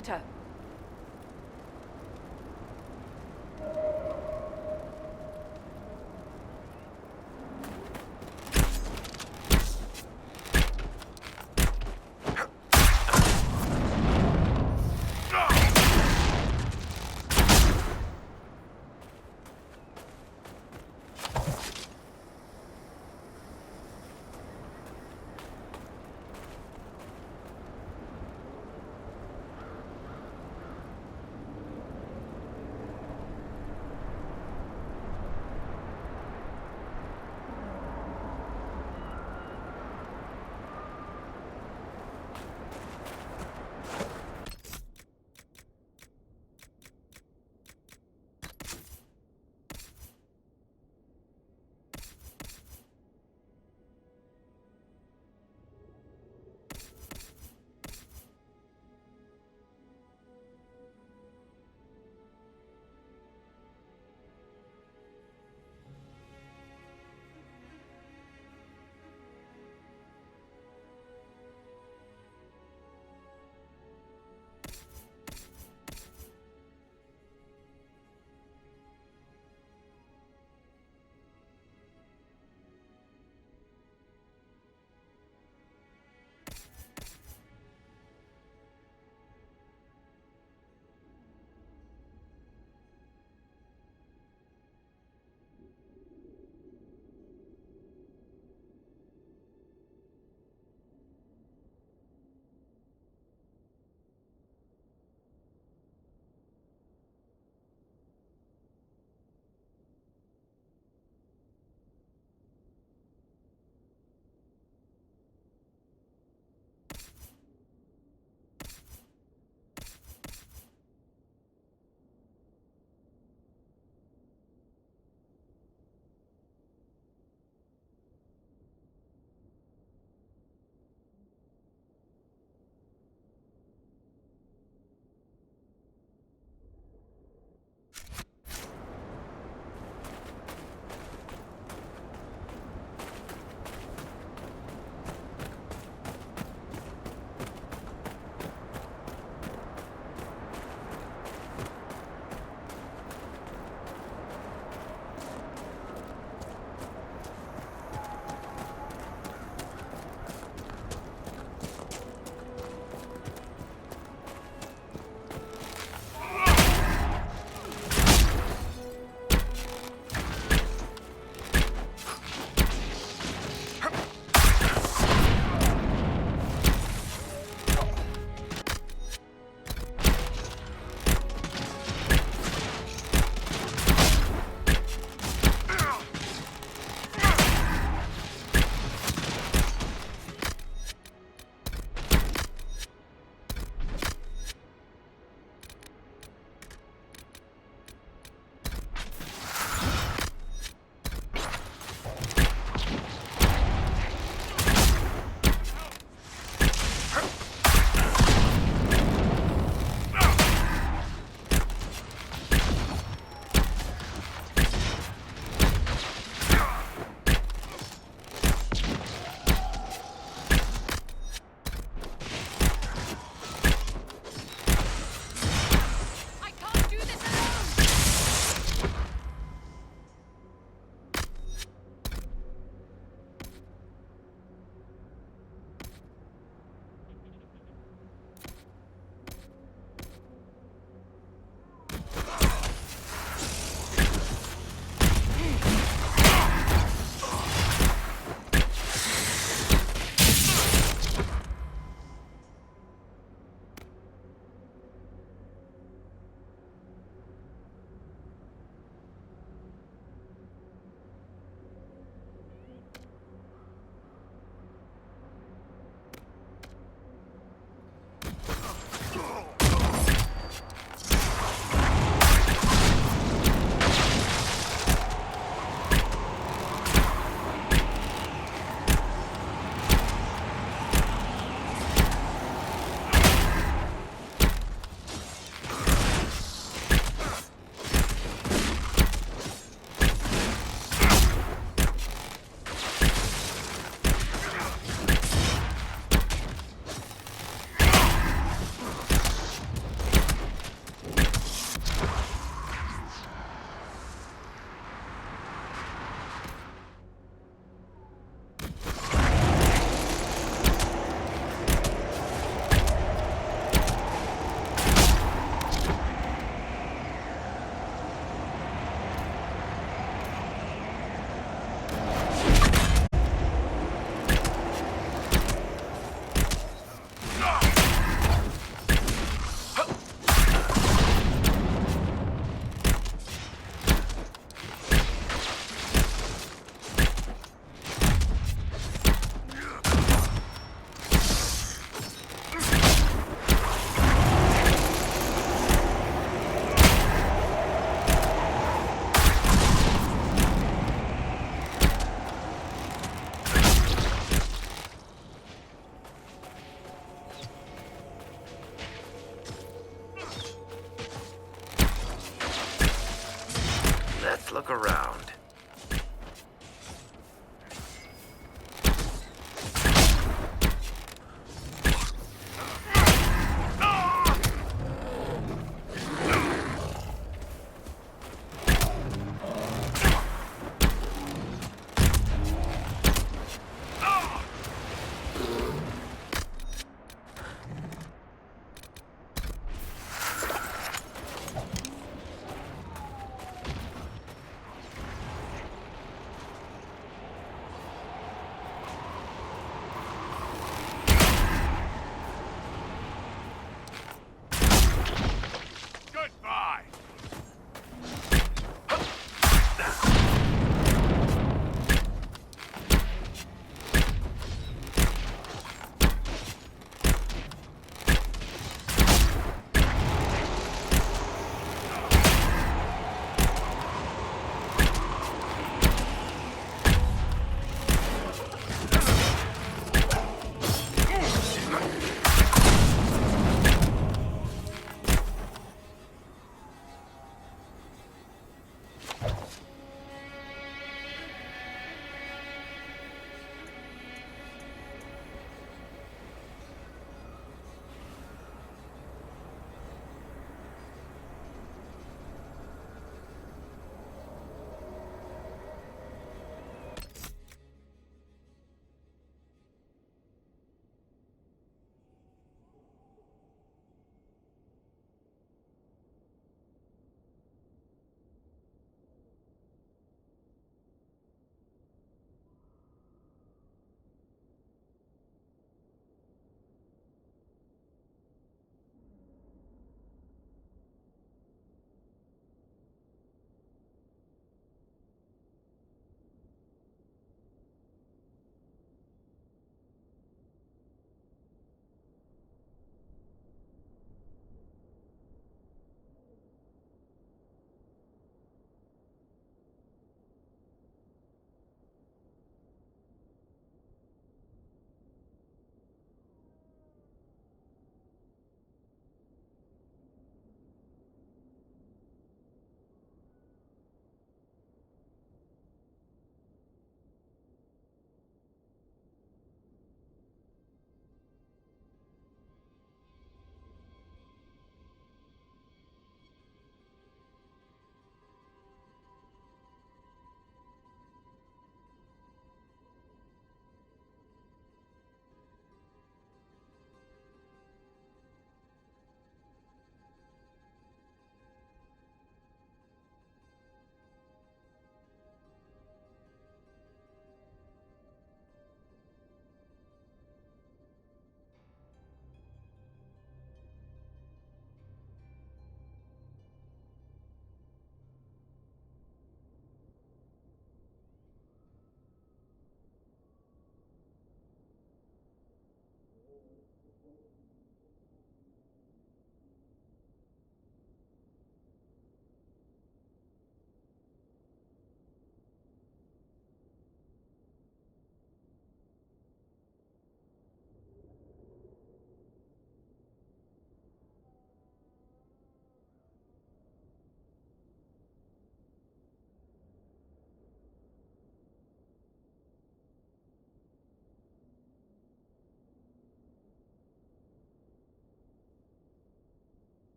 Inquisitor.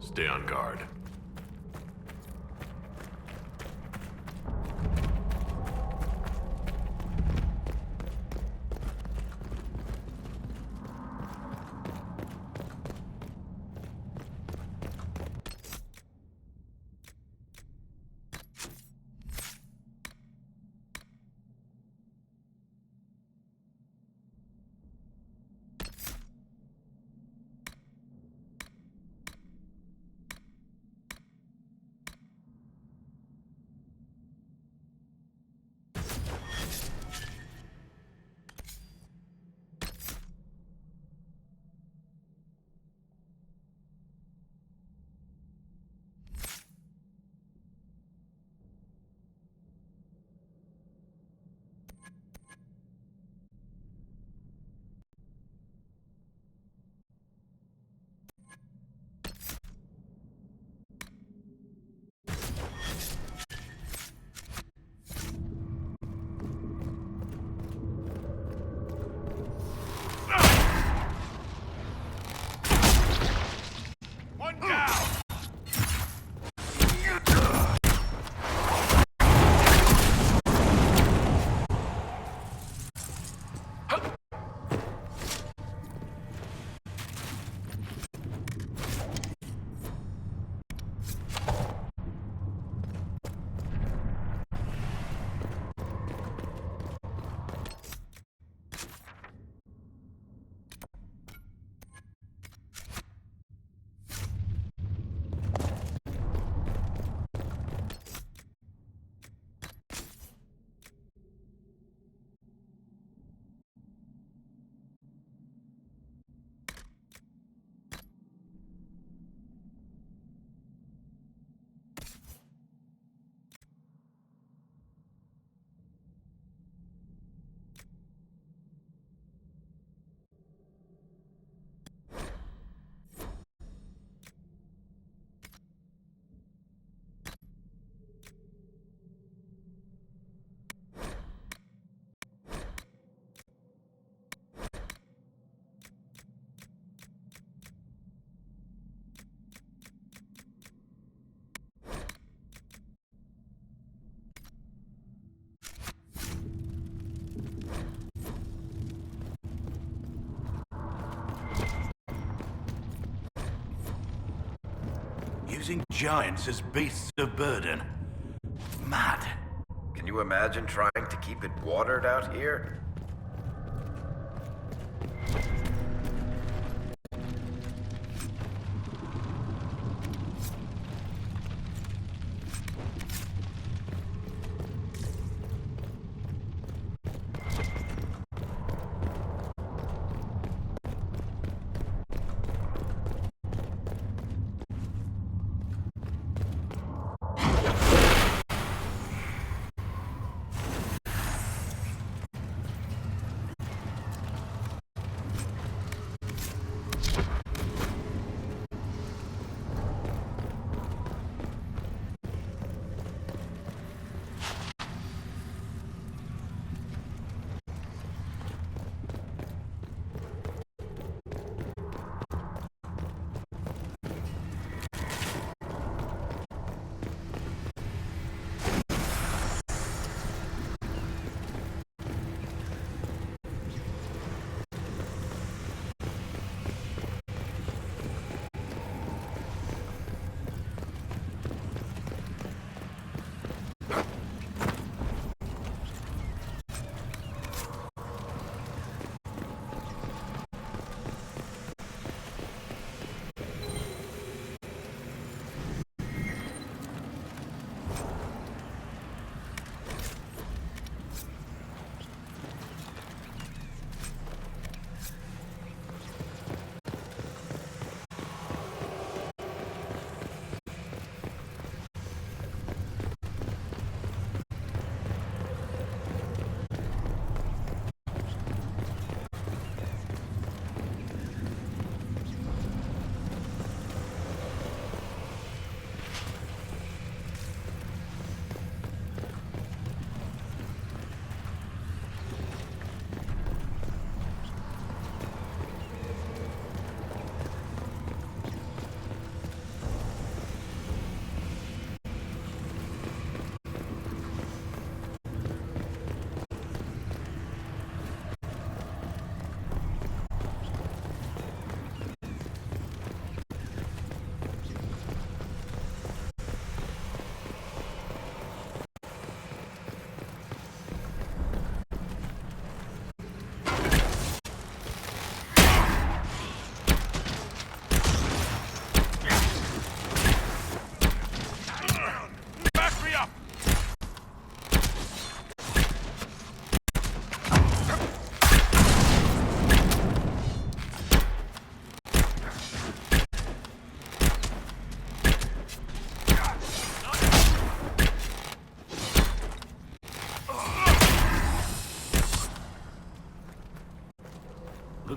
Stay on guard. Using giants as beasts of burden. Mad. Can you imagine trying to keep it watered out here?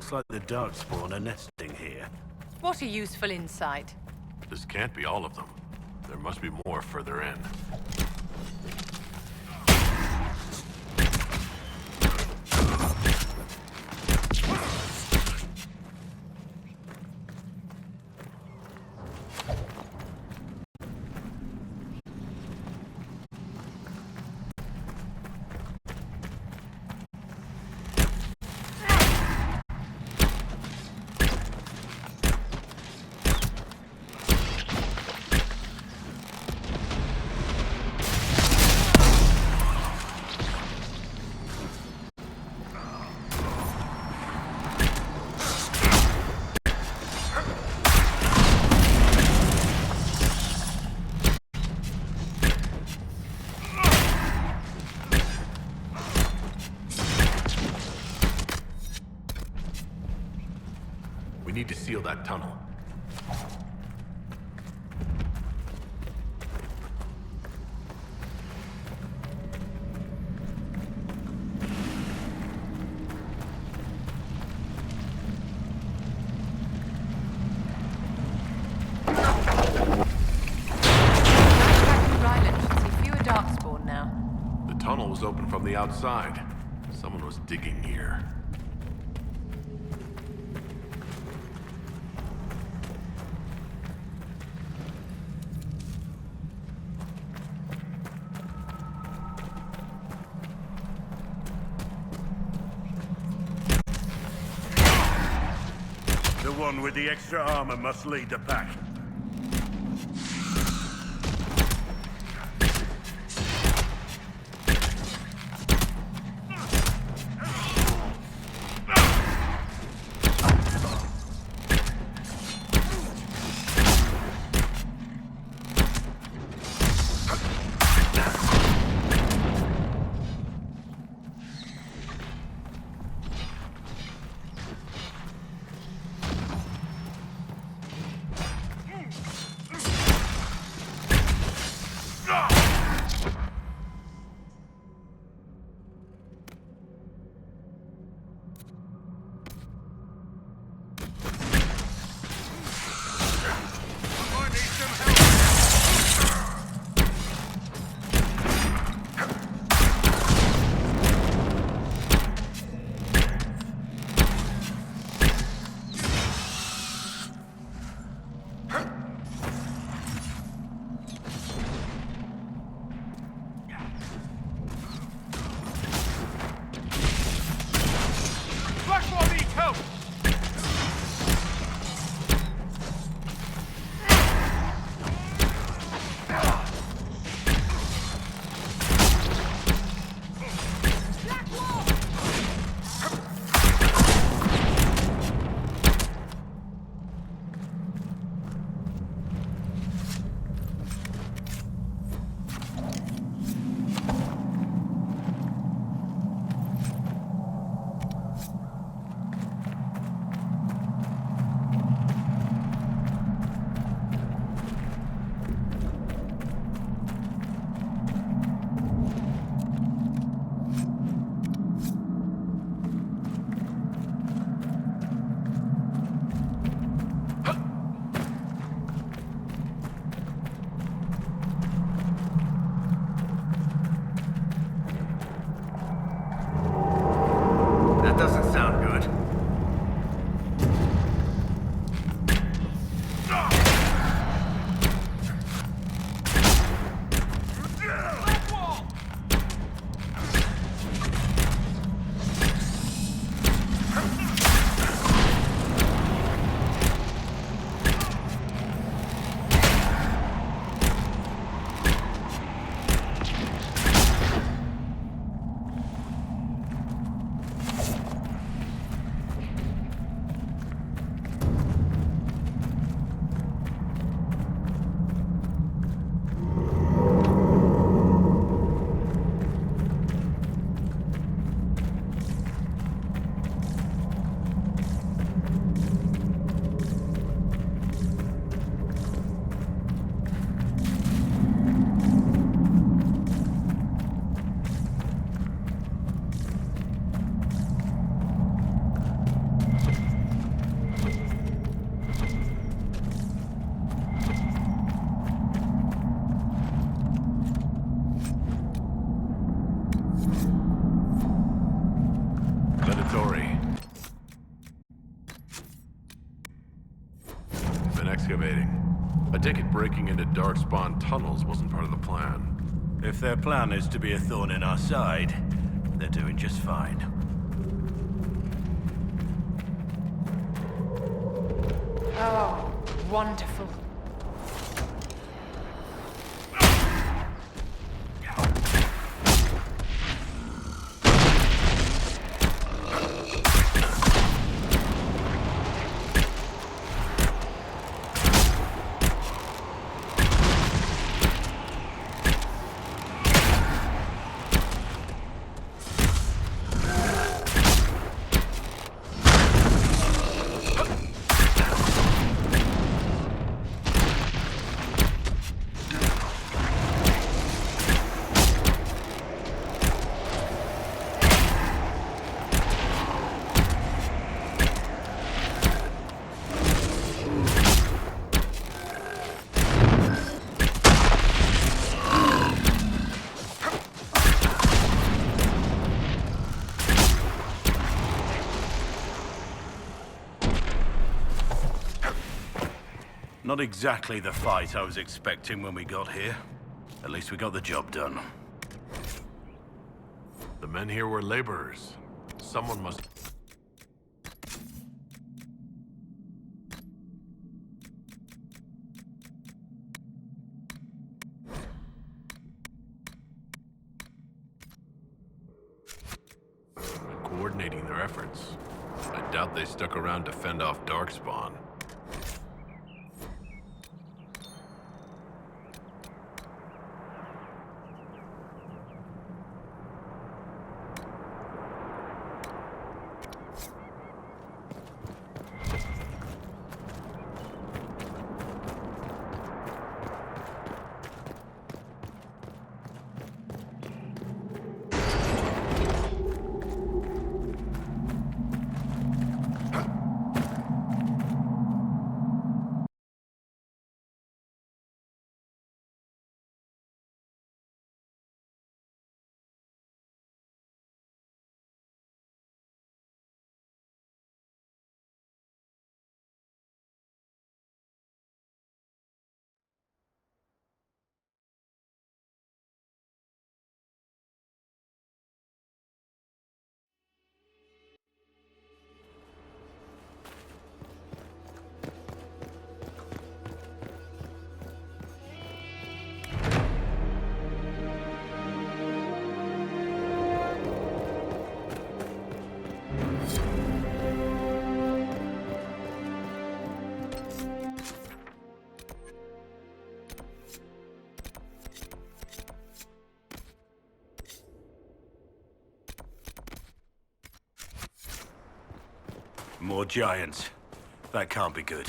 Looks like the Darkspawn are nesting here. What a useful insight. This can't be all of them. There must be more further in. We need to seal that tunnel. The tunnel was open from the outside. Someone was digging here. The one with the extra armor must lead the pack. irritating. I take it breaking into Darkspawn tunnels wasn't part of the plan. If their plan is to be a thorn in our side, they're doing just fine. Oh, wonderful. Not exactly the fight I was expecting when we got here. At least we got the job done. The men here were laborers. Someone must... coordinating their efforts. I doubt they stuck around to fend off Darkspawn. More giants. That can't be good.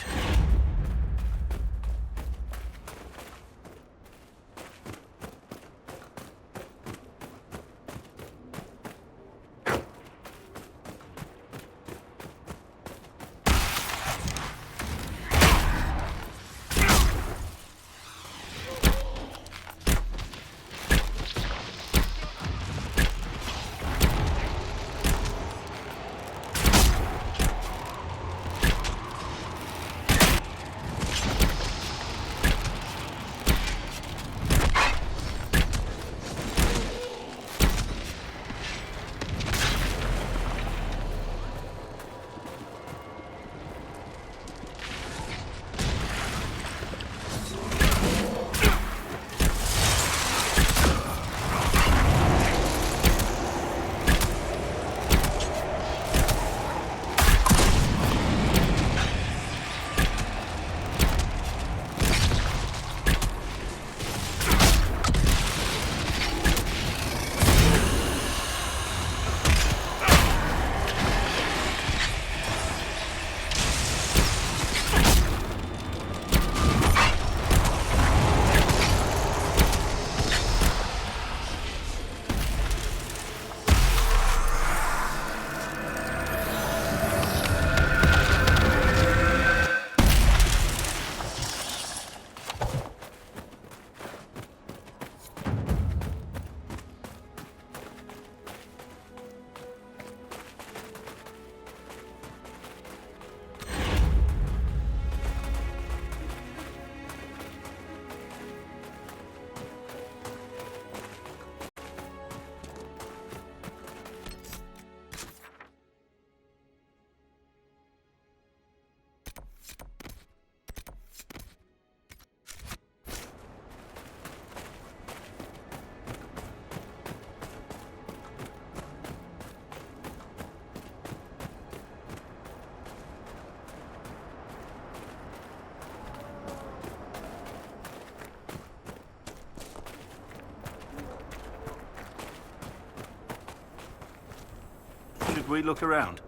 Should we look around?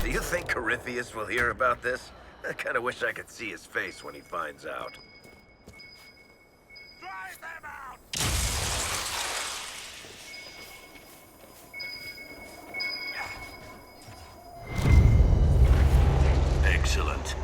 Do you think Corypheus will hear about this? I kinda wish I could see his face when he finds out. Drive them out! Excellent.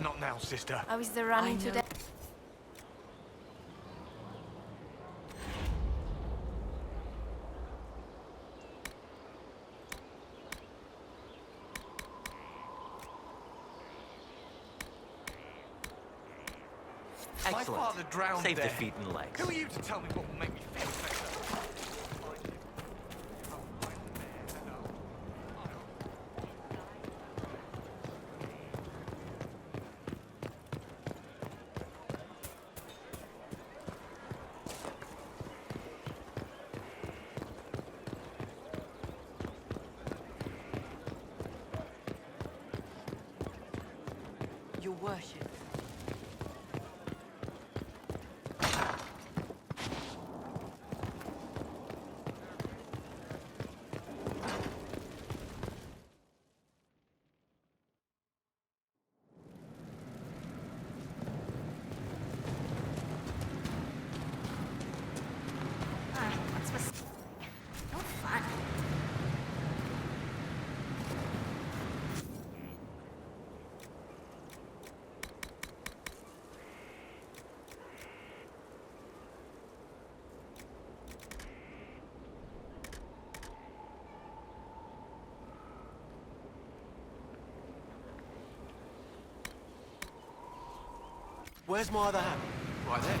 Not now, sister. How is the running today? My father drowned Save there. the feet and legs. Who are you to tell me what will make me feel better? you worship. What's this? No fun. Where's my other hand? Right there.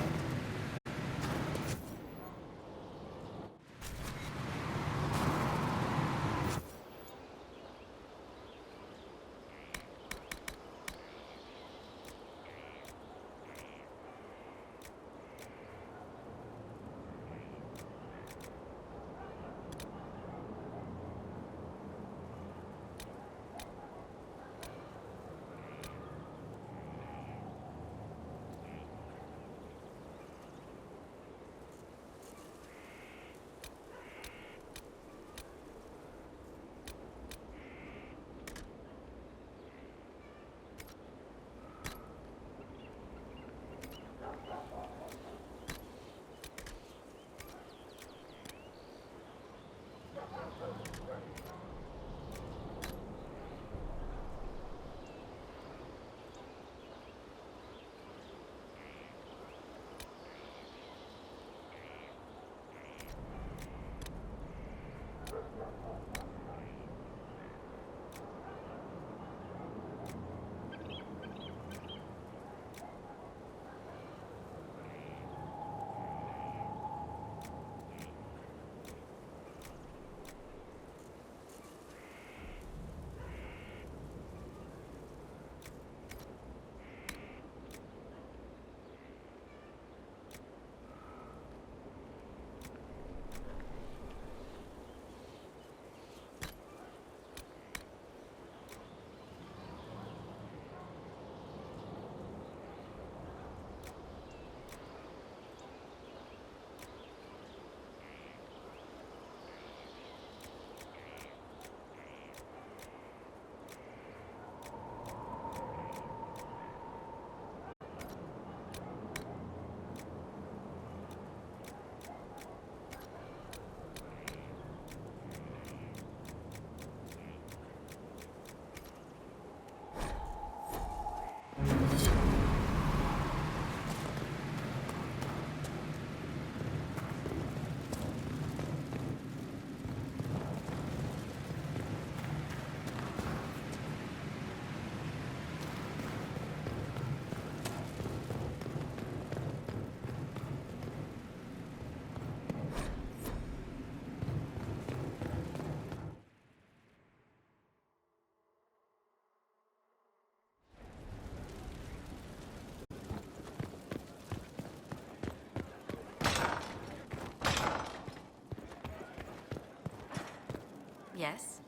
Yes?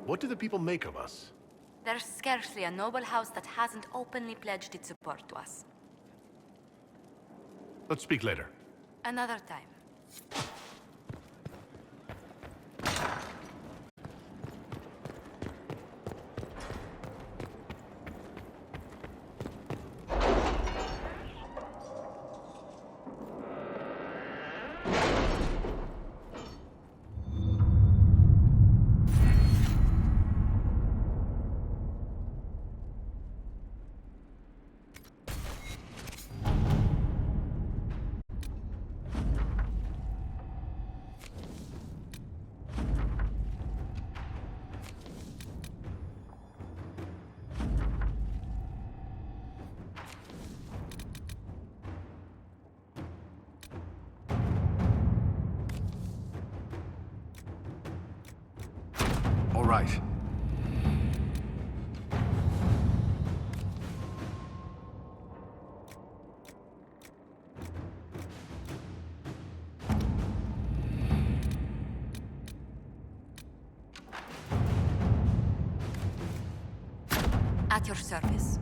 What do the people make of us? There's scarcely a noble house that hasn't openly pledged its support to us. Let's speak later. Another time. All right. At your service.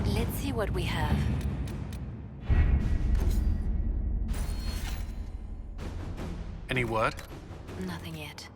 Let's see what we have. Any word? Nothing yet.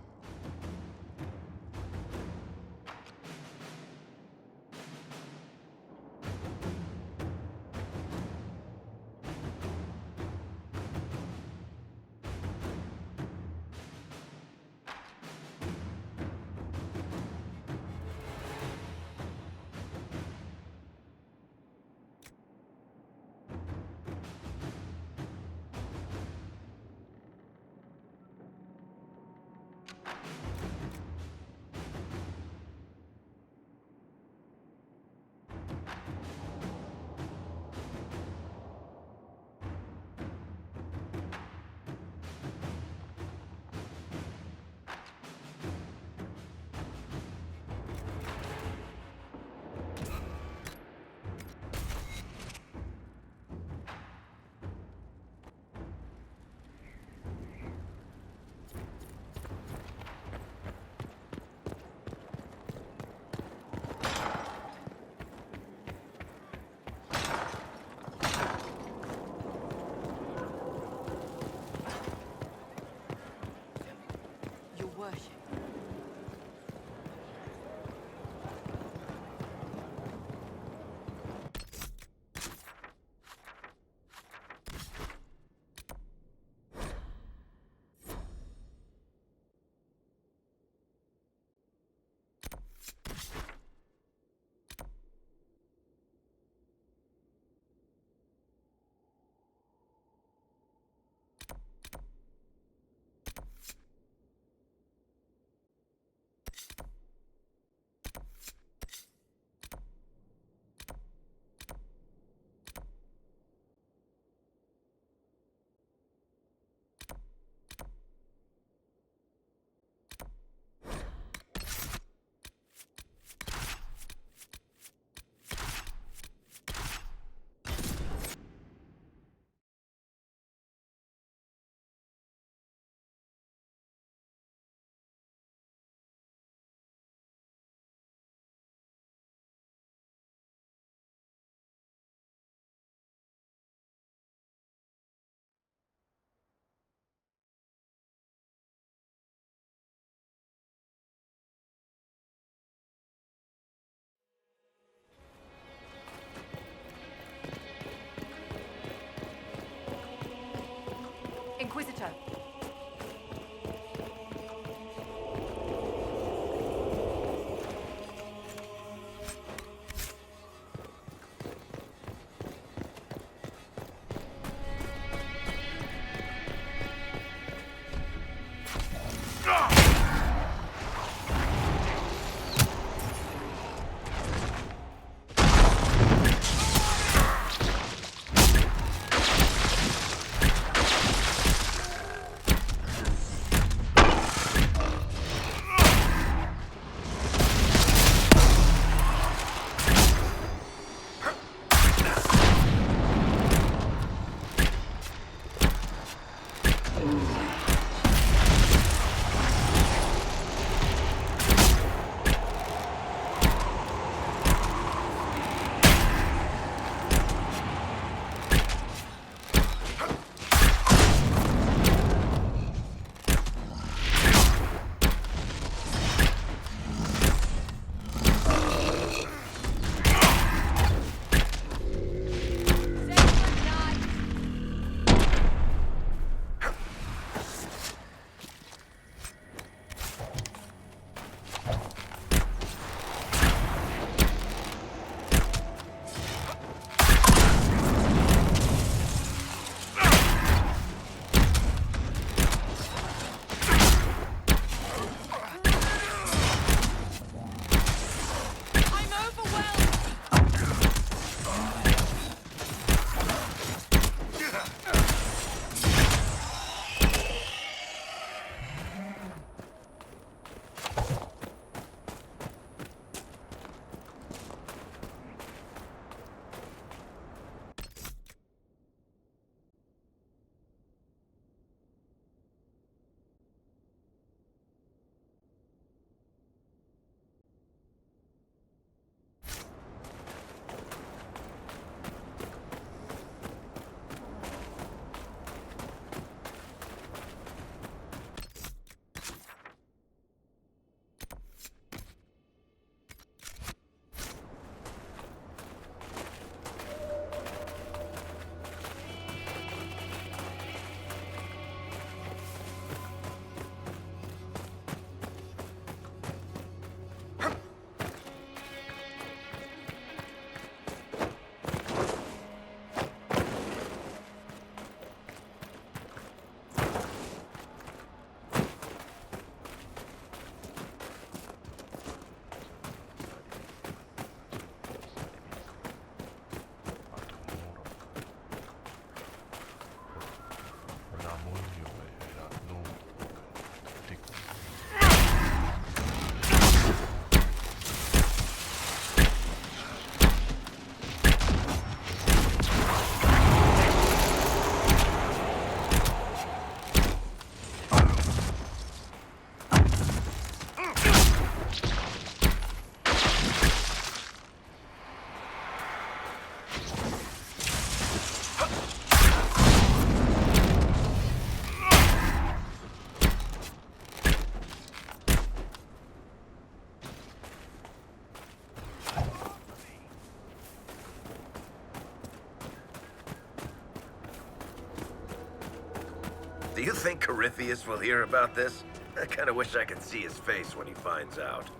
you think Corypheus will hear about this? I kind of wish I could see his face when he finds out.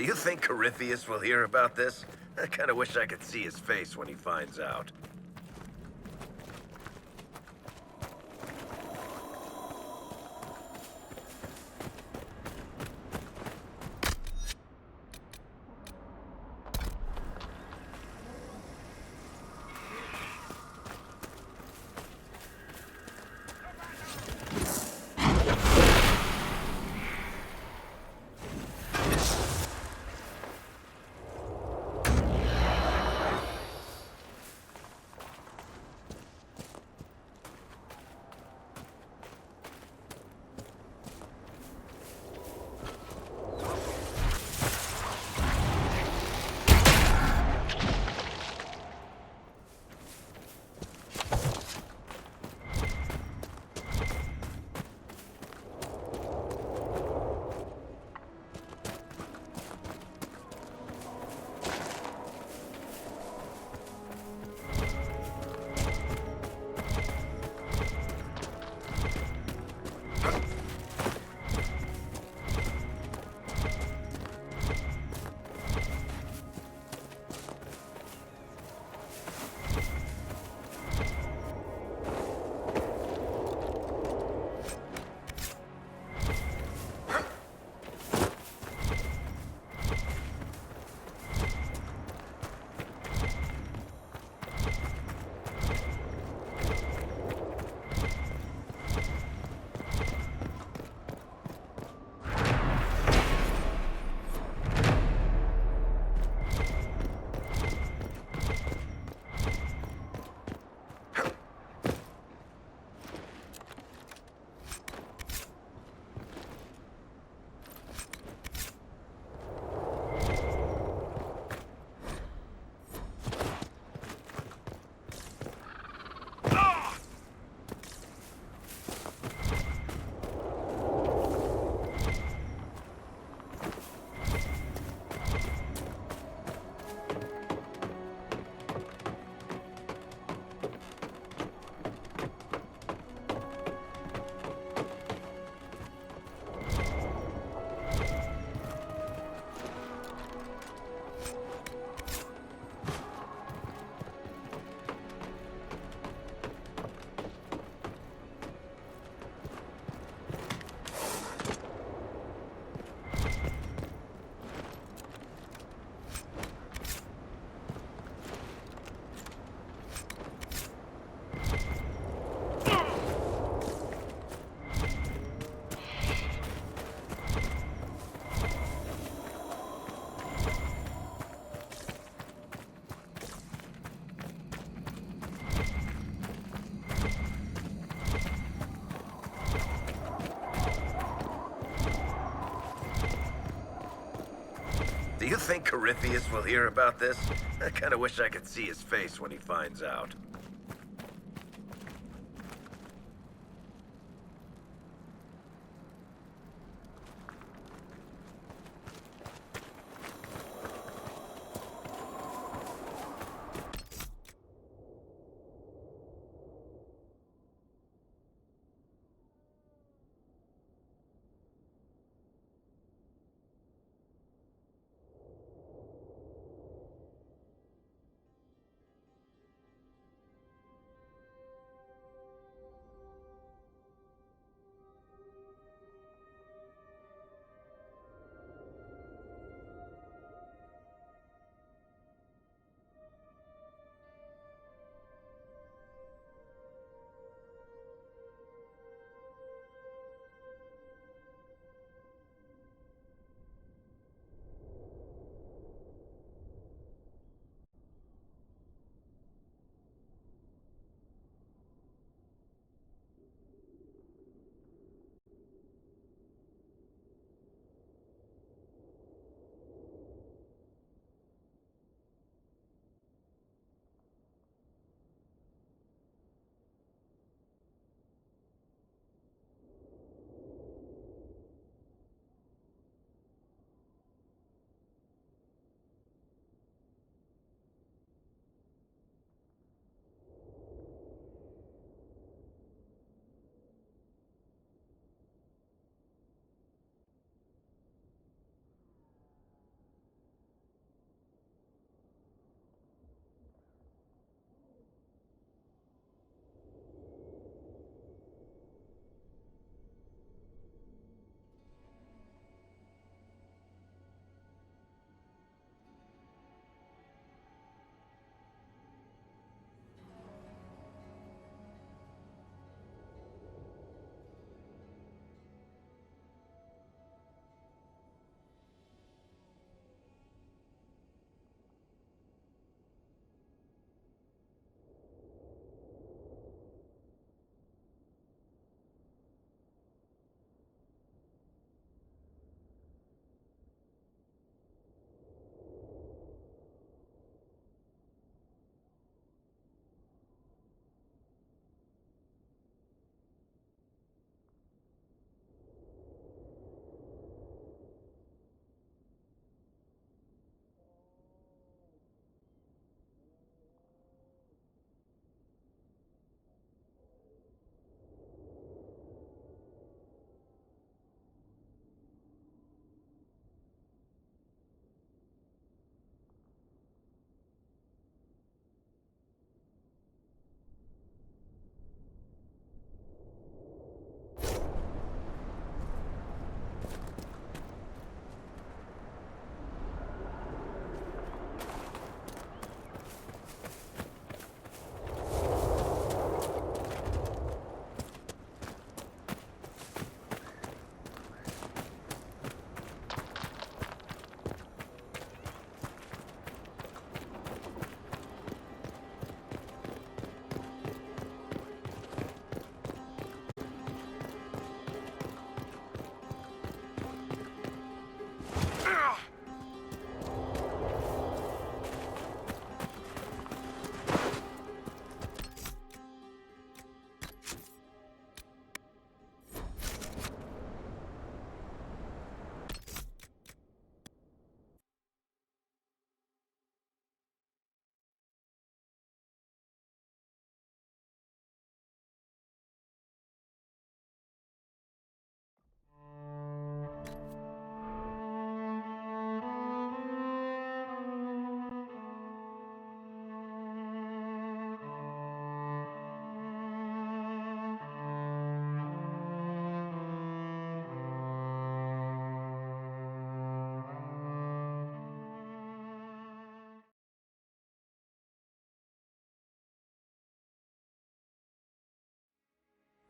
Do you think Corypheus will hear about this? I kind of wish I could see his face when he finds out. think Corypheus will hear about this? I kinda wish I could see his face when he finds out.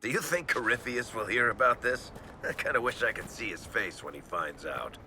Do you think Corypheus will hear about this? I kinda wish I could see his face when he finds out.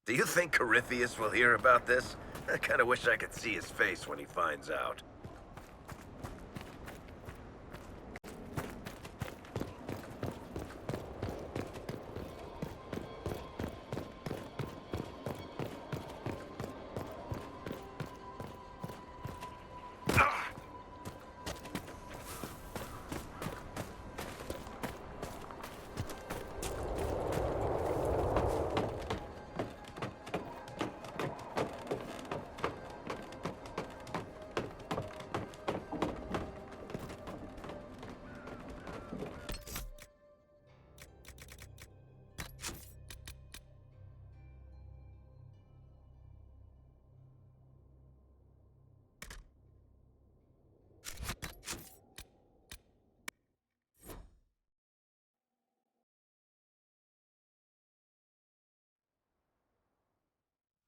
Do you think Corypheus will hear about this? I kinda wish I could see his face when he finds out.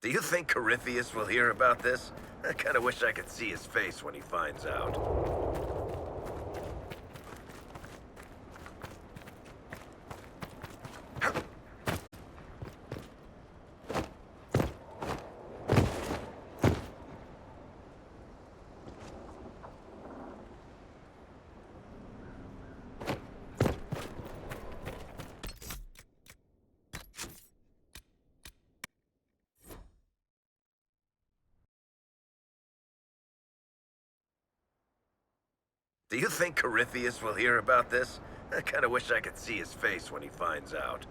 Do you think Corypheus will hear about this? I kinda wish I could see his face when he finds out. Do you think Corypheus will hear about this? I kinda wish I could see his face when he finds out.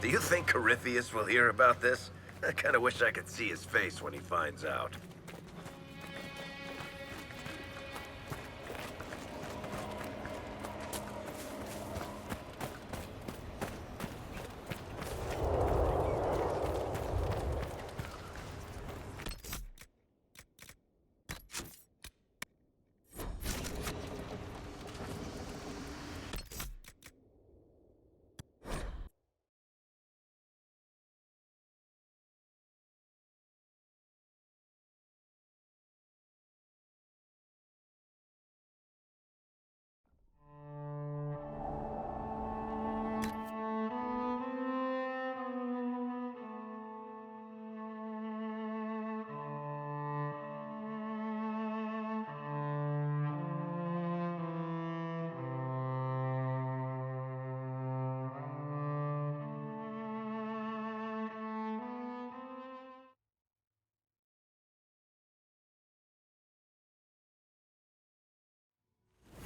Do you think Corypheus will hear about this? I kinda wish I could see his face when he finds out.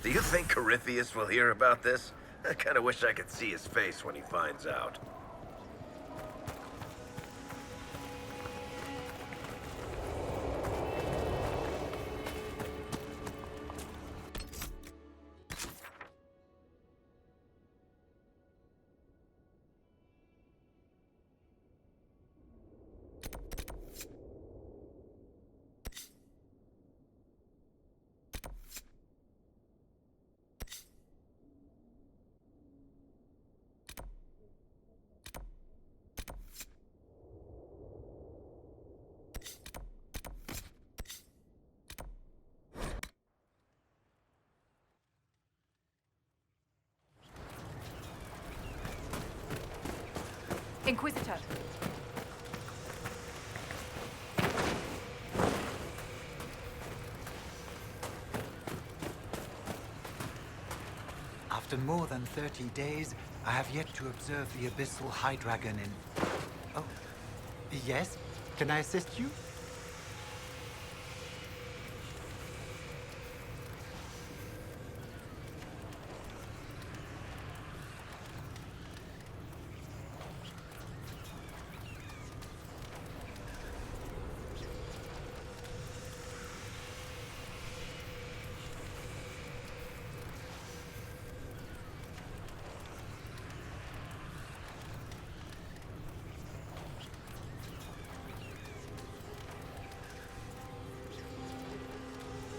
Do you think Corypheus will hear about this? I kinda wish I could see his face when he finds out. Inquisitor. After more than 30 days, I have yet to observe the abyssal high dragon in... Oh, yes? Can I assist you?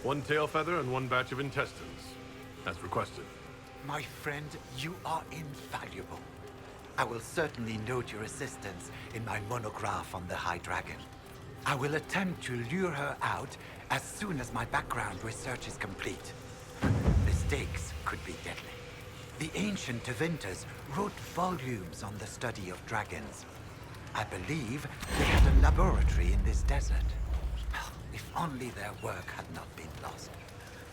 One tail feather and one batch of intestines, as requested. My friend, you are invaluable. I will certainly note your assistance in my monograph on the High Dragon. I will attempt to lure her out as soon as my background research is complete. Mistakes could be deadly. The ancient Tevinters wrote volumes on the study of dragons. I believe they had a laboratory in this desert. If only their work had not been lost.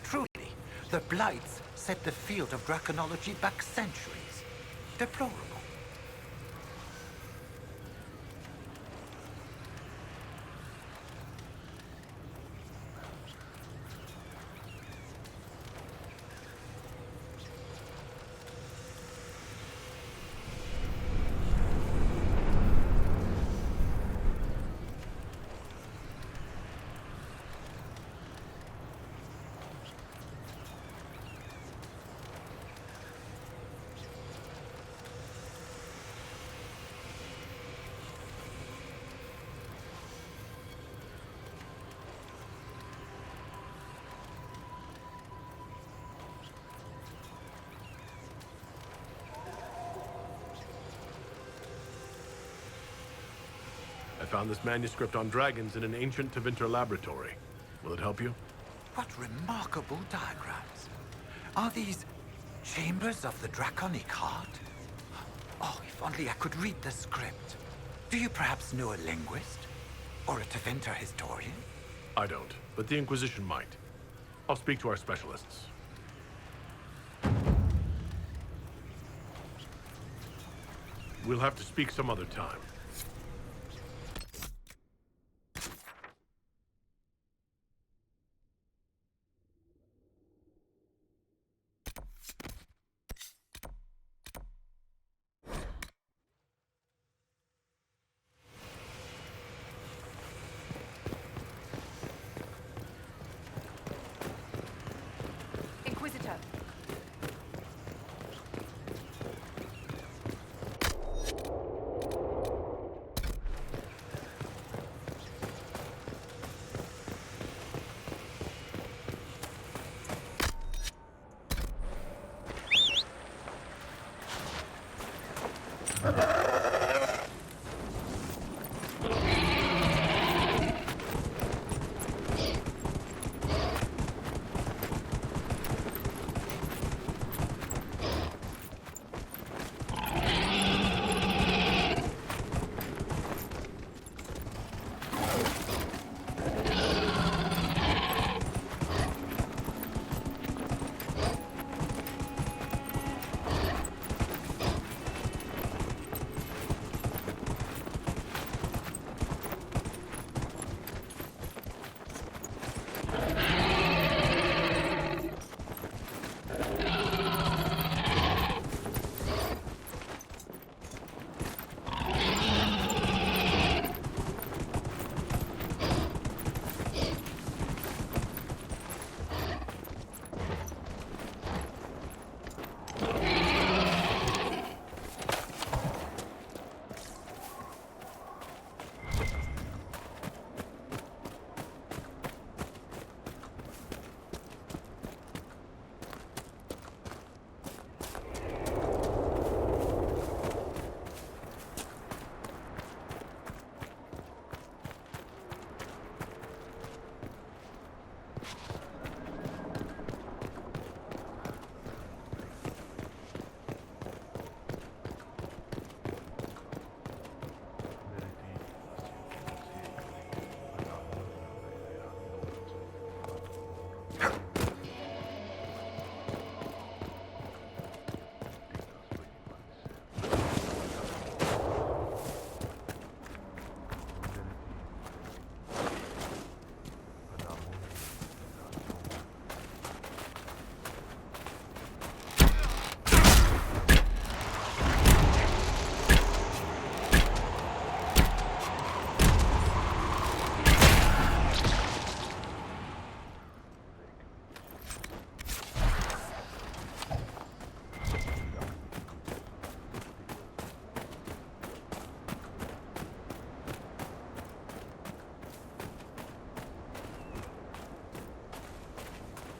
Truly, the Blights set the field of draconology back centuries. Deplorable. I found this manuscript on dragons in an ancient Tevinter laboratory. Will it help you? What remarkable diagrams. Are these chambers of the draconic heart? Oh, if only I could read the script. Do you perhaps know a linguist? Or a Tevinter historian? I don't, but the Inquisition might. I'll speak to our specialists. We'll have to speak some other time. Inquisitor.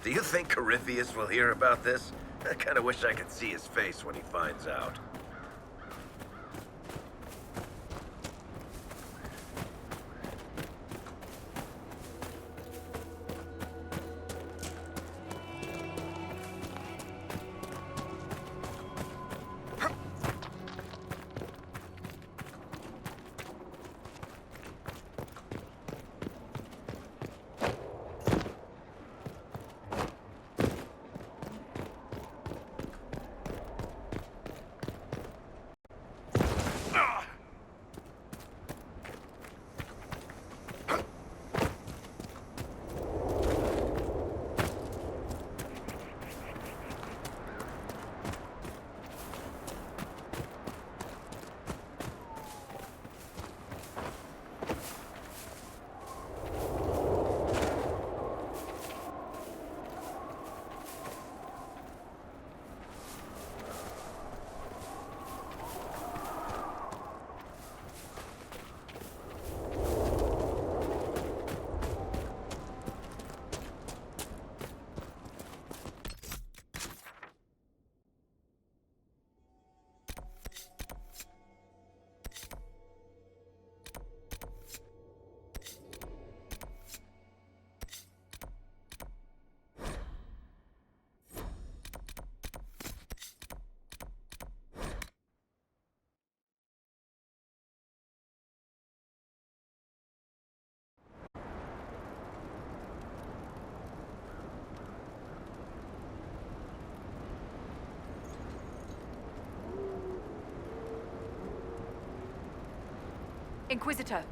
Do you think Corypheus will hear about this? I kind of wish I could see his face when he finds out. Inquisitor.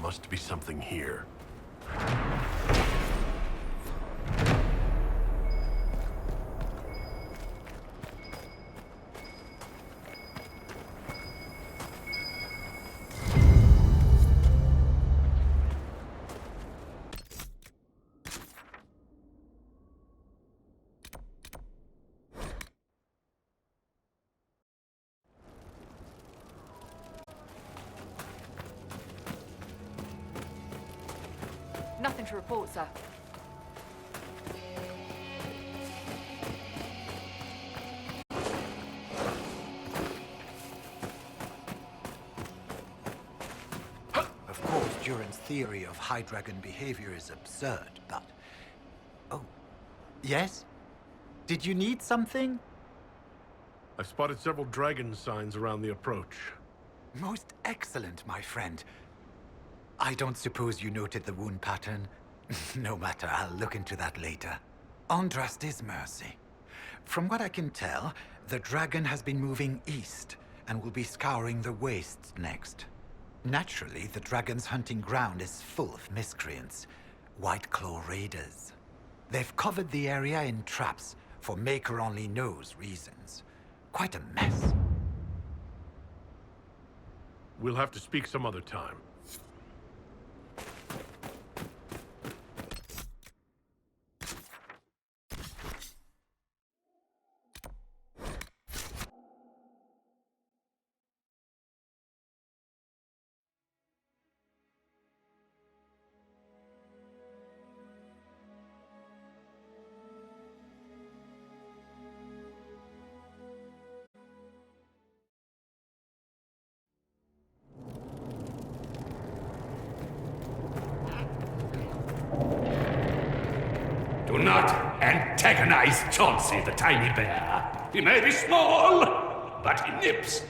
Must be something here. Nothing to report, sir. Of course, Duran's theory of High Dragon behavior is absurd, but... Oh. Yes? Did you need something? I've spotted several dragon signs around the approach. Most excellent, my friend. I don't suppose you noted the wound pattern? No matter, I'll look into that later. Andraste's mercy. From what I can tell, the dragon has been moving east and will be scouring the wastes next. Naturally, the dragon's hunting ground is full of miscreants. White Claw raiders. They've covered the area in traps for Maker-only-knows reasons. Quite a mess. We'll have to speak some other time. Do not antagonize Chauncey the tiny bear. He may be small, but he nips.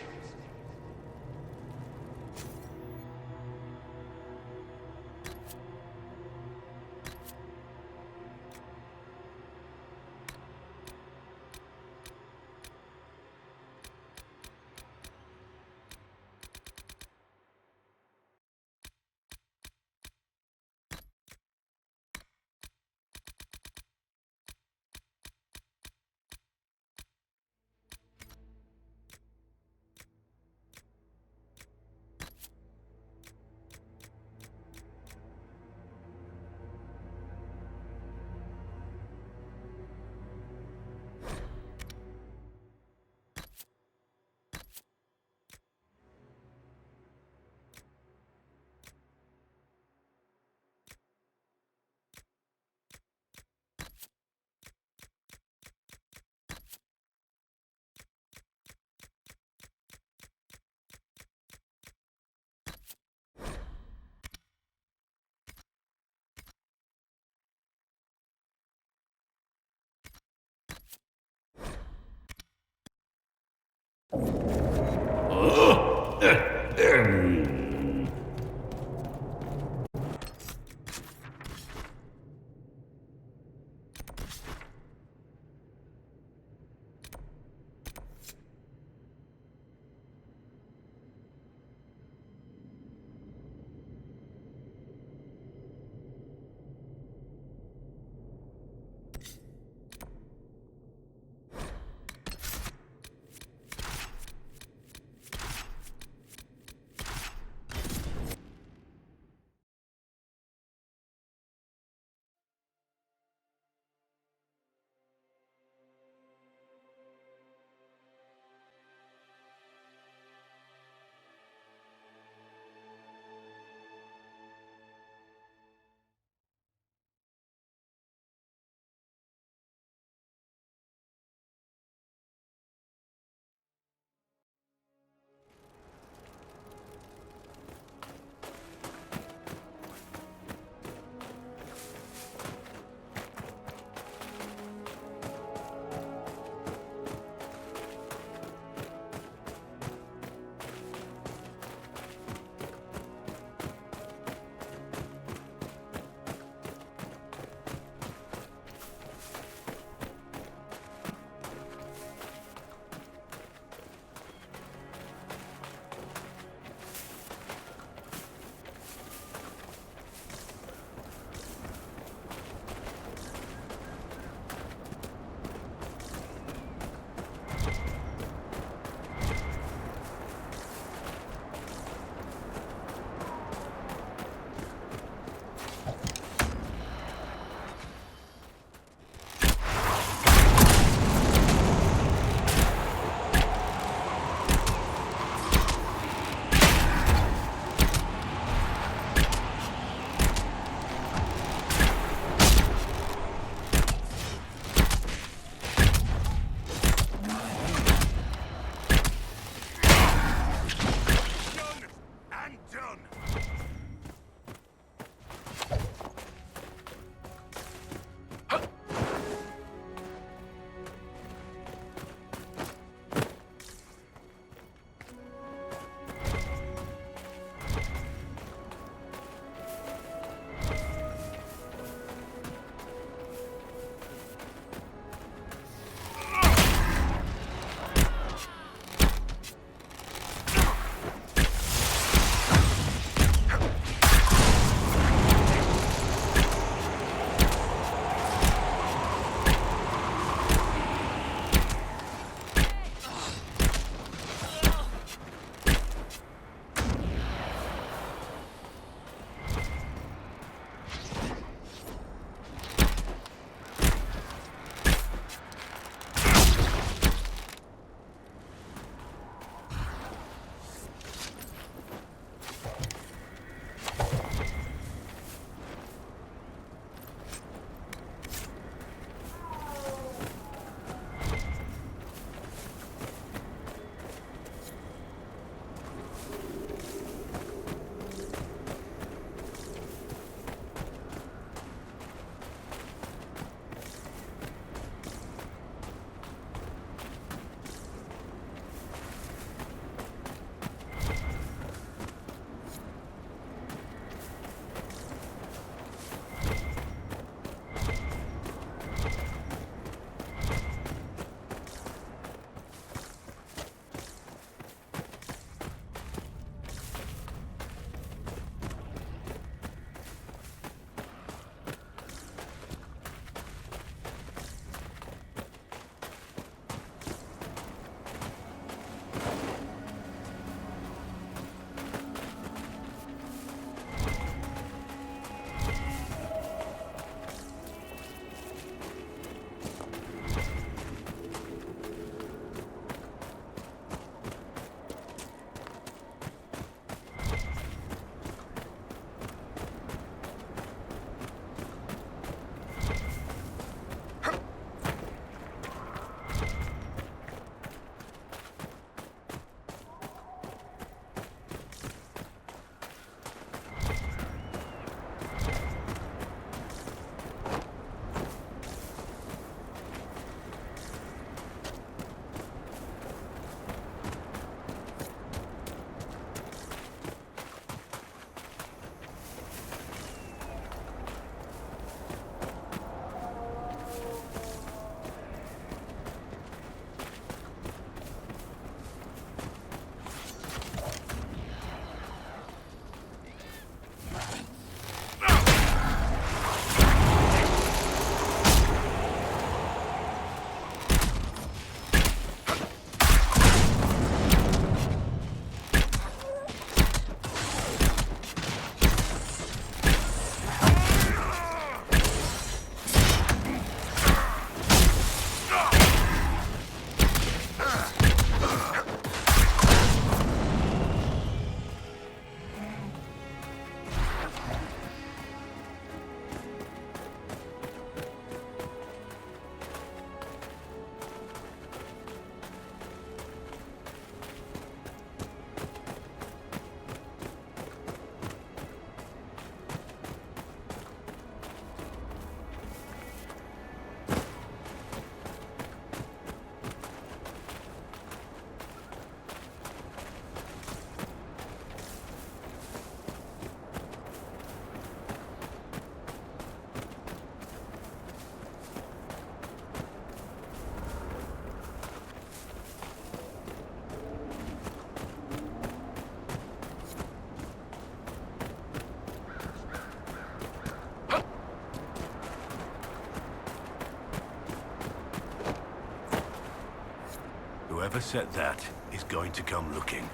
Whoever set that is going to come looking.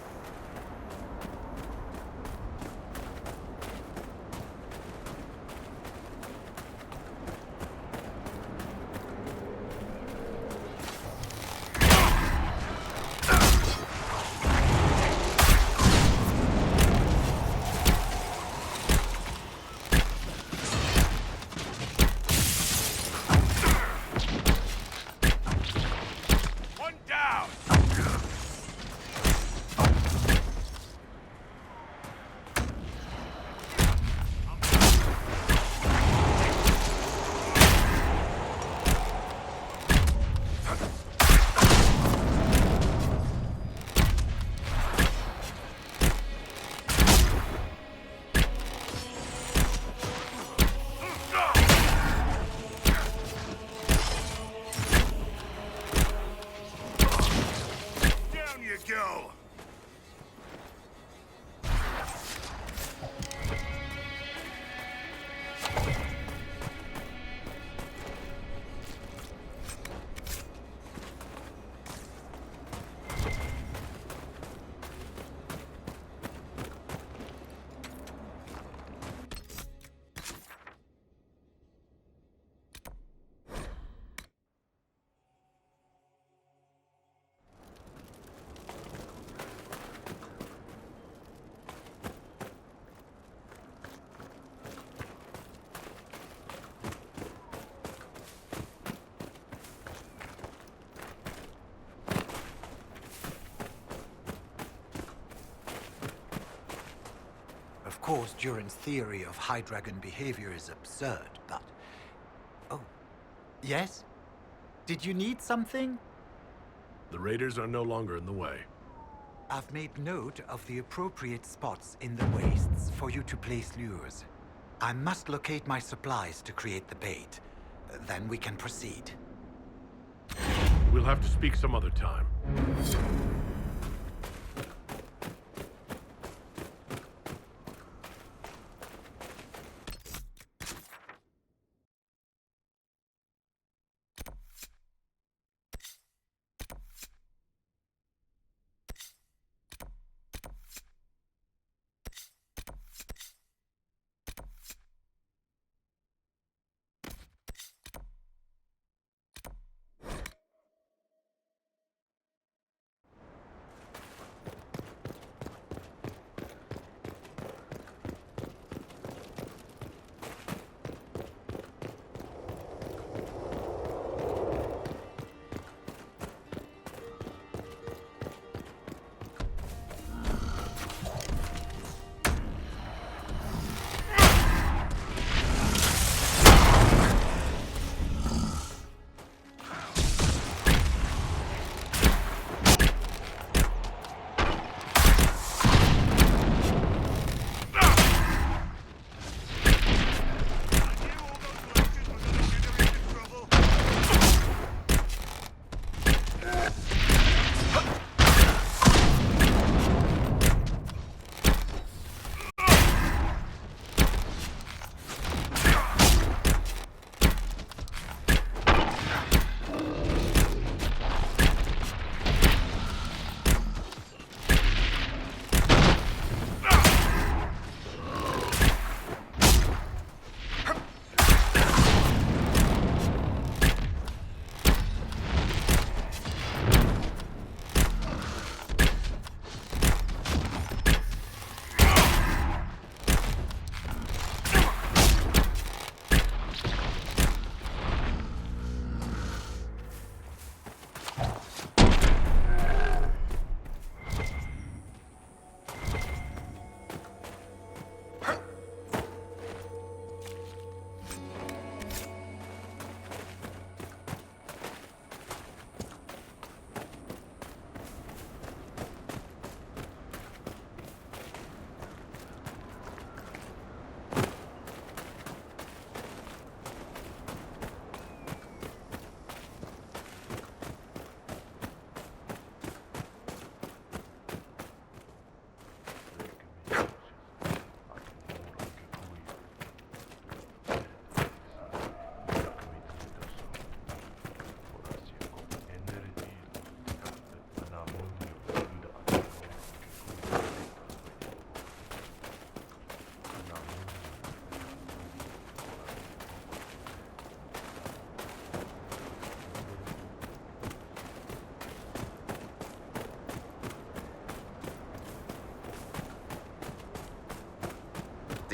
Of course, Duran's theory of High Dragon behavior is absurd, but... Oh. Yes? Did you need something? The raiders are no longer in the way. I've made note of the appropriate spots in the wastes for you to place lures. I must locate my supplies to create the bait. Then we can proceed. We'll have to speak some other time.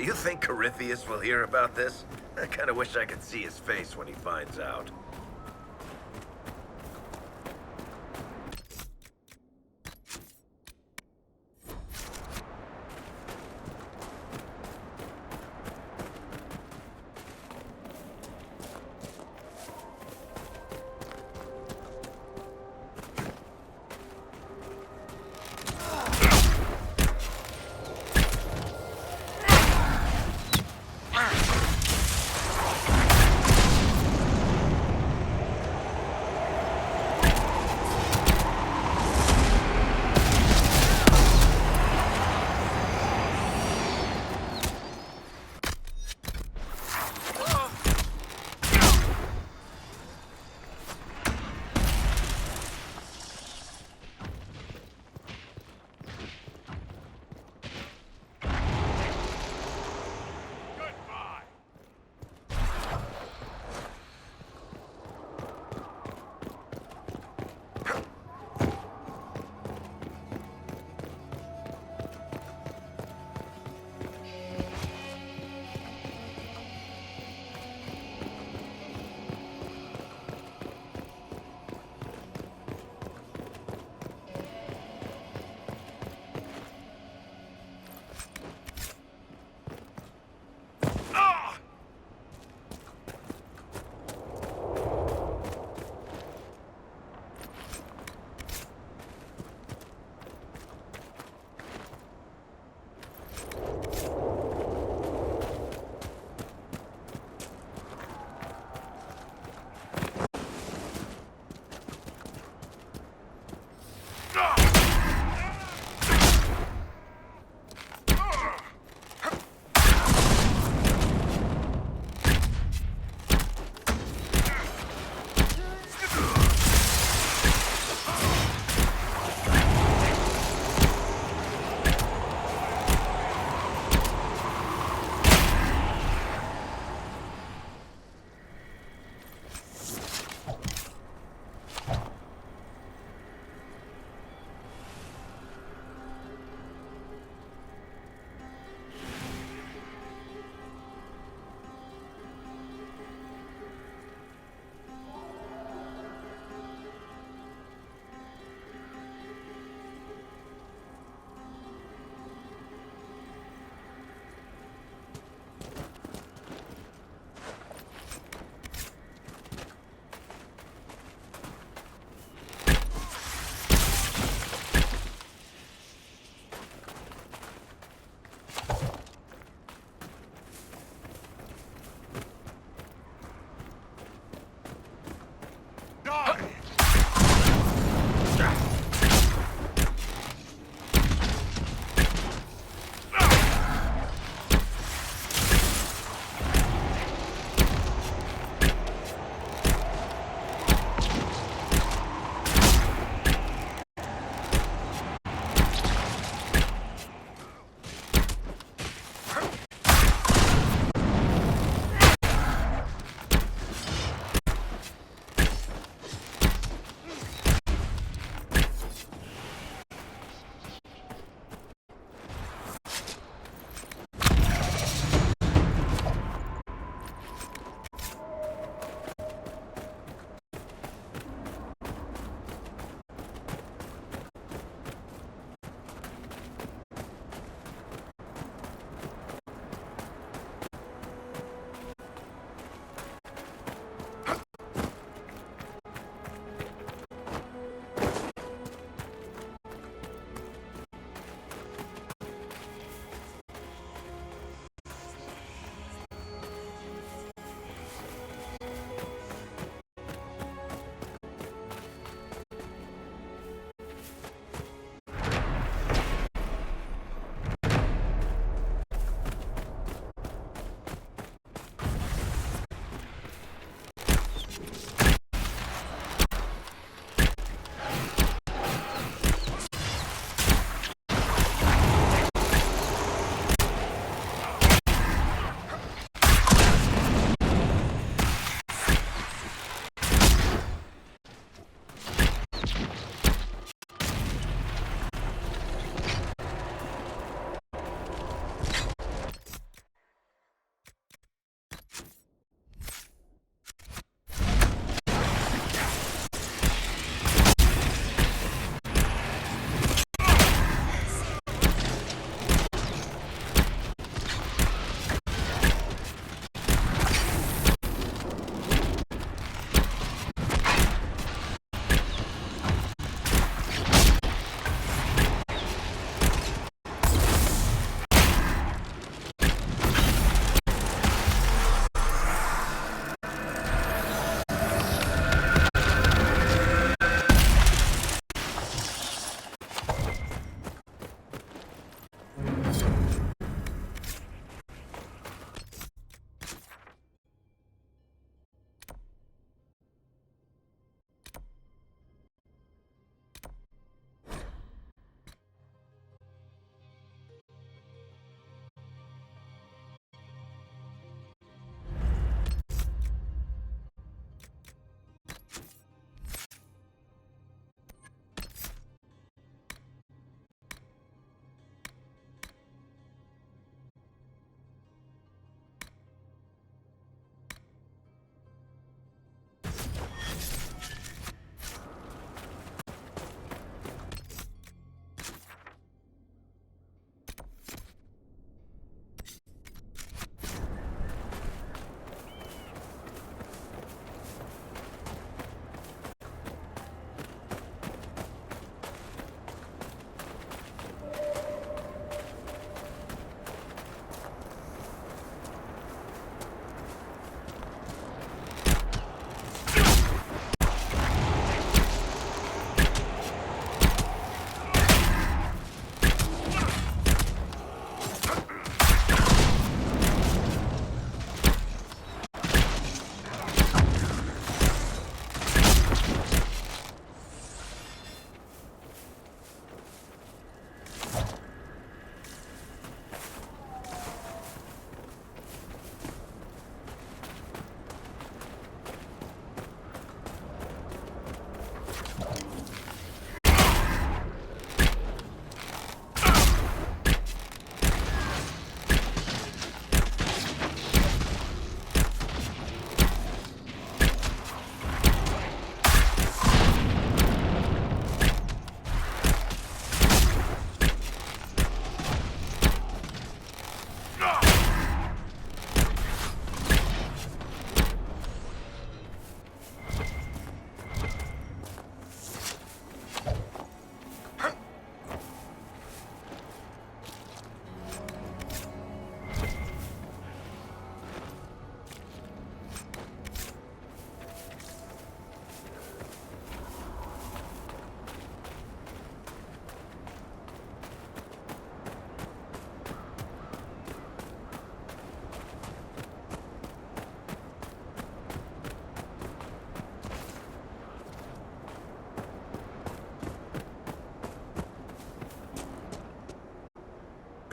Do you think Corypheus will hear about this? I kind of wish I could see his face when he finds out.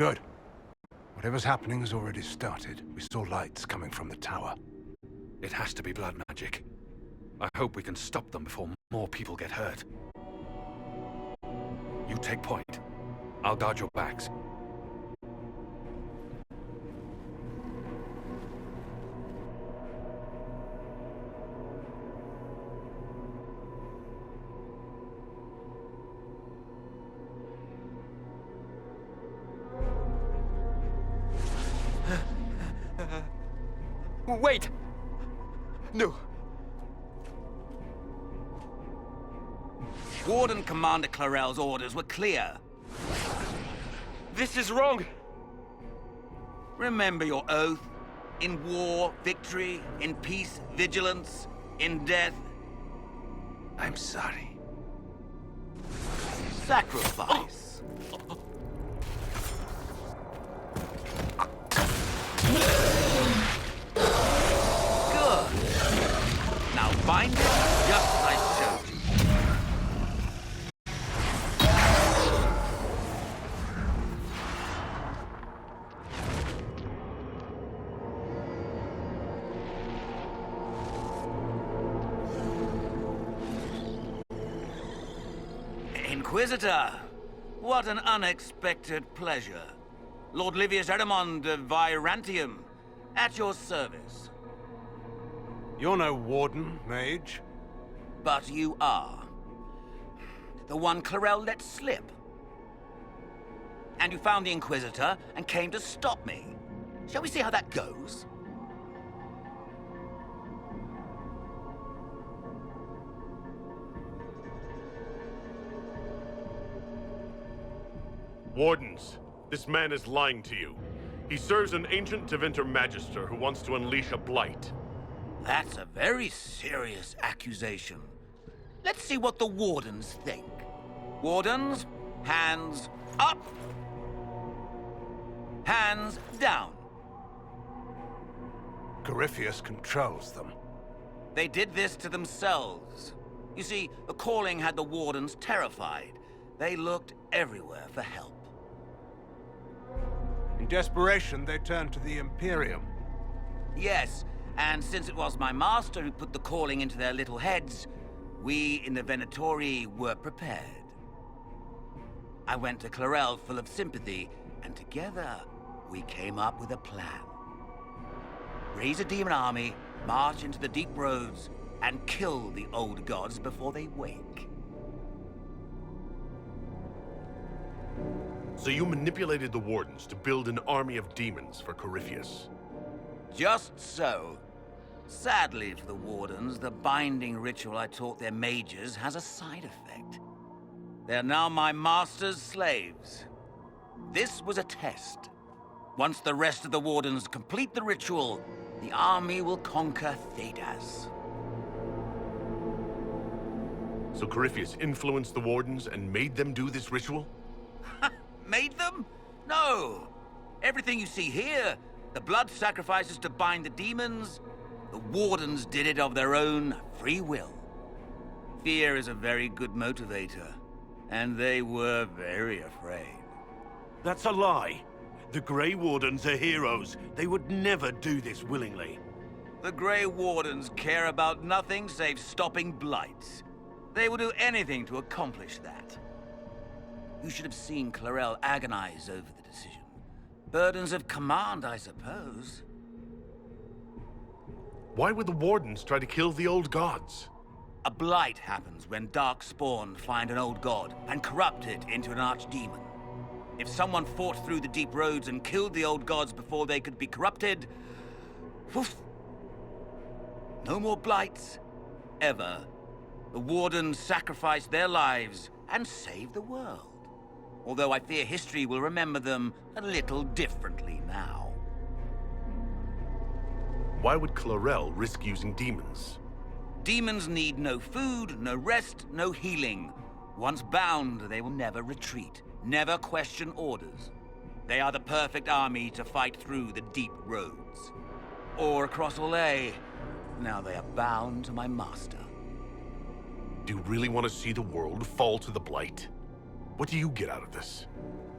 Good. Whatever's happening has already started. We saw lights coming from the tower. It has to be blood magic. I hope we can stop them before more people get hurt. You take point. I'll guard your backs. Wait! No. Warden Commander Clarel's orders were clear. This is wrong! Remember your oath. In war, victory. In peace, vigilance. In death, I'm sorry. sacrifice. Good. Now bind it just as I showed you. Inquisitor, what an unexpected pleasure. Lord Livius Erimond of Virantium, at your service. You're no warden, mage. But you are. The one Clarel let slip. And you found the Inquisitor and came to stop me. Shall we see how that goes? Wardens, this man is lying to you. He serves an ancient Tevinter Magister who wants to unleash a blight. That's a very serious accusation. Let's see what the Wardens think. Wardens, hands up. Hands down. Corypheus controls them. They did this to themselves. You see, the calling had the Wardens terrified. They looked everywhere for help. In desperation, they turned to the Imperium. Yes, and since it was my master who put the calling into their little heads, we in the Venatori were prepared. I went to Clarel full of sympathy, and together we came up with a plan. Raise a demon army, march into the deep roads, and kill the old gods before they wake. So you manipulated the Wardens to build an army of demons for Corypheus. Just so. Sadly for the Wardens, the binding ritual I taught their mages has a side effect. They're now my master's slaves. This was a test. Once the rest of the Wardens complete the ritual, the army will conquer Thedas. So Corypheus influenced the Wardens and made them do this ritual? Made them? No. Everything you see here, the blood sacrifices to bind the demons, the Wardens did it of their own free will. Fear is a very good motivator, and they were very afraid. That's a lie. The Grey Wardens are heroes. They would never do this willingly. The Grey Wardens care about nothing save stopping blights. They will do anything to accomplish that. You should have seen Clarel agonize over the decision. Burdens of command, I suppose. Why would the Wardens try to kill the old gods? A blight happens when dark spawn find an old god and corrupt it into an archdemon. If someone fought through the deep roads and killed the old gods before they could be corrupted, woof, no more blights, ever. The Wardens sacrificed their lives and saved the world. Although I fear history will remember them a little differently now. Why would Clarel risk using demons? Demons need no food, no rest, no healing. Once bound, they will never retreat, never question orders. They are the perfect army to fight through the deep roads. Or across Olay. Now they are bound to my master. Do you really want to see the world fall to the Blight? What do you get out of this?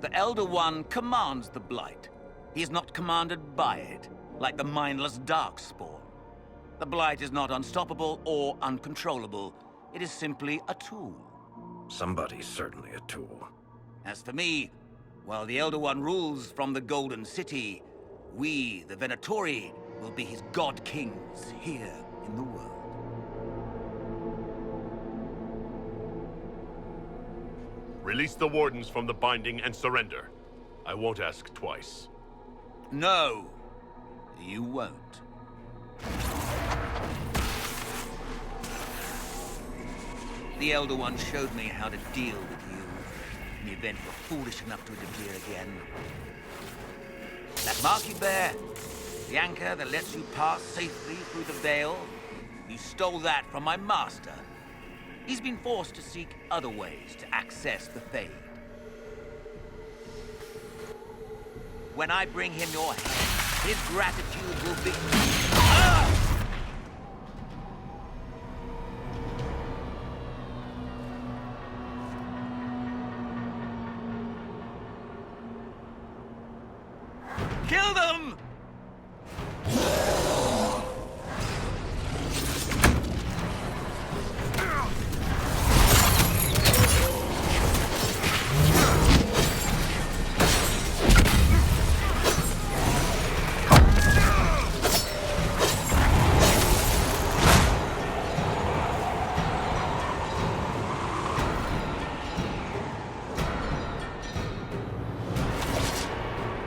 The Elder One commands the Blight. He is not commanded by it, like the mindless Darkspawn. The Blight is not unstoppable or uncontrollable. It is simply a tool. Somebody's certainly a tool. As for me, while the Elder One rules from the Golden City, we, the Venatori, will be his God Kings here in the world. Release the Wardens from the binding and surrender. I won't ask twice. No, you won't. The Elder One showed me how to deal with you in the event you're foolish enough to interfere again. That mark you bear, the anchor that lets you pass safely through the veil, you stole that from my master. He's been forced to seek other ways to access the Fade. When I bring him your head, his gratitude will be... Ah! Kill them!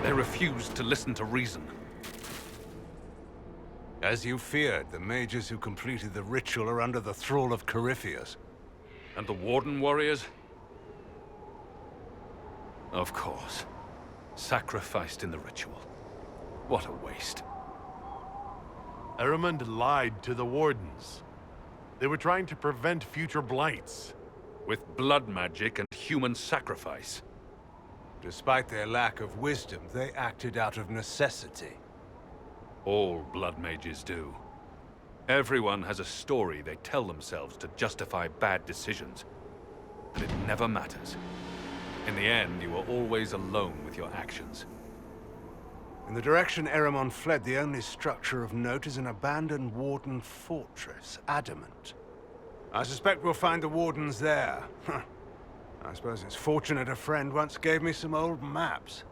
They refused to listen to reason. As you feared, the mages who completed the ritual are under the thrall of Corypheus. And the Warden warriors? Of course. Sacrificed in the ritual. What a waste. Eramund lied to the Wardens. They were trying to prevent future blights. With blood magic and human sacrifice. Despite their lack of wisdom, they acted out of necessity. All blood mages do. Everyone has a story they tell themselves to justify bad decisions. And it never matters. In the end, you are always alone with your actions. In the direction Eramon fled, the only structure of note is an abandoned Warden fortress, Adamant. I suspect we'll find the Wardens there. I suppose it's fortunate a friend once gave me some old maps.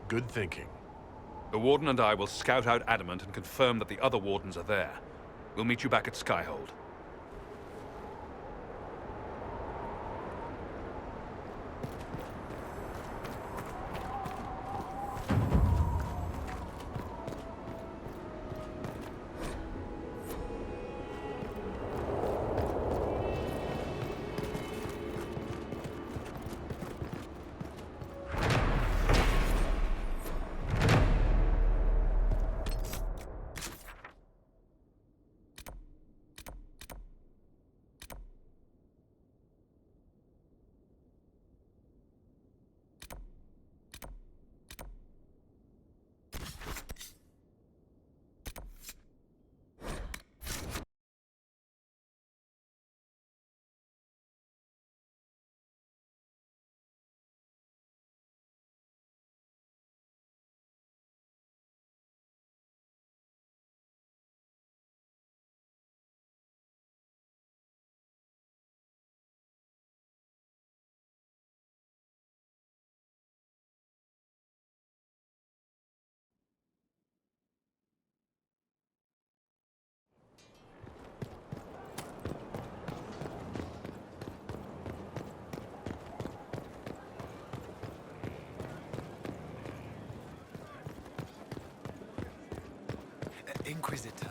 Good thinking. The Warden and I will scout out Adamant and confirm that the other Wardens are there. We'll meet you back at Skyhold. Inquisitor.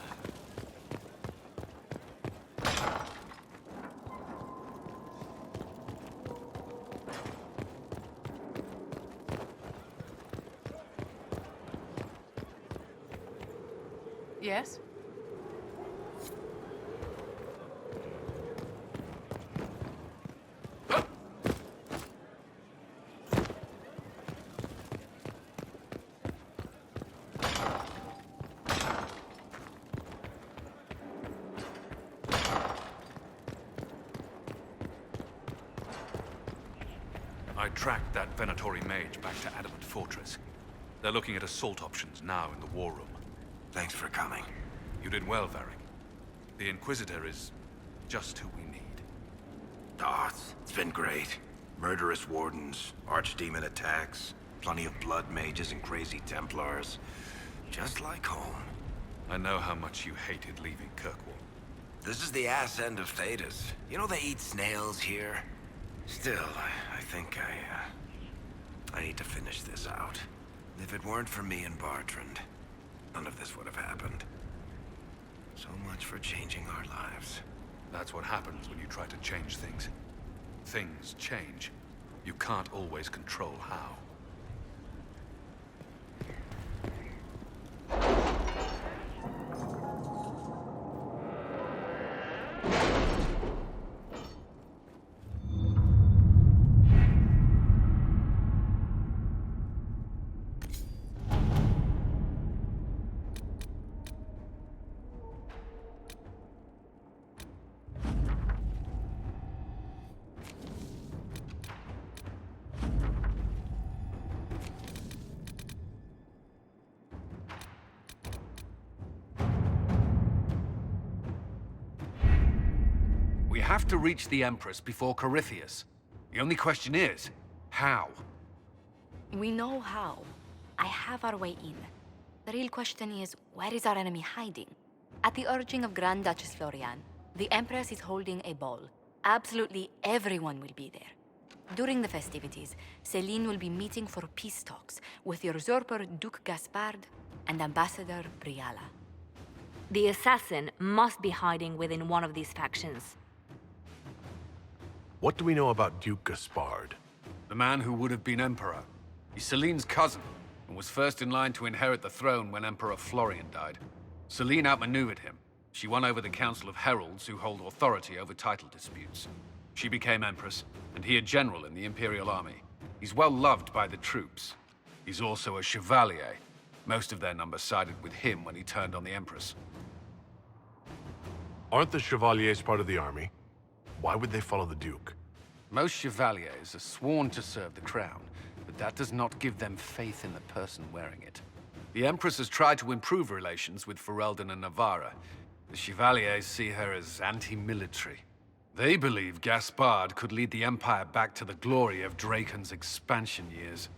Yes? I tracked that Venatori mage back to Adamant Fortress. They're looking at assault options now in the war room. Thanks for coming. You did well, Varric. The Inquisitor is just who we need. Oh, it's been great. Murderous wardens, archdemon attacks, plenty of blood mages and crazy Templars. Just like home. I know how much you hated leaving Kirkwall. This is the ass end of Thedas. You know they eat snails here? Still, I think I need to finish this out. If it weren't for me and Bartrand, none of this would have happened. So much for changing our lives. That's what happens when you try to change things. Things change. You can't always control how. We have to reach the Empress before Corypheus. The only question is, how? We know how. I have our way in. The real question is, where is our enemy hiding? At the urging of Grand Duchess Florian, the Empress is holding a ball. Absolutely everyone will be there. During the festivities, Celine will be meeting for peace talks with the usurper Duke Gaspard and Ambassador Briala. The assassin must be hiding within one of these factions. What do we know about Duke Gaspard? The man who would have been Emperor. He's Celine's cousin, and was first in line to inherit the throne when Emperor Florian died. Celine outmaneuvered him. She won over the Council of Heralds, who hold authority over title disputes. She became Empress, and he a general in the Imperial Army. He's well loved by the troops. He's also a Chevalier. Most of their number sided with him when he turned on the Empress. Aren't the Chevaliers part of the army? Why would they follow the Duke? Most Chevaliers are sworn to serve the crown, but that does not give them faith in the person wearing it. The Empress has tried to improve relations with Ferelden and Navarra. The Chevaliers see her as anti-military. They believe Gaspard could lead the Empire back to the glory of Draken's expansion years.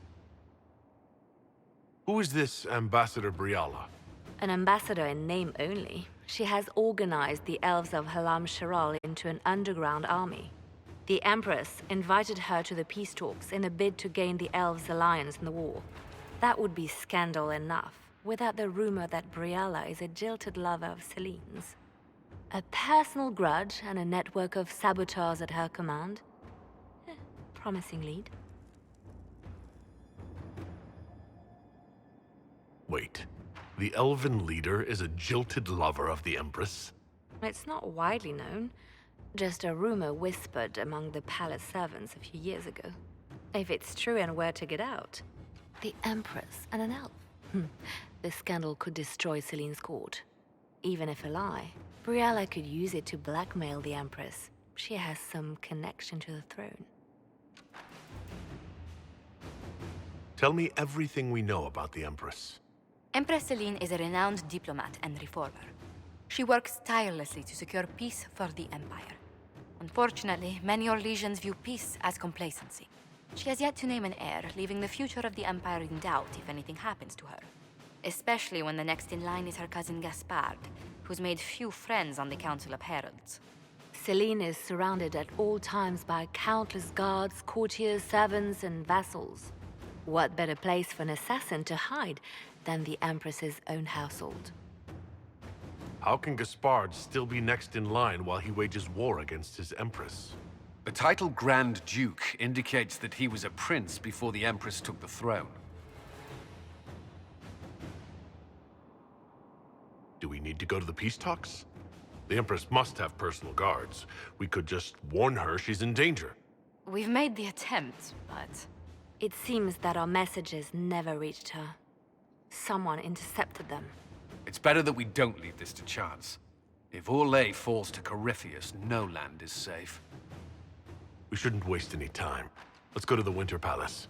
Who is this Ambassador Briala? An ambassador in name only. She has organized the elves of Halam Sharal into an underground army. The Empress invited her to the peace talks in a bid to gain the elves' alliance in the war. That would be scandal enough, without the rumor that Briala is a jilted lover of Celine's. A personal grudge and a network of saboteurs at her command. Promising lead. Wait. The elven leader is a jilted lover of the Empress? It's not widely known. Just a rumor whispered among the palace servants a few years ago. If it's true and were to get out, the Empress and an elf. The scandal could destroy Celine's court. Even if a lie, Briala could use it to blackmail the Empress. She has some connection to the throne. Tell me everything we know about the Empress. Empress Celine is a renowned diplomat and reformer. She works tirelessly to secure peace for the Empire. Unfortunately, many Orlesians view peace as complacency. She has yet to name an heir, leaving the future of the Empire in doubt if anything happens to her. Especially when the next in line is her cousin Gaspard, who's made few friends on the Council of Heralds. Celine is surrounded at all times by countless guards, courtiers, servants, and vassals. What better place for an assassin to hide than the Empress's own household? How can Gaspard still be next in line while he wages war against his Empress? The title Grand Duke indicates that he was a prince before the Empress took the throne. Do we need to go to the peace talks? The Empress must have personal guards. We could just warn her she's in danger. We've made the attempt, but... It seems that our messages never reached her. Someone intercepted them. It's better that we don't leave this to chance. If Orlais falls to Corypheus, no land is safe. We shouldn't waste any time. Let's go to the Winter Palace.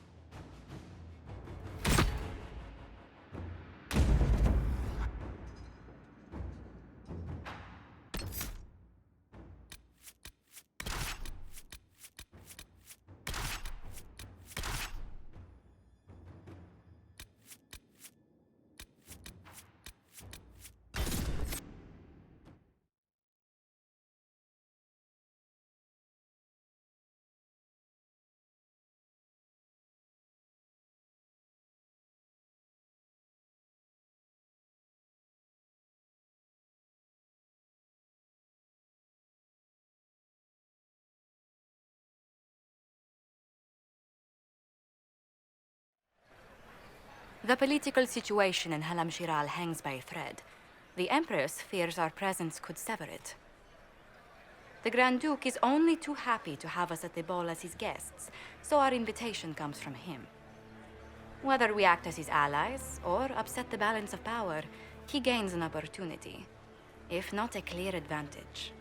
The political situation in Halam Shiral hangs by a thread. The Empress fears our presence could sever it. The Grand Duke is only too happy to have us at the ball as his guests, so our invitation comes from him. Whether we act as his allies or upset the balance of power, he gains an opportunity, if not a clear advantage.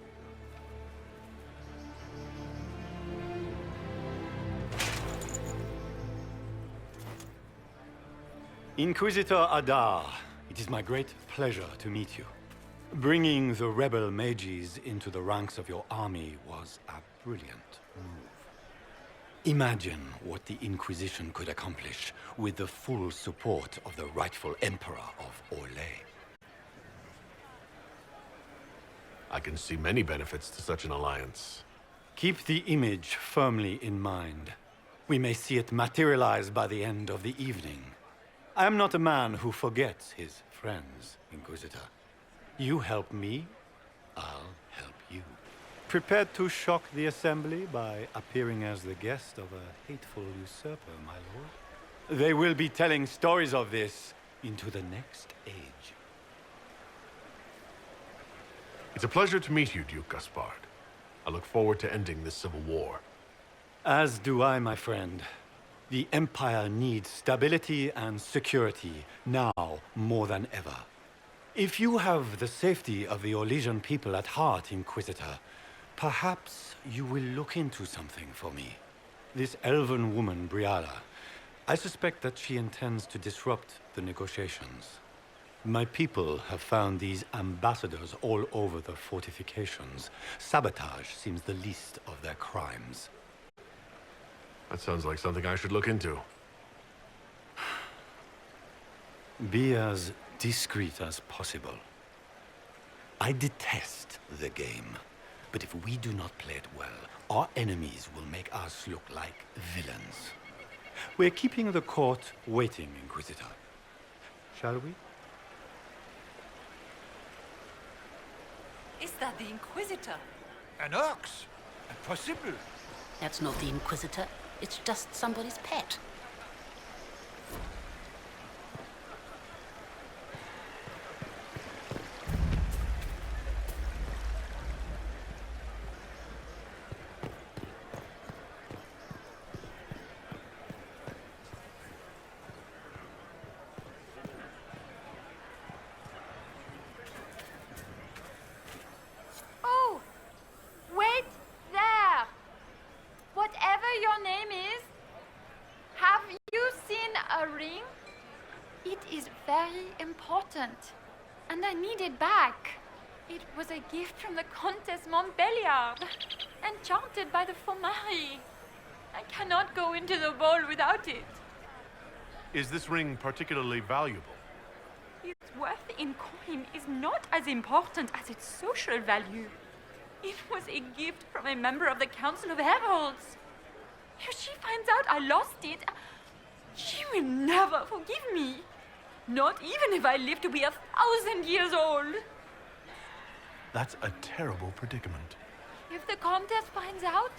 Inquisitor Adar, it is my great pleasure to meet you. Bringing the rebel mages into the ranks of your army was a brilliant move. Imagine what the Inquisition could accomplish with the full support of the rightful Emperor of Orlais. I can see many benefits to such an alliance. Keep the image firmly in mind. We may see it materialize by the end of the evening. I am not a man who forgets his friends, Inquisitor. You help me, I'll help you. Prepared to shock the Assembly by appearing as the guest of a hateful usurper, my lord? They will be telling stories of this into the next age. It's a pleasure to meet you, Duke Gaspard. I look forward to ending this civil war. As do I, my friend. The Empire needs stability and security, now more than ever. If you have the safety of the Orlesian people at heart, Inquisitor, perhaps you will look into something for me. This elven woman, Briala, I suspect that she intends to disrupt the negotiations. My people have found these ambassadors all over the fortifications. Sabotage seems the least of their crimes. That sounds like something I should look into. Be as discreet as possible. I detest the game, but if we do not play it well, our enemies will make us look like villains. We're keeping the court waiting, Inquisitor. Shall we? Is that the Inquisitor? An ox? Impossible. That's not the Inquisitor. It's just somebody's pet. Oh! Wait there! Whatever your name is, have you seen a ring? It is very important, and I need it back. It was a gift from the Countess Montbelliard, enchanted by the Fomari. I cannot go into the ball without it. Is this ring particularly valuable? Its worth in coin is not as important as its social value. It was a gift from a member of the Council of Heralds. If she finds out I lost it, she will never forgive me. Not even if I live to be 1,000 years old. That's a terrible predicament. If the Countess finds out,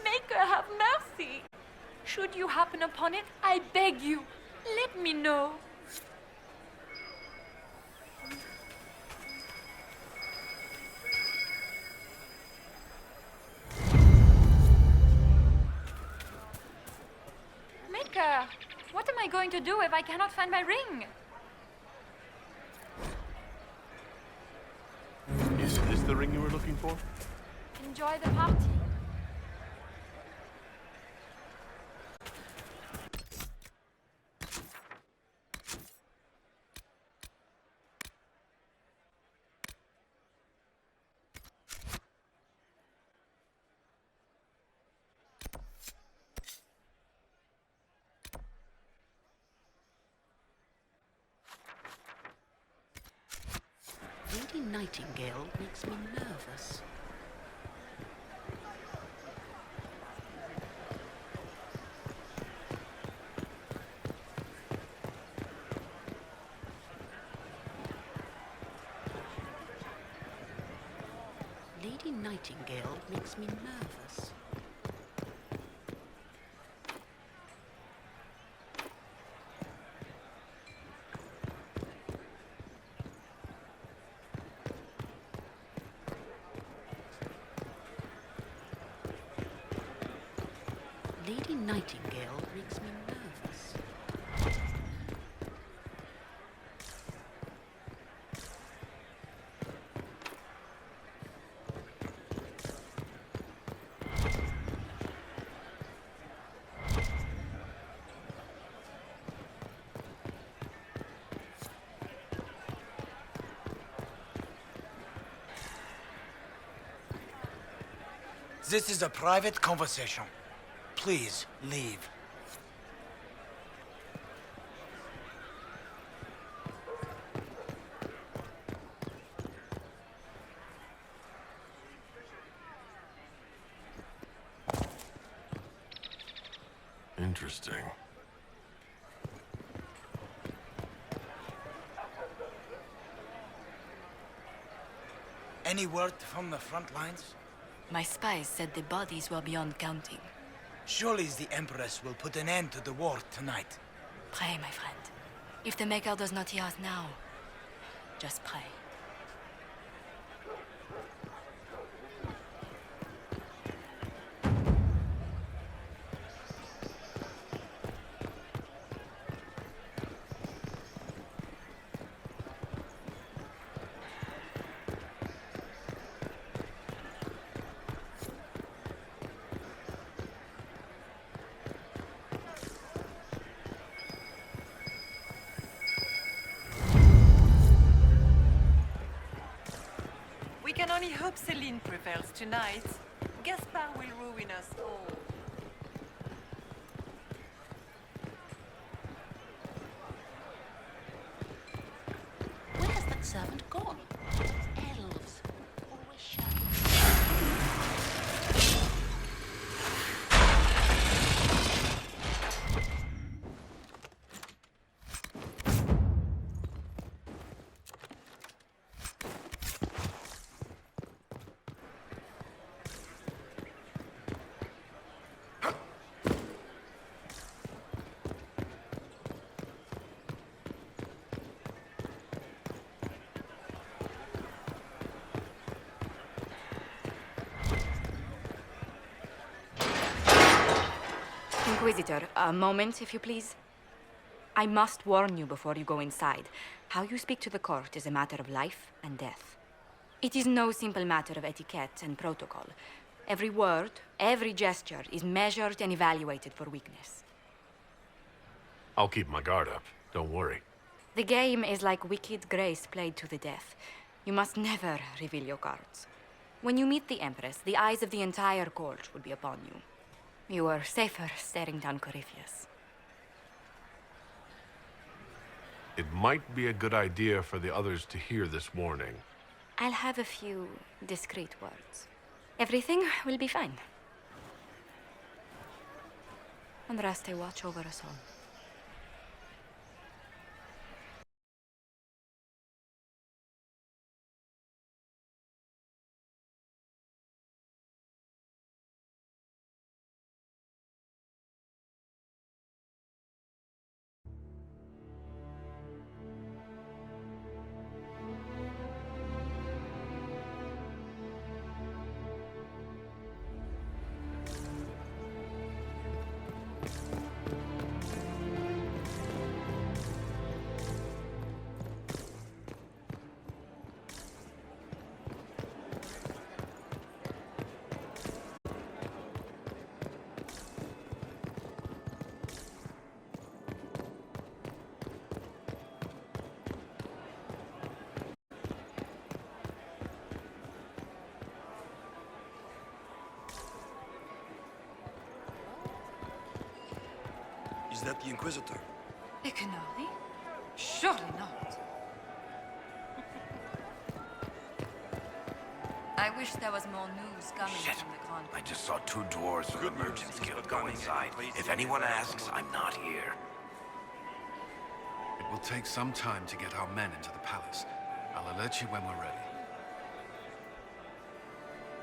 make her have mercy. Should you happen upon it, I beg you, let me know. Maker, what am I going to do if I cannot find my ring? Is this the ring you were looking for? Enjoy the party. Nightingale makes me nervous. Lady Nightingale makes me nervous. Lady Nightingale makes me nervous. This is a private conversation. Please, leave. Interesting. Any word from the front lines? My spies said the bodies were beyond counting. Surely the Empress will put an end to the war tonight. Pray, my friend. If the Maker does not hear us now, just pray. We can only hope Celine prevails tonight. Gaspard will ruin us all. Where has that servant gone? Elves. Always shouting. Inquisitor, a moment, if you please. I must warn you before you go inside. How you speak to the court is a matter of life and death. It is no simple matter of etiquette and protocol. Every word, every gesture is measured and evaluated for weakness. I'll keep my guard up. Don't worry. The game is like Wicked Grace played to the death. You must never reveal your cards. When you meet the Empress, the eyes of the entire court will be upon you. You are safer staring down Corypheus. It might be a good idea for the others to hear this warning. I'll have a few discreet words. Everything will be fine. Andraste, watch over us all. Is that the Inquisitor? Icanoli? Surely not. I wish there was more news coming from the Grand. I just saw two dwarves from the Merchants Guild go inside. If anyone asks, I'm not here. It will take some time to get our men into the palace. I'll alert you when we're ready.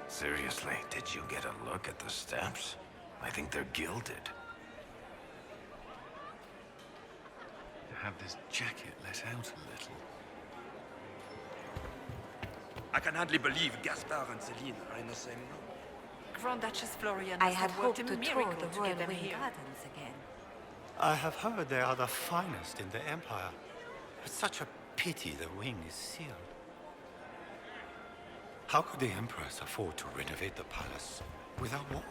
Seriously, did you get a look at the steps? I think they're gilded. To have this jacket let out a little. I can hardly believe Gaspard and Celine are in the same room. Grand Duchess Florian I must had have worked hoped a to tour miracle the to Royal get them Wing here. Gardens again. I have heard they are the finest in the Empire. It's such a pity the wing is sealed. How could the Empress afford to renovate the palace without war?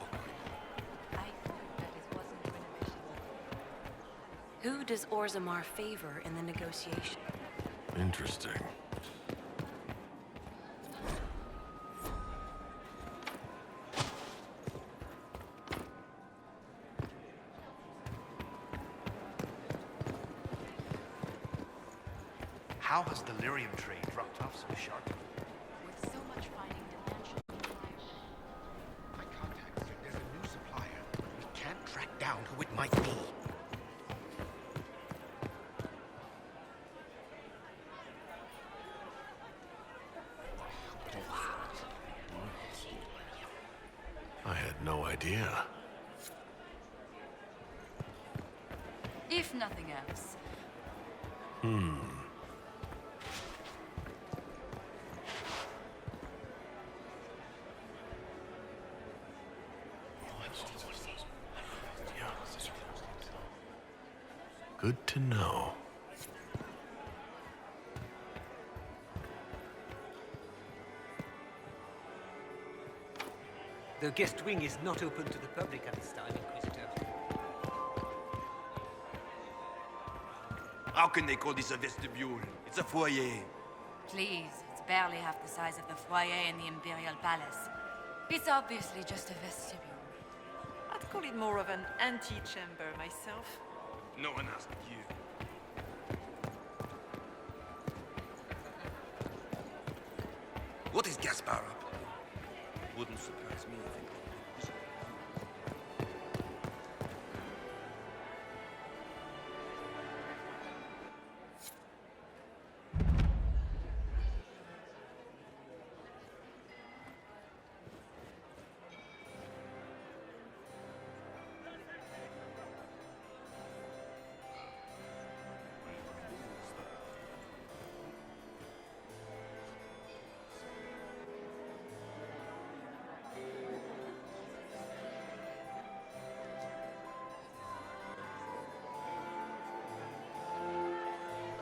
Who does Orzammar favor in the negotiation? Interesting. How has the lyrium trade dropped off so sharply? With so much finding dimension. My contact said there's a new supplier. We can't track down who it might be. I had no idea. If nothing else. Good to know. The guest wing is not open to the public at this time, Inquisitor. How can they call this a vestibule? It's a foyer. Please, it's barely half the size of the foyer in the Imperial Palace. It's obviously just a vestibule. I'd call it more of an antechamber myself. No one asked you. What is Gaspard up to? Wouldn't surprise me if it was.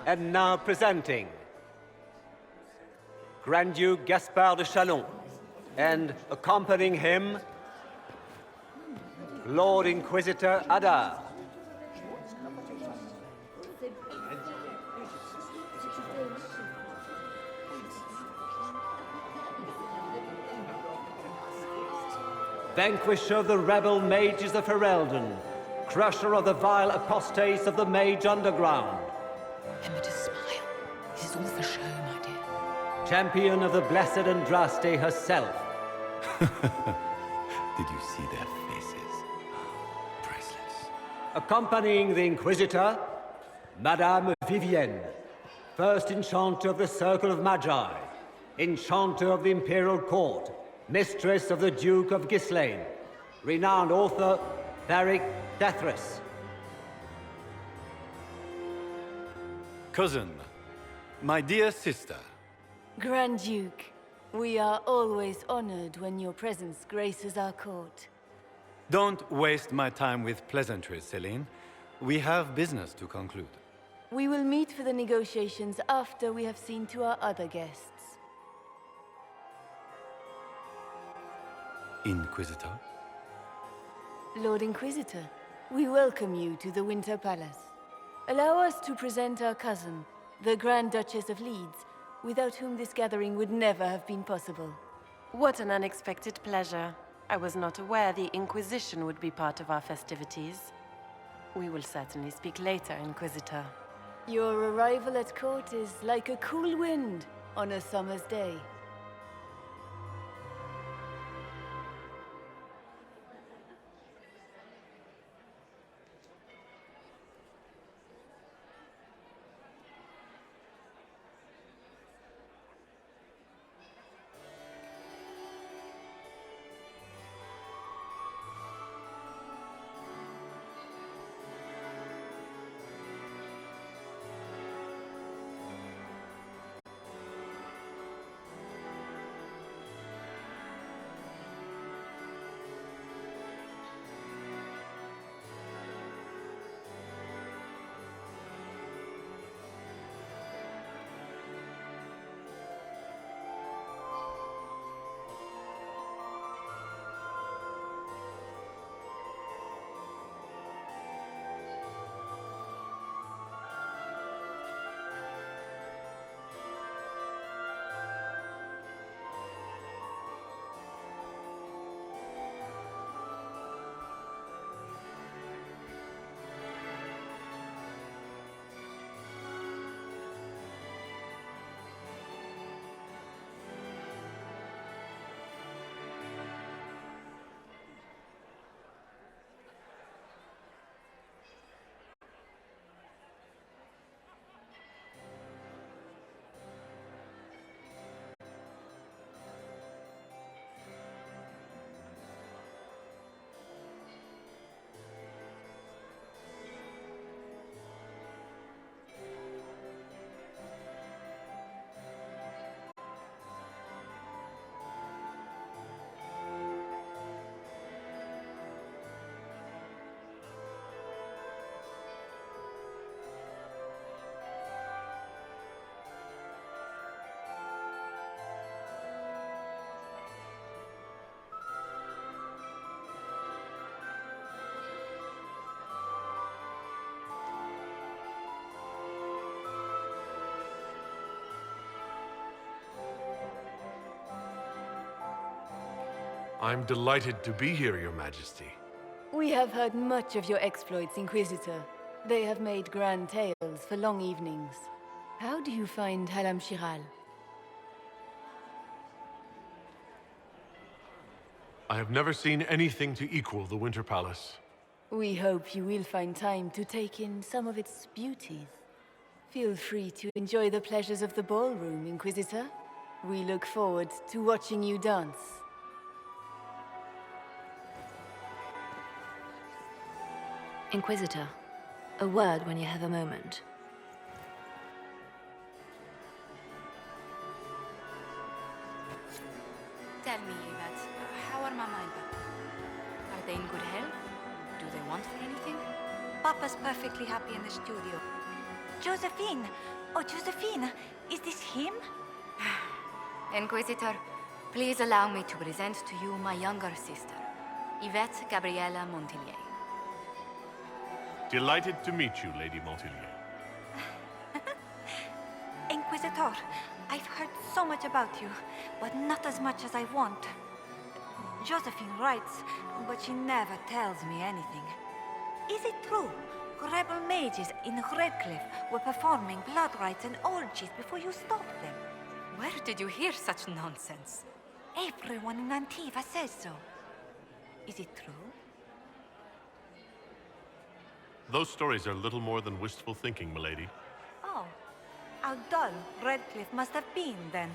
And now presenting Grand Duke Gaspard de Chalon, and accompanying him, Lord Inquisitor Adar. Vanquisher of the rebel mages of Ferelden, crusher of the vile apostates of the Mage Underground. Remember to smile. This is all for show, my dear. Champion of the blessed Andraste herself. Did you see their faces? Priceless. Accompanying the Inquisitor, Madame Vivienne, First Enchanter of the Circle of Magi, Enchanter of the Imperial Court, Mistress of the Duke of Ghislaine, renowned author Tharic Dethris. Cousin, my dear sister. Grand Duke, we are always honored when your presence graces our court. Don't waste my time with pleasantries, Celine. We have business to conclude. We will meet for the negotiations after we have seen to our other guests. Inquisitor? Lord Inquisitor, we welcome you to the Winter Palace. Allow us to present our cousin, the Grand Duchess of Leeds, without whom this gathering would never have been possible. What an unexpected pleasure. I was not aware the Inquisition would be part of our festivities. We will certainly speak later, Inquisitor. Your arrival at court is like a cool wind on a summer's day. I'm delighted to be here, Your Majesty. We have heard much of your exploits, Inquisitor. They have made grand tales for long evenings. How do you find Halam Shiral? I have never seen anything to equal the Winter Palace. We hope you will find time to take in some of its beauties. Feel free to enjoy the pleasures of the ballroom, Inquisitor. We look forward to watching you dance. Inquisitor, a word when you have a moment. Tell me, Yvette, how are Mama and Papa? Are they in good health? Do they want for anything? Papa's perfectly happy in the studio. Josephine! Oh, Josephine! Is this him? Inquisitor, please allow me to present to you my younger sister, Yvette Gabriella Montillier. Delighted to meet you, Lady Montillier. Inquisitor, I've heard so much about you, but not as much as I want. Josephine writes, but she never tells me anything. Is it true? Rebel mages in Redcliffe were performing blood rites and orgies before you stopped them. Where did you hear such nonsense? Everyone in Antiva says so. Is it true? Those stories are little more than wistful thinking, milady. Oh, how dull Redcliffe must have been then.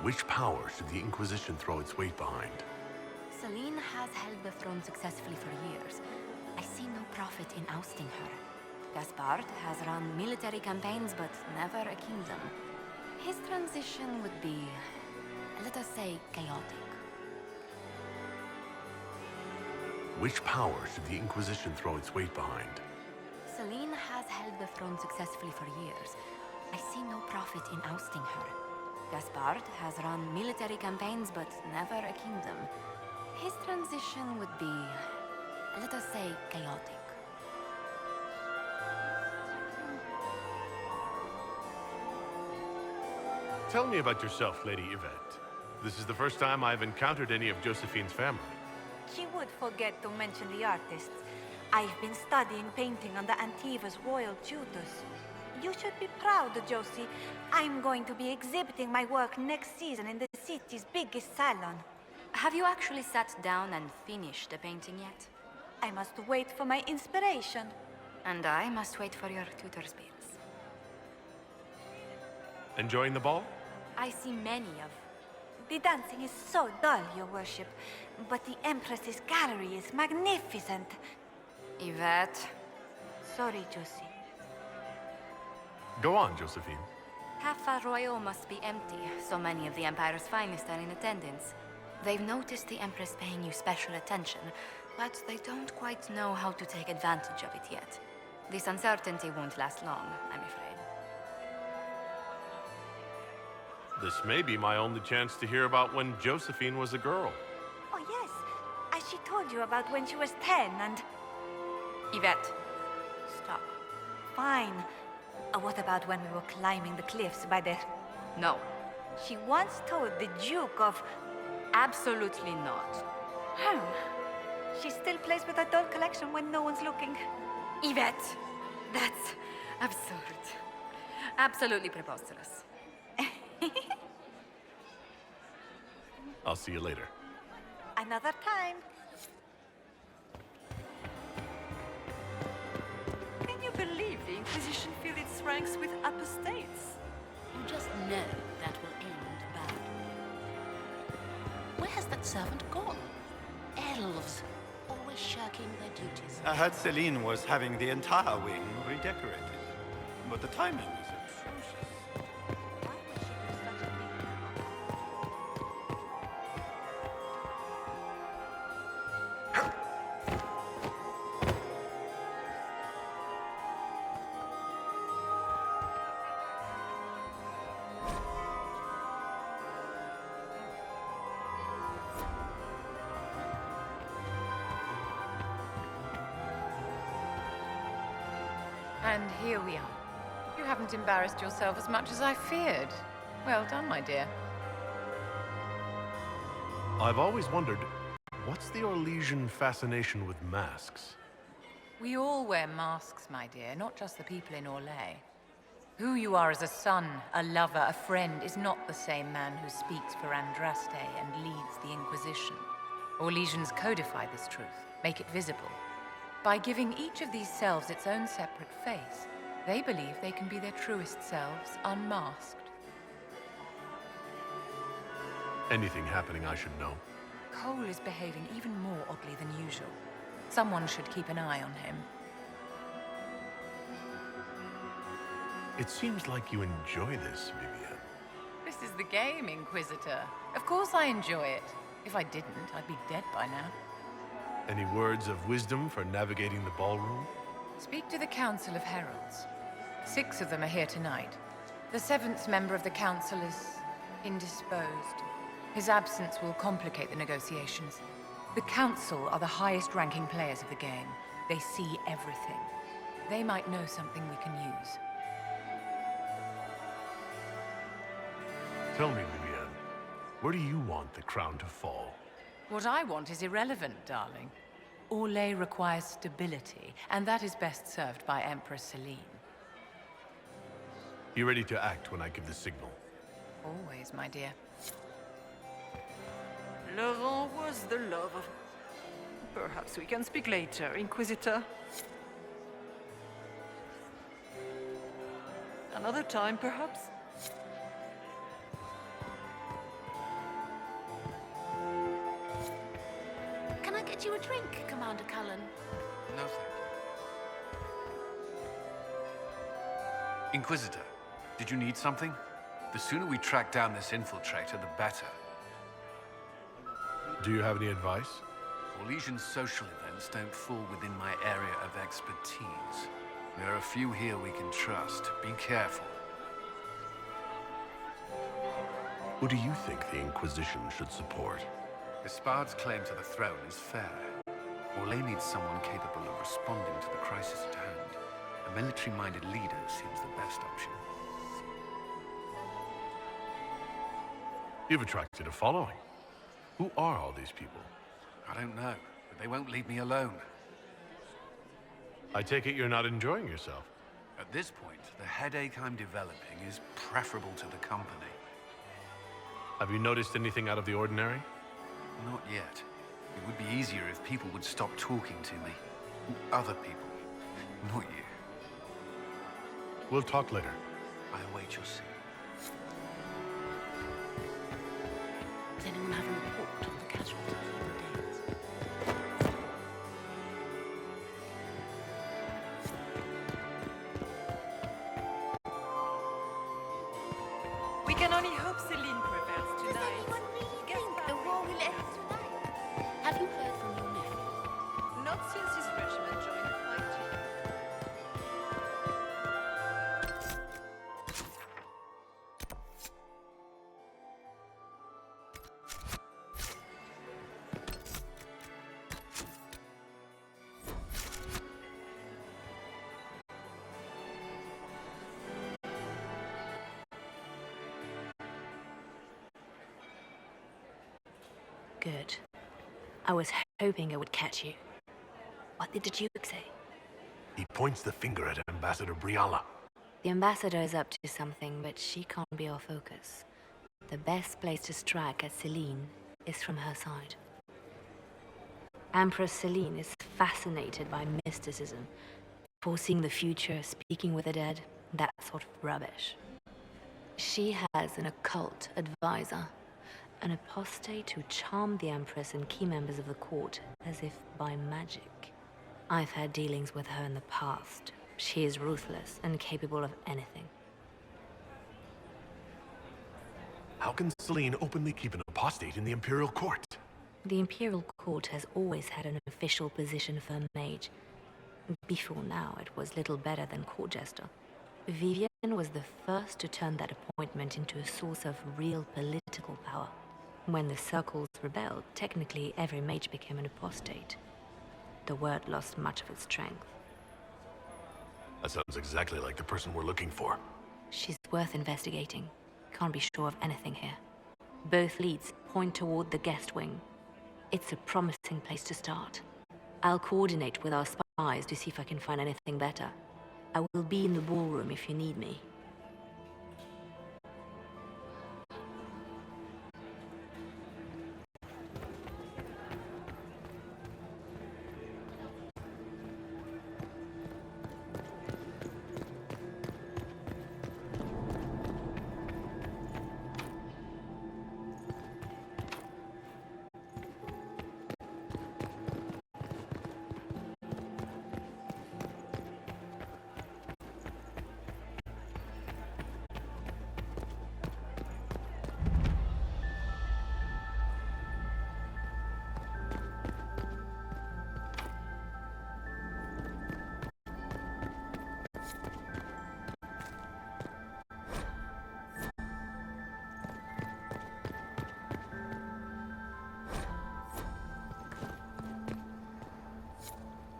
Which power should the Inquisition throw its weight behind? Celine has held the throne successfully for years. I see no profit in ousting her. Gaspard has run military campaigns, but never a kingdom. His transition would be, let us say, chaotic. Which power should the Inquisition throw its weight behind? Celine has held the throne successfully for years. I see no profit in ousting her. Gaspard has run military campaigns, but never a kingdom. His transition would be, let us say, chaotic. Tell me about yourself, Lady Yvette. This is the first time I've encountered any of Josephine's family. She would forget to mention the artists. I've been studying painting under Antiva's royal tutors. You should be proud, Josie. I'm going to be exhibiting my work next season in the city's biggest salon. Have you actually sat down and finished the painting yet? I must wait for my inspiration. And I must wait for your tutor's bills. Enjoying the ball? I see many of... The dancing is so dull, Your Worship. But the Empress's gallery is magnificent. Yvette. Sorry, Josie. Go on, Josephine. Half Royal must be empty. So many of the Empire's finest are in attendance. They've noticed the Empress paying you special attention, but they don't quite know how to take advantage of it yet. This uncertainty won't last long, I'm afraid. This may be my only chance to hear about when Josephine was a girl. Oh, yes. As she told you about when she was 10 and... Yvette, stop. Fine. What about when we were climbing the cliffs by the... No. She once told the Duke of... Absolutely not. She still plays with her doll collection when no one's looking. Yvette, that's absurd. Absolutely preposterous. I'll see you later. Another time. Can you believe the Inquisition filled its ranks with apostates? You just know that will end badly. Where has that servant gone? Elves, always shirking their duties. I heard Celine was having the entire wing redecorated, but the timing is atrocious. And here we are. You haven't embarrassed yourself as much as I feared. Well done, my dear. I've always wondered, what's the Orlesian fascination with masks? We all wear masks, my dear, not just the people in Orlais. Who you are as a son, a lover, a friend, is not the same man who speaks for Andraste and leads the Inquisition. Orlesians codify this truth, make it visible. By giving each of these selves its own separate face, they believe they can be their truest selves, unmasked. Anything happening I should know? Cole is behaving even more oddly than usual. Someone should keep an eye on him. It seems like you enjoy this, Vivienne. This is the game, Inquisitor. Of course I enjoy it. If I didn't, I'd be dead by now. Any words of wisdom for navigating the ballroom? Speak to the Council of Heralds. 6 of them are here tonight. The 7th member of the Council is indisposed. His absence will complicate the negotiations. The Council are the highest-ranking players of the game. They see everything. They might know something we can use. Tell me, Vivienne, where do you want the crown to fall? What I want is irrelevant, darling. Orlais requires stability, and that is best served by Empress Celine. You ready to act when I give the signal? Always, my dear. Laurent was the love of... Perhaps we can speak later, Inquisitor. Another time, perhaps? Can I get you a drink, Commander Cullen? No, thank you. Inquisitor, did you need something? The sooner we track down this infiltrator, the better. Do you have any advice? Orlesian social events don't fall within my area of expertise. There are a few here we can trust. Be careful. Who do you think the Inquisition should support? Gaspard's claim to the throne is fair. Orlais needs someone capable of responding to the crisis at hand. A military-minded leader seems the best option. You've attracted a following. Who are all these people? I don't know, but they won't leave me alone. I take it you're not enjoying yourself. At this point, the headache I'm developing is preferable to the company. Have you noticed anything out of the ordinary? Not yet. It would be easier if people would stop talking to me. Other people. Not you. We'll talk later. I await your suit. Does anyone have a report on the casualties of the Danes? We can only hope Celine prevails tonight. Does anyone really think the war will end tonight? Have you heard from your nephew? Not since his regiment joined the fighting. Good. I was hoping I would catch you. What did the Duke say? He points the finger at Ambassador Briala. The ambassador is up to something, but she can't be our focus. The best place to strike at Celine is from her side. Empress Celine is fascinated by mysticism, foreseeing the future, speaking with the dead, that sort of rubbish. She has an occult advisor, an apostate who charmed the Empress and key members of the court as if by magic. I've had dealings with her in the past. She is ruthless and capable of anything. How can Celine openly keep an apostate in the Imperial Court? The Imperial Court has always had an official position for a mage. Before now, it was little better than court jester. Vivienne was the first to turn that appointment into a source of real political power. When the circles rebelled, technically every mage became an apostate. The word lost much of its strength. That sounds exactly like the person we're looking for. She's worth investigating. Can't be sure of anything here. Both leads point toward the guest wing. It's a promising place to start. I'll coordinate with our spies to see if I can find anything better. I will be in the ballroom if you need me.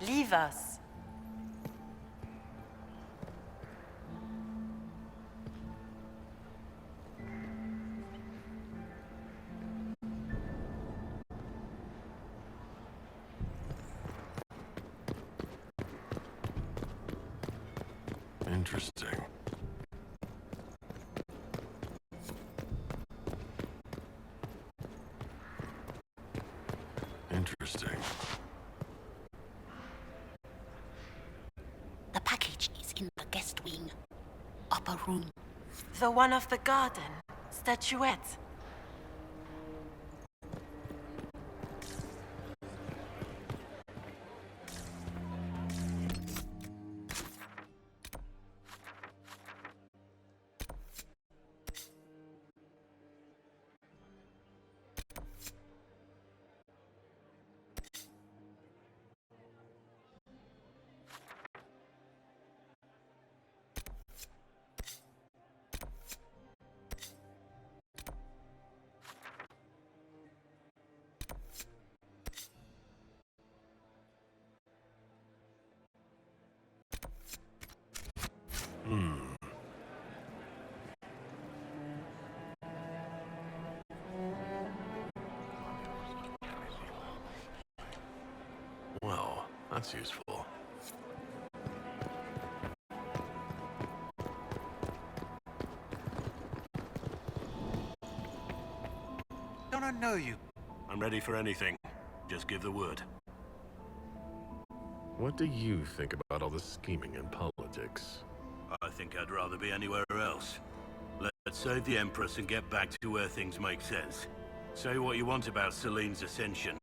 Leave us. Interesting. Interesting. The package is in the guest wing. Upper room. The one of the garden. Statuette. Well, that's useful. Don't I know you? I'm ready for anything. Just give the word. What do you think about all this scheming and politics? I think I'd rather be anywhere else. Let's save the Empress and get back to where things make sense. Say what you want about Celine's ascension.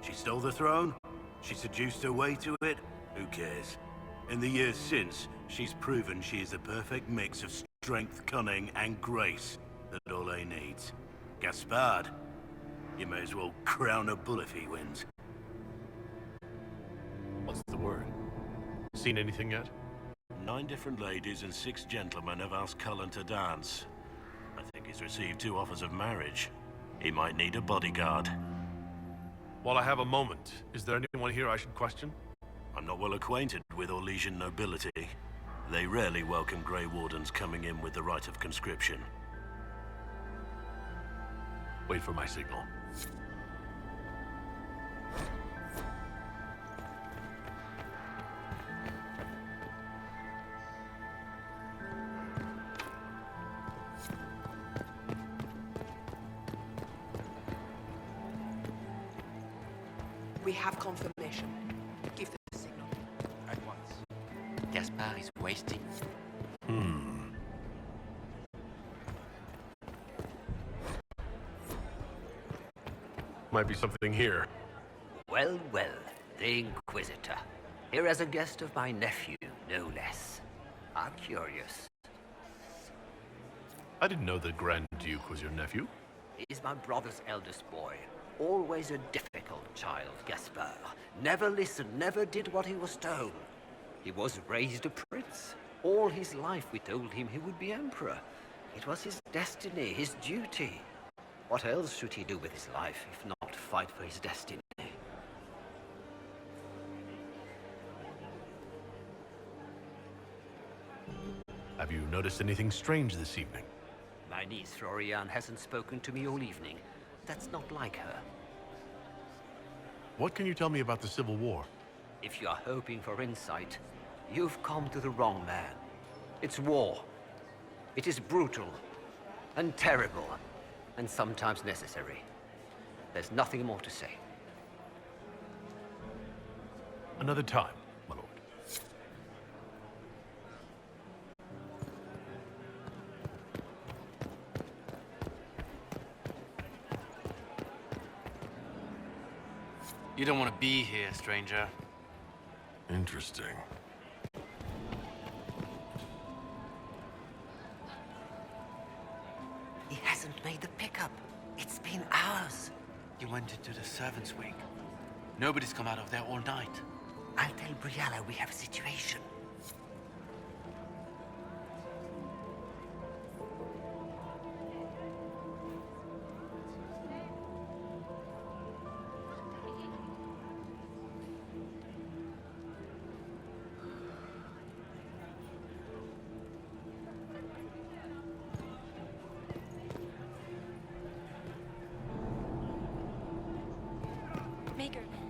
She stole the throne? She seduced her way to it? Who cares? In the years since, she's proven she is the perfect mix of strength, cunning, and grace that Orlais needs. Gaspard, you may as well crown a bull if he wins. What's the word? Seen anything yet? 9 different ladies and 6 gentlemen have asked Cullen to dance. I think he's received 2 offers of marriage. He might need a bodyguard. While I have a moment, is there anyone here I should question? I'm not well acquainted with Orlesian nobility. They rarely welcome Grey Wardens coming in with the right of conscription. Wait for my signal. We have confirmation. Give the signal. At once. Gaspard is wasting. Might be something here. Well, well, the Inquisitor. Here as a guest of my nephew, no less. How curious. I didn't know the Grand Duke was your nephew. He's my brother's eldest boy. Always a difficult child, Gaspard. Never listened, never did what he was told. He was raised a prince. All his life we told him he would be emperor. It was his destiny, his duty. What else should he do with his life, if not fight for his destiny? Have you noticed anything strange this evening? My niece, Florian, hasn't spoken to me all evening. That's not like her. What can you tell me about the Civil War? If you are hoping for insight, you've come to the wrong man. It's war. It is brutal, and terrible, and sometimes necessary. There's nothing more to say. Another time, my lord. You don't want to be here, stranger. Interesting. He hasn't made the pickup. It's been hours. You went into the servants' wing. Nobody's come out of there all night. I'll tell Briala we have a situation.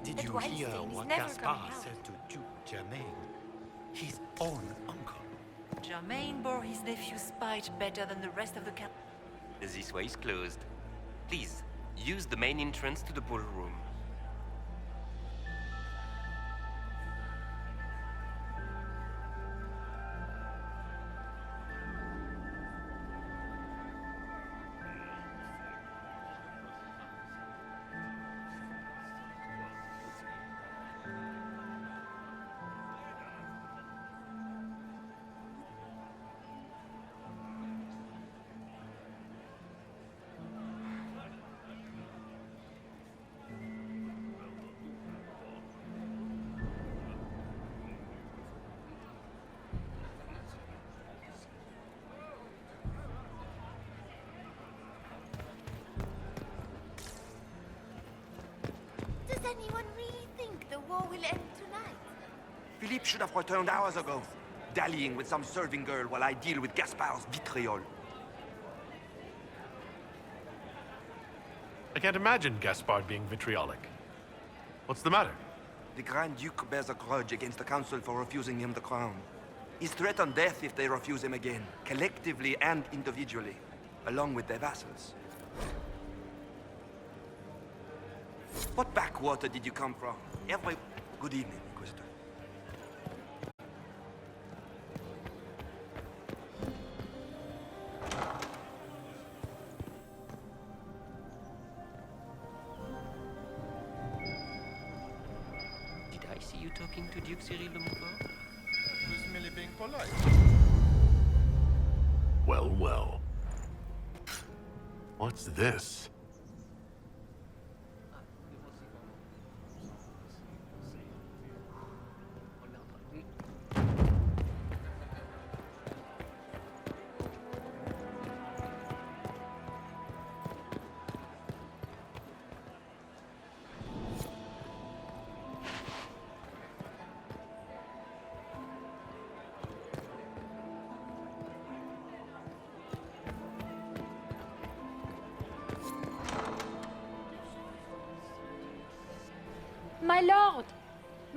Did you hear what Gaspard said to Duke Germain? His own uncle. Germain bore his nephew's spite better than the rest of the camp. This way is closed. Please, use the main entrance to the ballroom. Does anyone really think the war will end tonight? Philippe should have returned hours ago, dallying with some serving girl while I deal with Gaspard's vitriol. I can't imagine Gaspard being vitriolic. What's the matter? The Grand Duke bears a grudge against the Council for refusing him the crown. He's threatened death if they refuse him again, collectively and individually, along with their vassals. What backwater did you come from? Good evening, Inquisitor. Did I see you talking to Duke Cyril de Montfort? Was merely being polite. Well, well. What's this?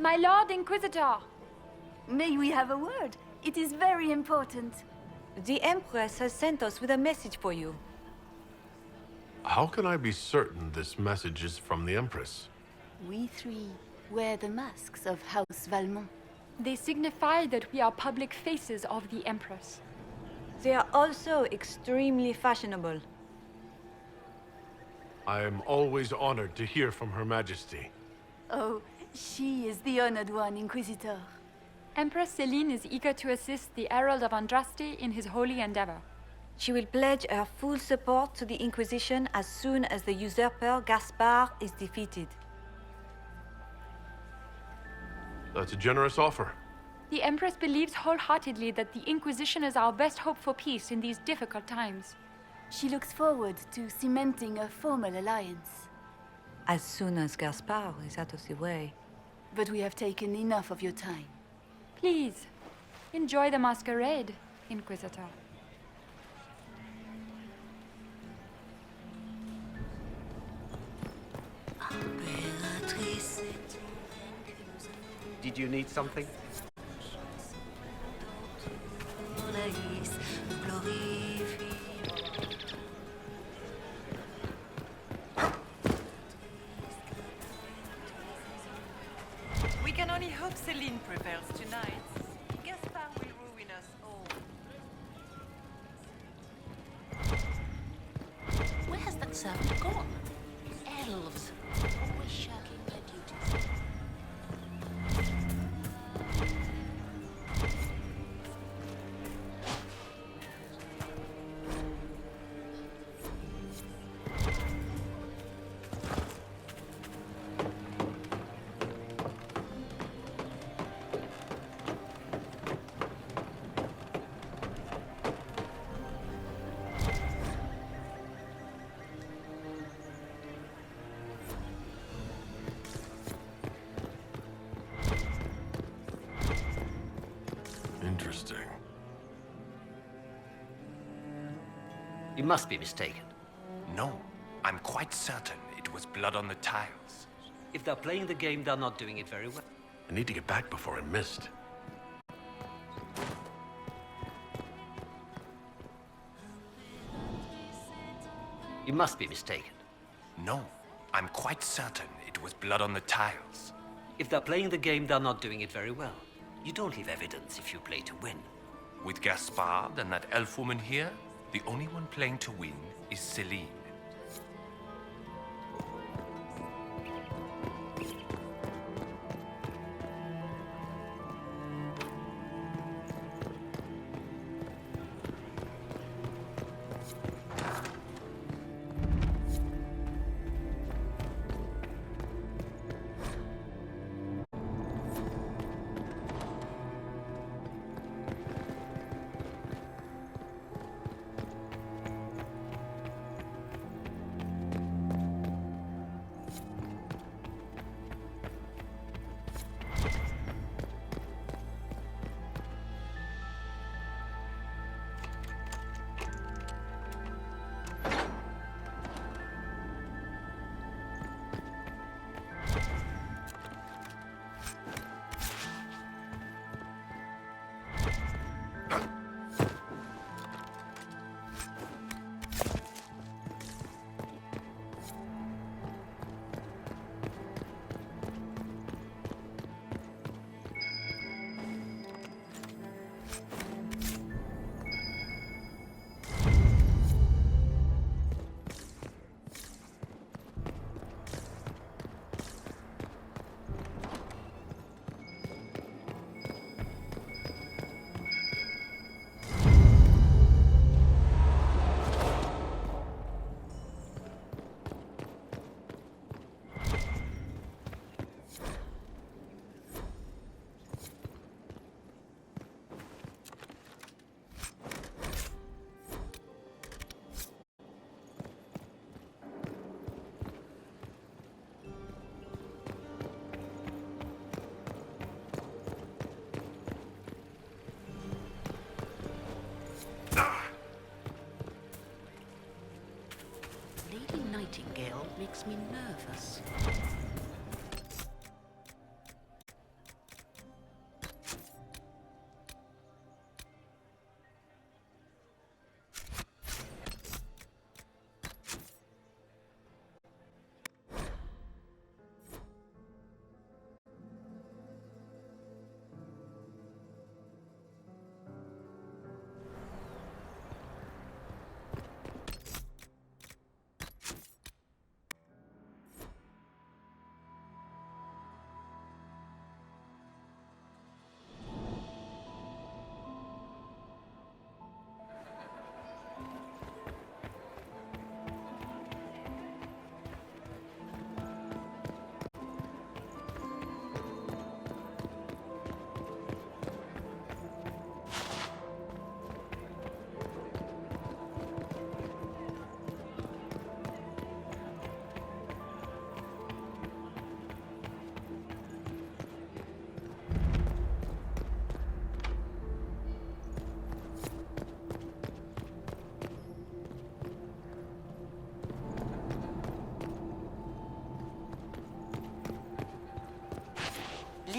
My Lord Inquisitor! May we have a word? It is very important. The Empress has sent us with a message for you. How can I be certain this message is from the Empress? We three wear the masks of House Valmont. They signify that we are public faces of the Empress. They are also extremely fashionable. I am always honored to hear from Her Majesty. Oh, she is the honored one, Inquisitor. Empress Celine is eager to assist the Herald of Andraste in his holy endeavor. She will pledge her full support to the Inquisition as soon as the usurper Gaspard is defeated. That's a generous offer. The Empress believes wholeheartedly that the Inquisition is our best hope for peace in these difficult times. She looks forward to cementing a formal alliance. As soon as Gaspard is out of the way. But we have taken enough of your time. Please, enjoy the masquerade, Inquisitor. Did you need something? We can only hope Celine prevails tonight. Gaspard will ruin us all. Where has that servant gone? Elves, always shirking their duties. Interesting. You must be mistaken. No, I'm quite certain it was blood on the tiles. If they're playing the game, they're not doing it very well. I need to get back before I missed. You must be mistaken. No, I'm quite certain it was blood on the tiles. If they're playing the game, they're not doing it very well. You don't leave evidence if you play to win. With Gaspard and that elf woman here, the only one playing to win is Celine.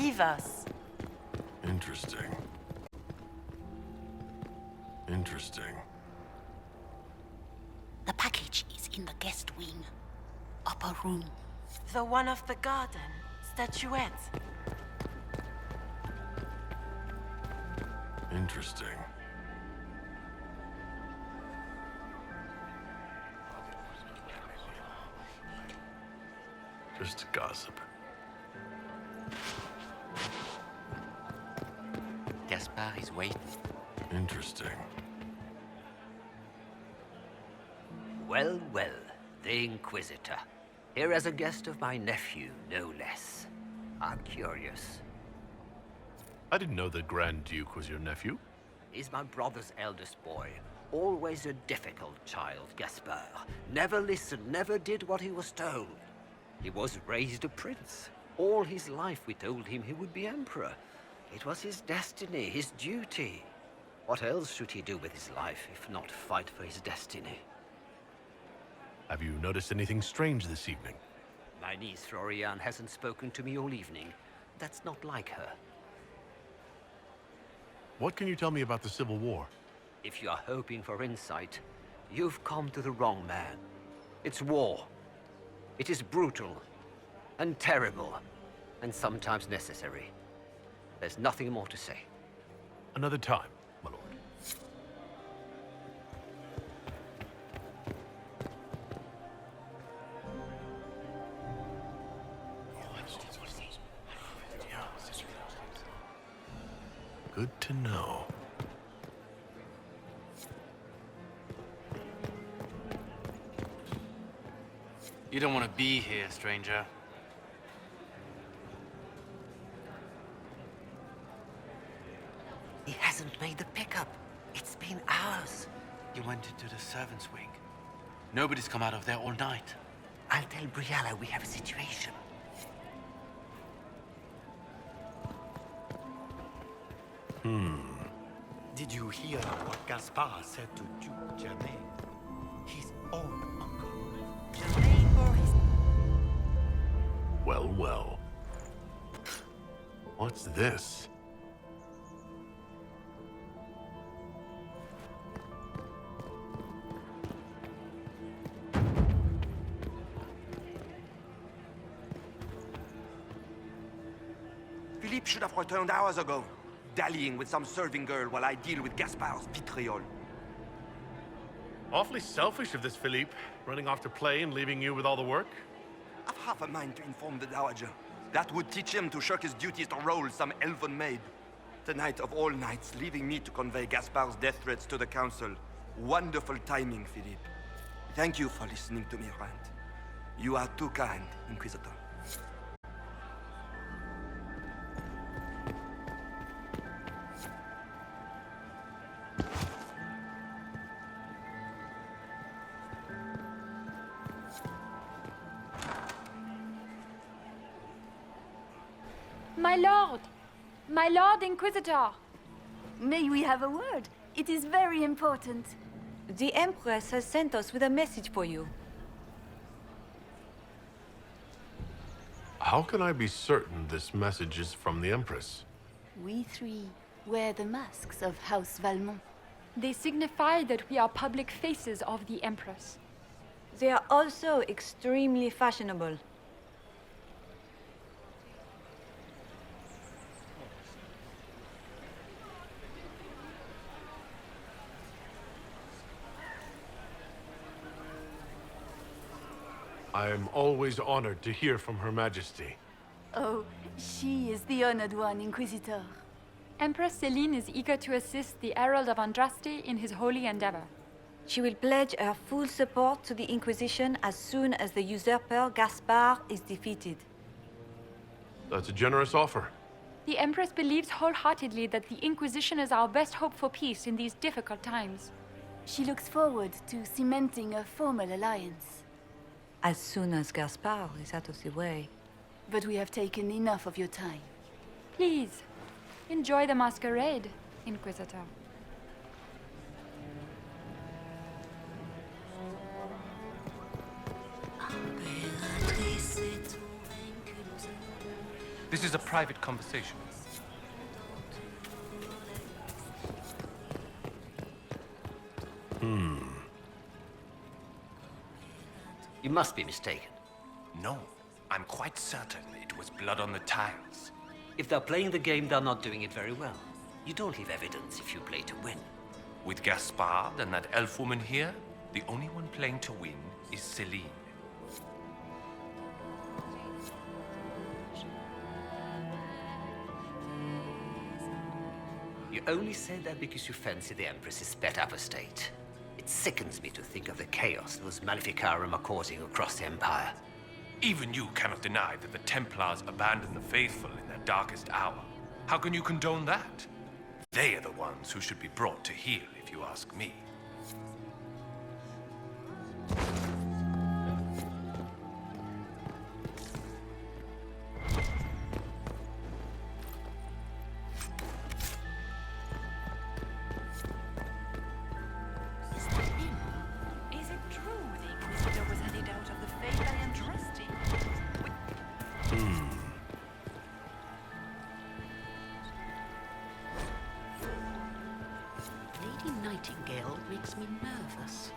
Leave us. Interesting. Interesting. The package is in the guest wing. Upper room. The one of the garden. Statuette. Interesting. Just gossip. Gaspard is waiting. Interesting. Well, well, the Inquisitor. Here as a guest of my nephew, no less. I'm curious. I didn't know the Grand Duke was your nephew. He's my brother's eldest boy. Always a difficult child, Gaspard. Never listened, never did what he was told. He was raised a prince. All his life we told him he would be emperor. It was his destiny, his duty. What else should he do with his life if not fight for his destiny? Have you noticed anything strange this evening? My niece Floriane hasn't spoken to me all evening. That's not like her. What can you tell me about the Civil War? If you are hoping for insight, you've come to the wrong man. It's war. It is brutal, and terrible, and sometimes necessary. There's nothing more to say. Another time, my lord. Good to know. You don't want to be here, stranger. He hasn't made the pickup. It's been hours. You went into the servants' wing. Nobody's come out of there all night. I'll tell Briella we have a situation. Did you hear what Gaspard said to Duke Germain? His own uncle. Germain or his... Well, well. What's this? Philippe should have returned hours ago, dallying with some serving girl while I deal with Gaspard's vitriol. Awfully selfish of this Philippe, running off to play and leaving you with all the work. I've half a mind to inform the Dowager. That would teach him to shirk his duties to roll some elven maid. Tonight of all nights, leaving me to convey Gaspard's death threats to the Council. Wonderful timing, Philippe. Thank you for listening to me rant. You are too kind, Inquisitor. My Lord Inquisitor! May we have a word? It is very important. The Empress has sent us with a message for you. How can I be certain this message is from the Empress? We three wear the masks of House Valmont. They signify that we are public faces of the Empress. They are also extremely fashionable. I am always honored to hear from Her Majesty. Oh, she is the honored one, Inquisitor. Empress Celine is eager to assist the Herald of Andraste in his holy endeavor. She will pledge her full support to the Inquisition as soon as the usurper Gaspard is defeated. That's a generous offer. The Empress believes wholeheartedly that the Inquisition is our best hope for peace in these difficult times. She looks forward to cementing a formal alliance. As soon as Gaspard is out of the way. But we have taken enough of your time. Please, enjoy the masquerade, Inquisitor. This is a private conversation. You must be mistaken. No, I'm quite certain it was blood on the tiles. If they're playing the game, they're not doing it very well. You don't leave evidence if you play to win. With Gaspard and that elf woman here, the only one playing to win is Celine. You only say that because you fancy the Empress's sped up estate. It sickens me to think of the chaos those Maleficarum are causing across the Empire. Even you cannot deny that the Templars abandoned the faithful in their darkest hour. How can you condone that? They are the ones who should be brought to heel, if you ask me. Is that him? Is it true the Inquisitor was headed out of the faith I entrust in? Lady Nightingale makes me nervous.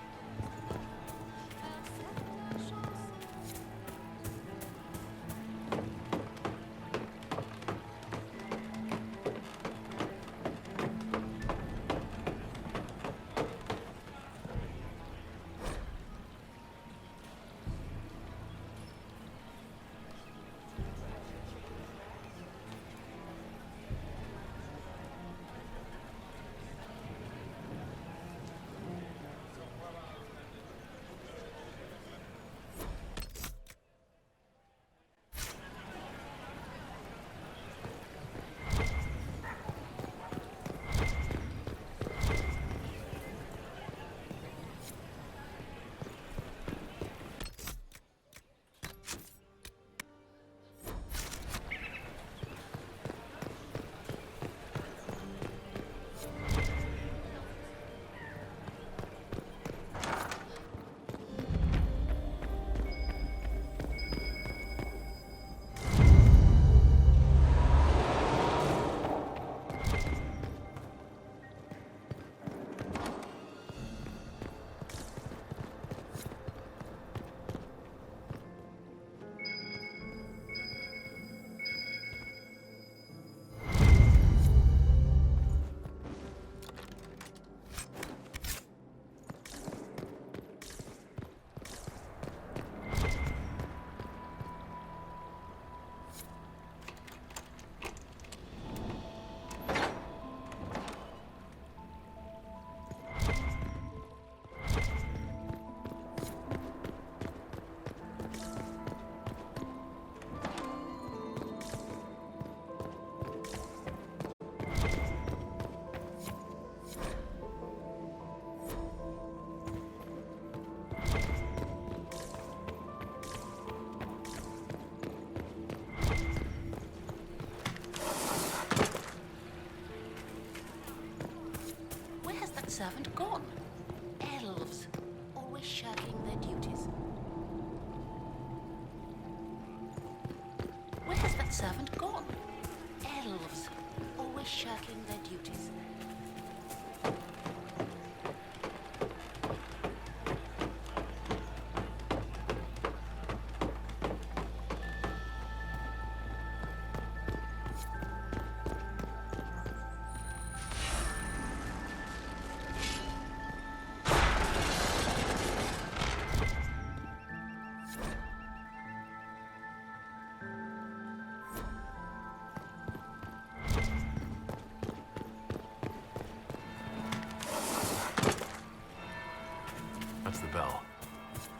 Servant gone. Elves, always shirking their duties. Where has that servant gone? Elves, always shirking their duties. That's the bell.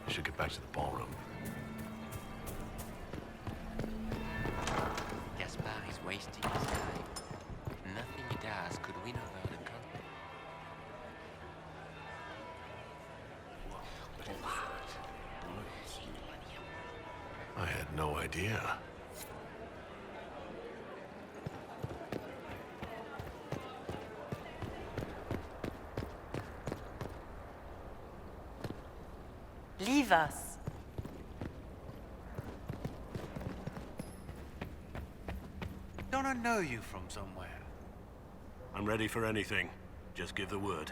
We should get back to the ballroom. Gaspard is wasting his time. Nothing he does could win over the company. I had no idea. Leave us. don't I know you from somewhere? I'm ready for anything. Just give the word.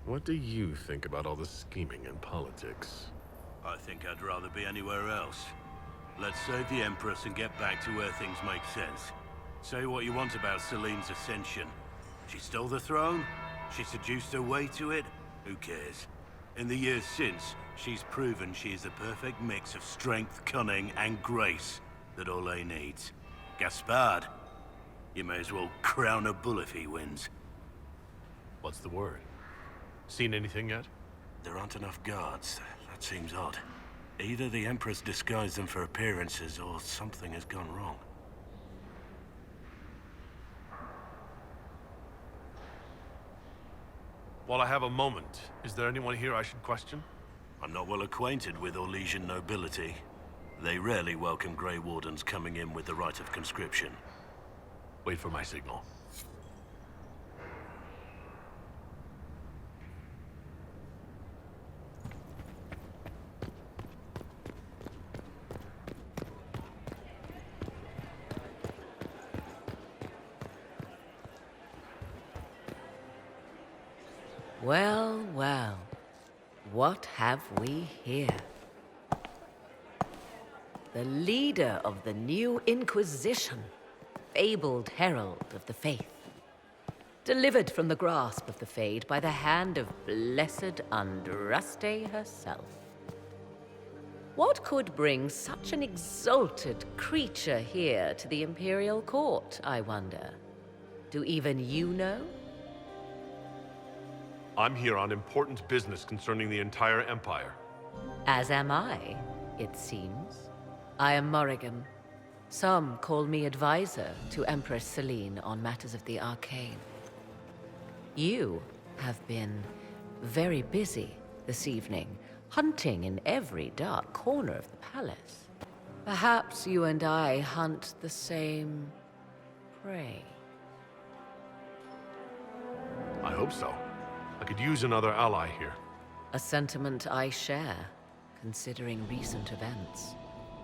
What do you think about all the scheming and politics? I think I'd rather be anywhere else. Let's save the Empress and get back to where things make sense. Say what you want about Celine's ascension. She stole the throne? She seduced her way to it? Who cares? In the years since, she's proven she is the perfect mix of strength, cunning, and grace that Orlais needs. Gaspard, you may as well crown a bull if he wins. What's the word? Seen anything yet? There aren't enough guards. That seems odd. Either the Empress disguised them for appearances, or something has gone wrong. While I have a moment, is there anyone here I should question? I'm not well acquainted with Orlesian nobility. They rarely welcome Grey Wardens coming in with the right of conscription. Wait for my signal. Well, well. What have we here? The leader of the new Inquisition, fabled herald of the faith. Delivered from the grasp of the Fade by the hand of blessed Andraste herself. What could bring such an exalted creature here to the Imperial Court, I wonder? Do even you know? I'm here on important business concerning the entire Empire. As am I, it seems. I am Morrigan. Some call me advisor to Empress Celine on matters of the arcane. You have been very busy this evening, hunting in every dark corner of the palace. Perhaps you and I hunt the same prey. I hope so. I could use another ally here. A sentiment I share, considering recent events.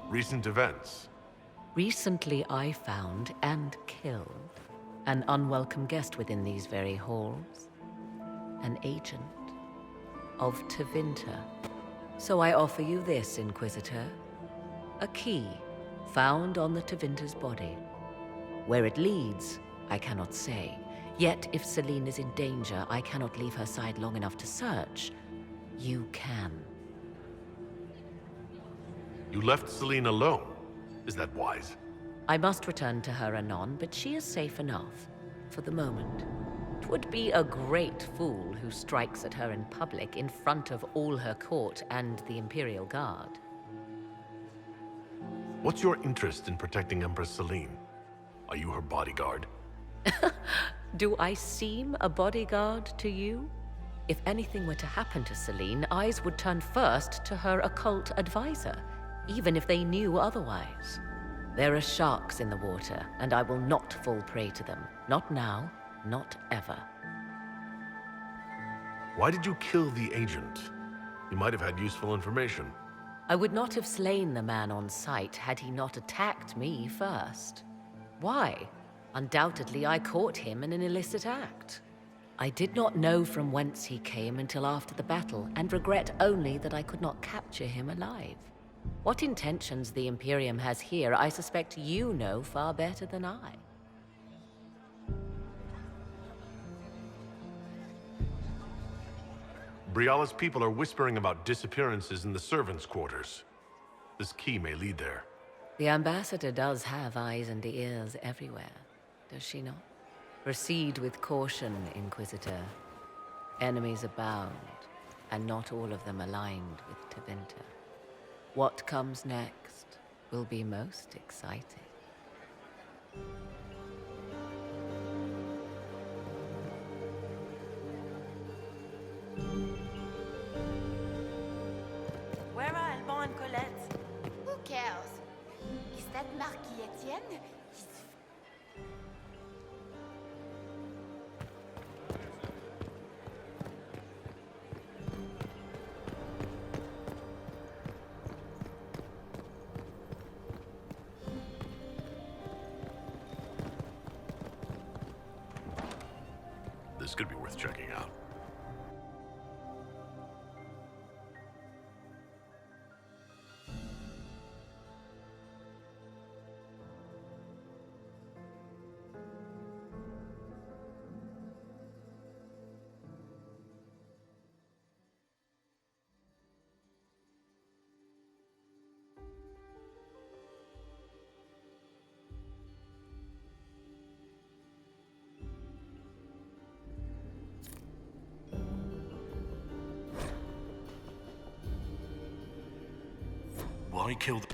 Recent events? Recently I found and killed an unwelcome guest within these very halls. An agent of Tevinter. So I offer you this, Inquisitor. A key found on the Tevinter's body. Where it leads, I cannot say. Yet, if Celine is in danger, I cannot leave her side long enough to search. You can. You left Celine alone. Is that wise? I must return to her anon, but she is safe enough, for the moment. 'Twould be a great fool who strikes at her in public in front of all her court and the Imperial Guard. What's your interest in protecting Empress Celine? Are you her bodyguard? Do I seem a bodyguard to you? If anything were to happen to Celine, eyes would turn first to her occult advisor, even if they knew otherwise. There are sharks in the water, and I will not fall prey to them. Not now, not ever. Why did you kill the agent? You might have had useful information. I would not have slain the man on sight had he not attacked me first. Why? Undoubtedly, I caught him in an illicit act. I did not know from whence he came until after the battle, and regret only that I could not capture him alive. What intentions the Imperium has here, I suspect you know far better than I. Briala's people are whispering about disappearances in the servants' quarters. This key may lead there. The ambassador does have eyes and ears everywhere, does she not? Proceed with caution, Inquisitor. Enemies abound, and not all of them aligned with Tevinter. What comes next will be most exciting. Where are Alban and Colette? Who cares? Is that Marquis Etienne? This could be worth checking out. Why kill the...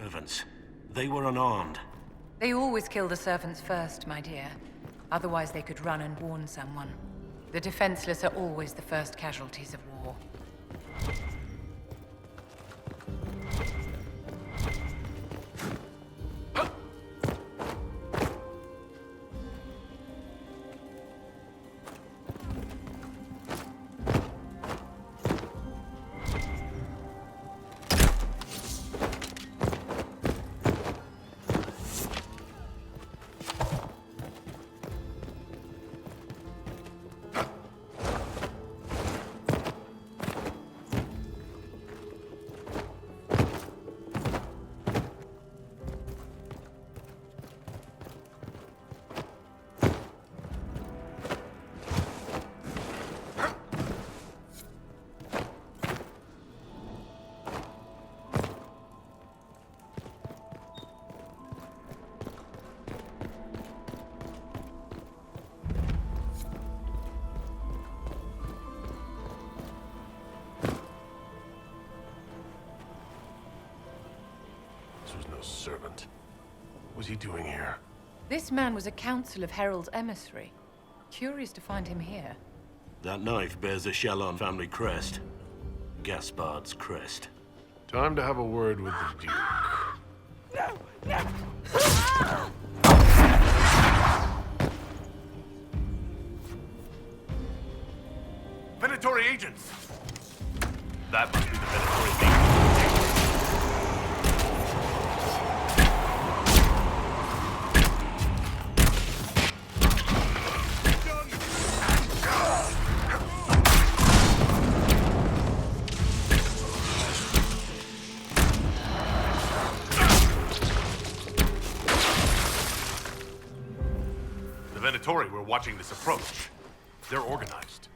Servants. They were unarmed. They always kill the servants first, my dear. Otherwise they could run and warn someone. The defenseless are always the first casualties of war. Servant. What's he doing here? This man was a council of Herald's emissary. Curious to find him here. That knife bears a Shalon family crest. Gaspard's crest. Time to have a word with the Duke. Venatory agents! That must be the Venatori beacon. The Venatori were watching this approach. They're organized.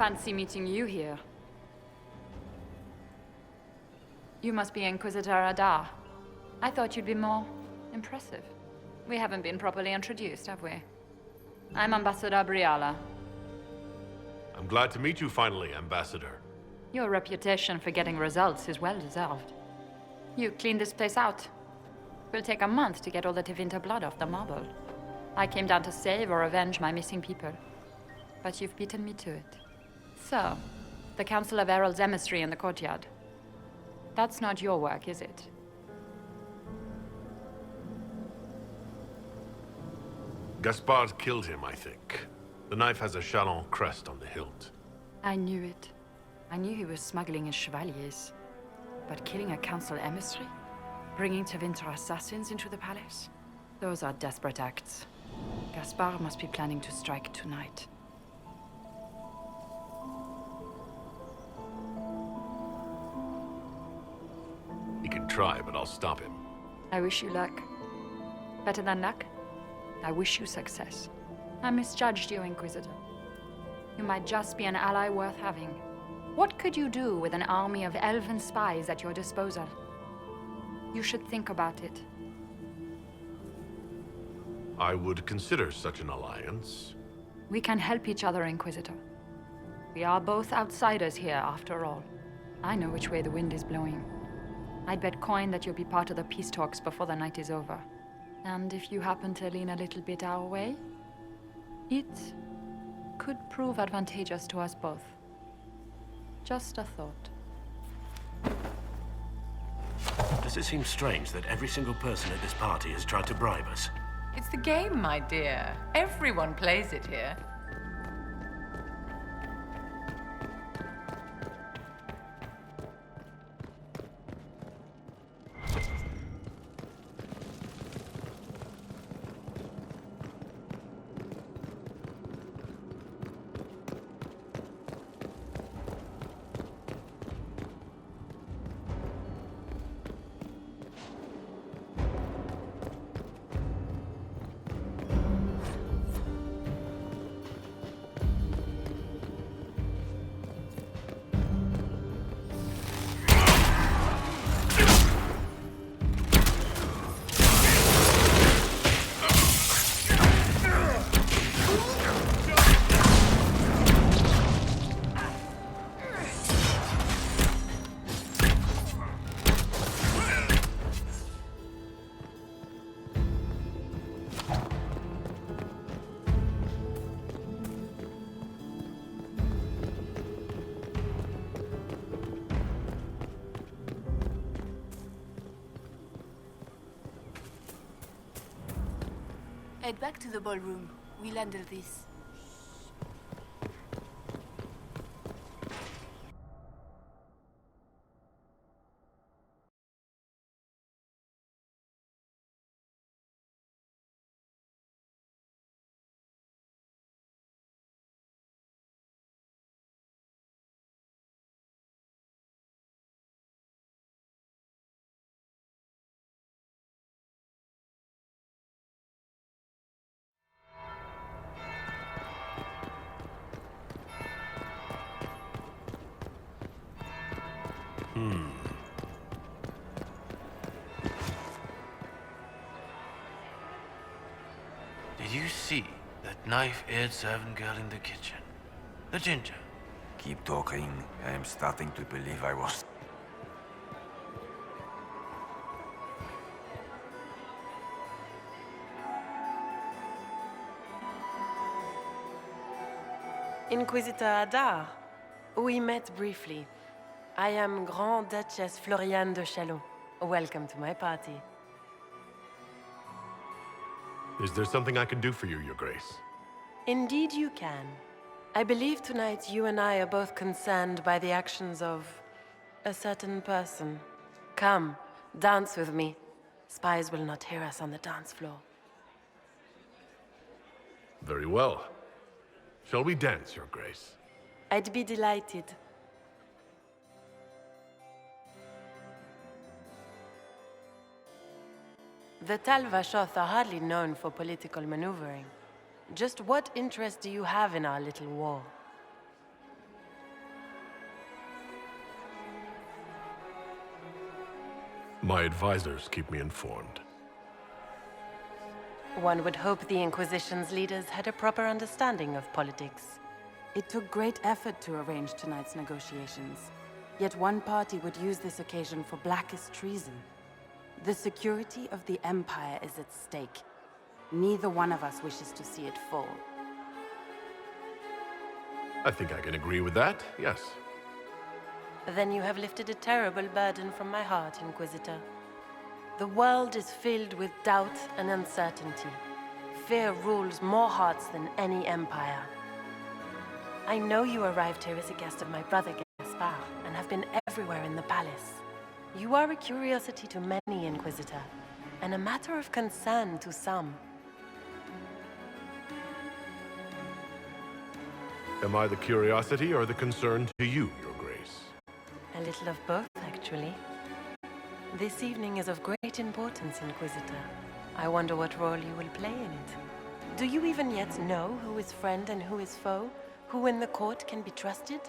Fancy meeting you here. You must be Inquisitor Adar. I thought you'd be more impressive. We haven't been properly introduced, have we? I'm Ambassador Briala. I'm glad to meet you finally, Ambassador. Your reputation for getting results is well deserved. You cleaned this place out. Will take a month to get all the Tevinter blood off the marble. I came down to save or avenge my missing people. But you've beaten me to it. So, the Council of Herald's emissary in the courtyard. That's not your work, is it? Gaspard killed him, I think. The knife has a Chalon crest on the hilt. I knew it. I knew he was smuggling his chevaliers. But killing a council emissary? Bringing Tevinter assassins into the palace? Those are desperate acts. Gaspard must be planning to strike tonight. He can try, but I'll stop him. I wish you luck. Better than luck, I wish you success. I misjudged you, Inquisitor. You might just be an ally worth having. What could you do with an army of elven spies at your disposal? You should think about it. I would consider such an alliance. We can help each other, Inquisitor. We are both outsiders here, after all. I know which way the wind is blowing. I'd bet coin that you'll be part of the peace talks before the night is over. And if you happen to lean a little bit our way, it could prove advantageous to us both. Just a thought. Does it seem strange that every single person at this party has tried to bribe us? It's the game, my dear. Everyone plays it here. Head back to the ballroom. We'll handle this. Did you see that knife-eared servant girl in the kitchen? The ginger. Keep talking. I am starting to believe I was... Inquisitor Adar. We met briefly. I am Grand Duchess Floriane de Chalon. Welcome to my party. Is there something I can do for you, Your Grace? Indeed you can. I believe tonight you and I are both concerned by the actions of a certain person. Come, dance with me. Spies will not hear us on the dance floor. Very well. Shall we dance, Your Grace? I'd be delighted. The Tal Vashoth are hardly known for political maneuvering. Just what interest do you have in our little war? My advisors keep me informed. One would hope the Inquisition's leaders had a proper understanding of politics. It took great effort to arrange tonight's negotiations. Yet one party would use this occasion for blackest treason. The security of the Empire is at stake. Neither one of us wishes to see it fall. I think I can agree with that, yes. Then you have lifted a terrible burden from my heart, Inquisitor. The world is filled with doubt and uncertainty. Fear rules more hearts than any empire. I know you arrived here as a guest of my brother Gaspard, and have been everywhere in the palace. You are a curiosity to many, Inquisitor. and a matter of concern to some. Am I the curiosity or the concern to you, Your Grace? A little of both, actually. This evening is of great importance, Inquisitor. I wonder what role you will play in it. Do you even yet know who is friend and who is foe? Who in the court can be trusted?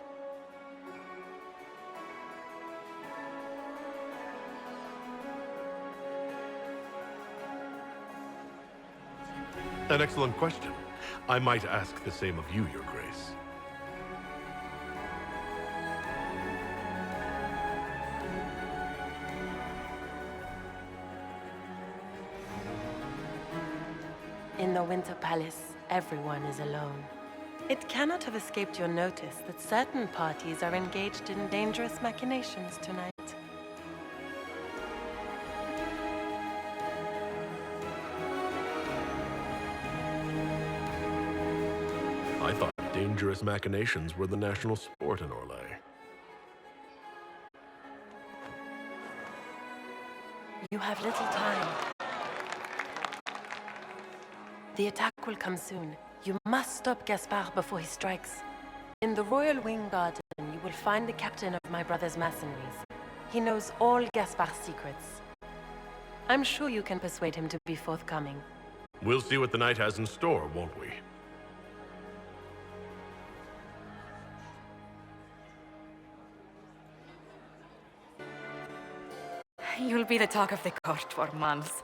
An excellent question. I might ask the same of you, Your Grace. In the Winter Palace, everyone is alone. It cannot have escaped your notice that certain parties are engaged in dangerous machinations tonight. I thought dangerous machinations were the national sport in Orlais. You have little time. The attack will come soon. You must stop Gaspard before he strikes. In the Royal Wing Garden, you will find the captain of my brother's mercenaries. He knows all Gaspard's secrets. I'm sure you can persuade him to be forthcoming. We'll see what the night has in store, won't we? You'll be the talk of the court for months.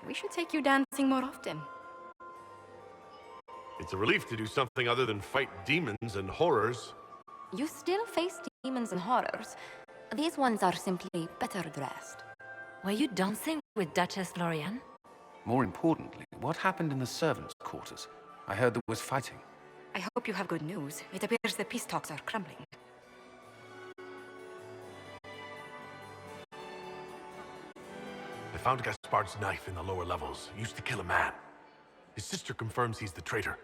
We should take you dancing more often. It's a relief to do something other than fight demons and horrors. You still face demons and horrors. These ones are simply better dressed. Were you dancing with Duchess Florian? More importantly, what happened in the servants' quarters? I heard there was fighting. I hope you have good news. It appears the peace talks are crumbling. I found Gaspard's knife in the lower levels. Used to kill a man. His sister confirms he's the traitor.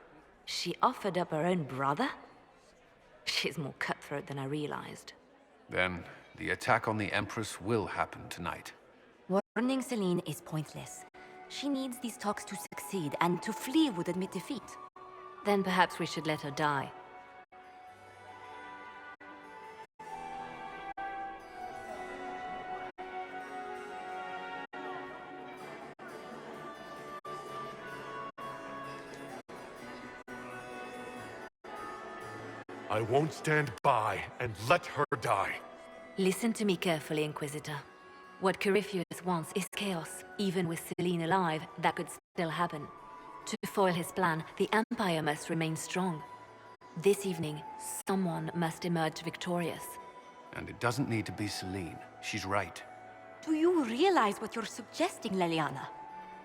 She offered up her own brother? She's more cutthroat than I realized. Then, the attack on the Empress will happen tonight. Warning Celine is pointless. She needs these talks to succeed, and to flee would admit defeat. Then perhaps we should let her die. I won't stand by and let her die. Listen to me carefully, Inquisitor. What Corypheus wants is chaos. Even with Celine alive, that could still happen. To foil his plan, the Empire must remain strong. This evening, someone must emerge victorious. And it doesn't need to be Celine. She's right. Do you realize what you're suggesting, Leliana?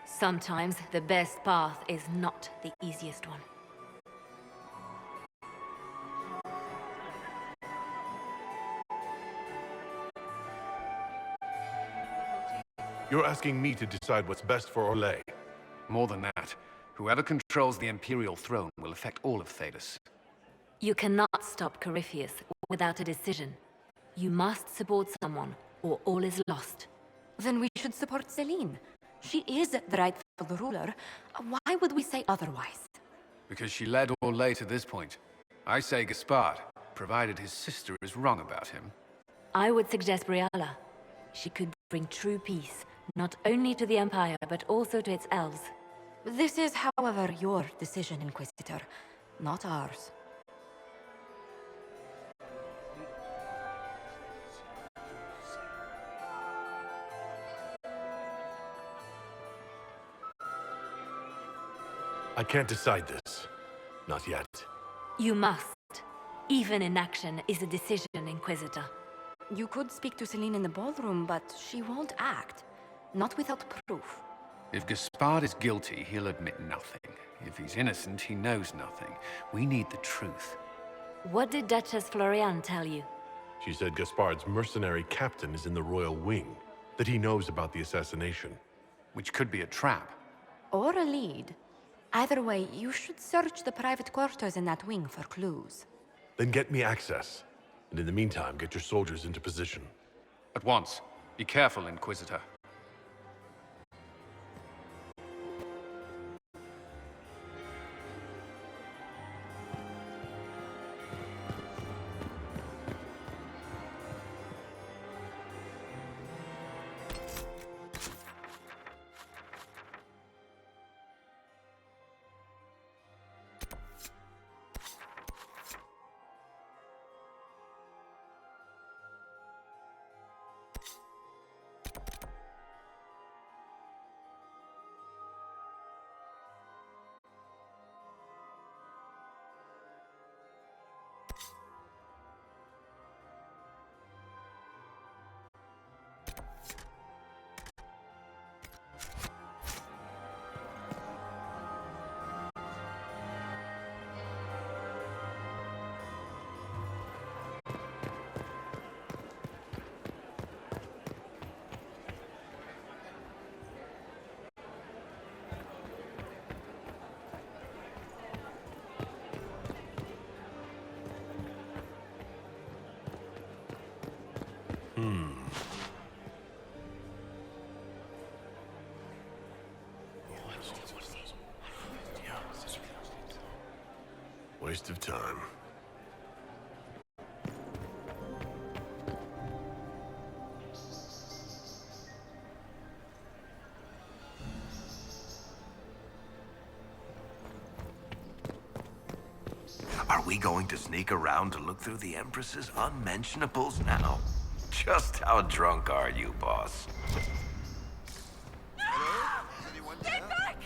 Sometimes the best path is not the easiest one. You're asking me to decide what's best for Orlais. More than that, whoever controls the Imperial throne will affect all of Thedas. You cannot stop Corypheus without a decision. You must support someone, or all is lost. Then we should support Celine. She is the rightful ruler. Why would we say otherwise? Because she led Orlais to this point. I say Gaspard, provided his sister is wrong about him. I would suggest Briala. She could bring true peace, not only to the Empire, but also to its elves. This is, however, your decision, Inquisitor, not ours. I can't decide this. Not yet. You must. Even inaction is a decision, Inquisitor. You could speak to Celine in the ballroom, but she won't act. Not without proof. If Gaspard is guilty, he'll admit nothing. If he's innocent, he knows nothing. We need the truth. What did Duchess Florian tell you? She said Gaspard's mercenary captain is in the Royal Wing, that he knows about the assassination. Which could be a trap. Or a lead. Either way, you should search the private quarters in that wing for clues. Then get me access. And in the meantime, get your soldiers into position. At once. Be careful, Inquisitor. Waste of time. Are we going to sneak around to look through the Empress's unmentionables now? Just how drunk are you, boss? Get back!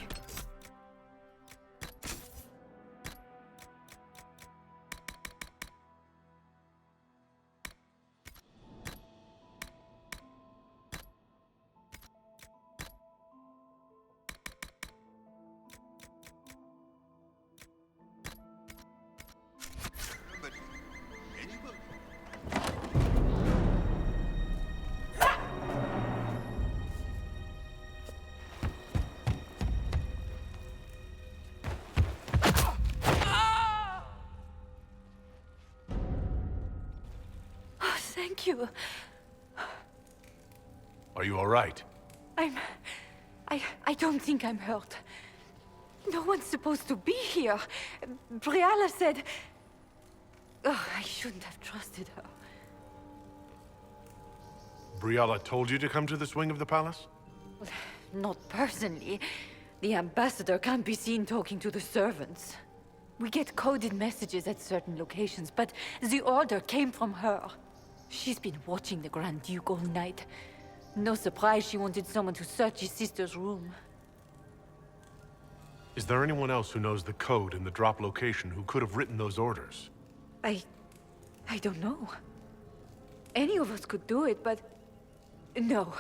Thank you. Are you all right? I don't think I'm hurt. No one's supposed to be here. Briala said... Oh, I shouldn't have trusted her. Briala told you to come to this wing of the palace? Not personally. The ambassador can't be seen talking to the servants. We get coded messages at certain locations, but the order came from her. She's been watching the Grand Duke all night. No surprise she wanted someone to search his sister's room. Is there anyone else who knows the code and the drop location who could have written those orders? I don't know. Any of us could do it, but... No.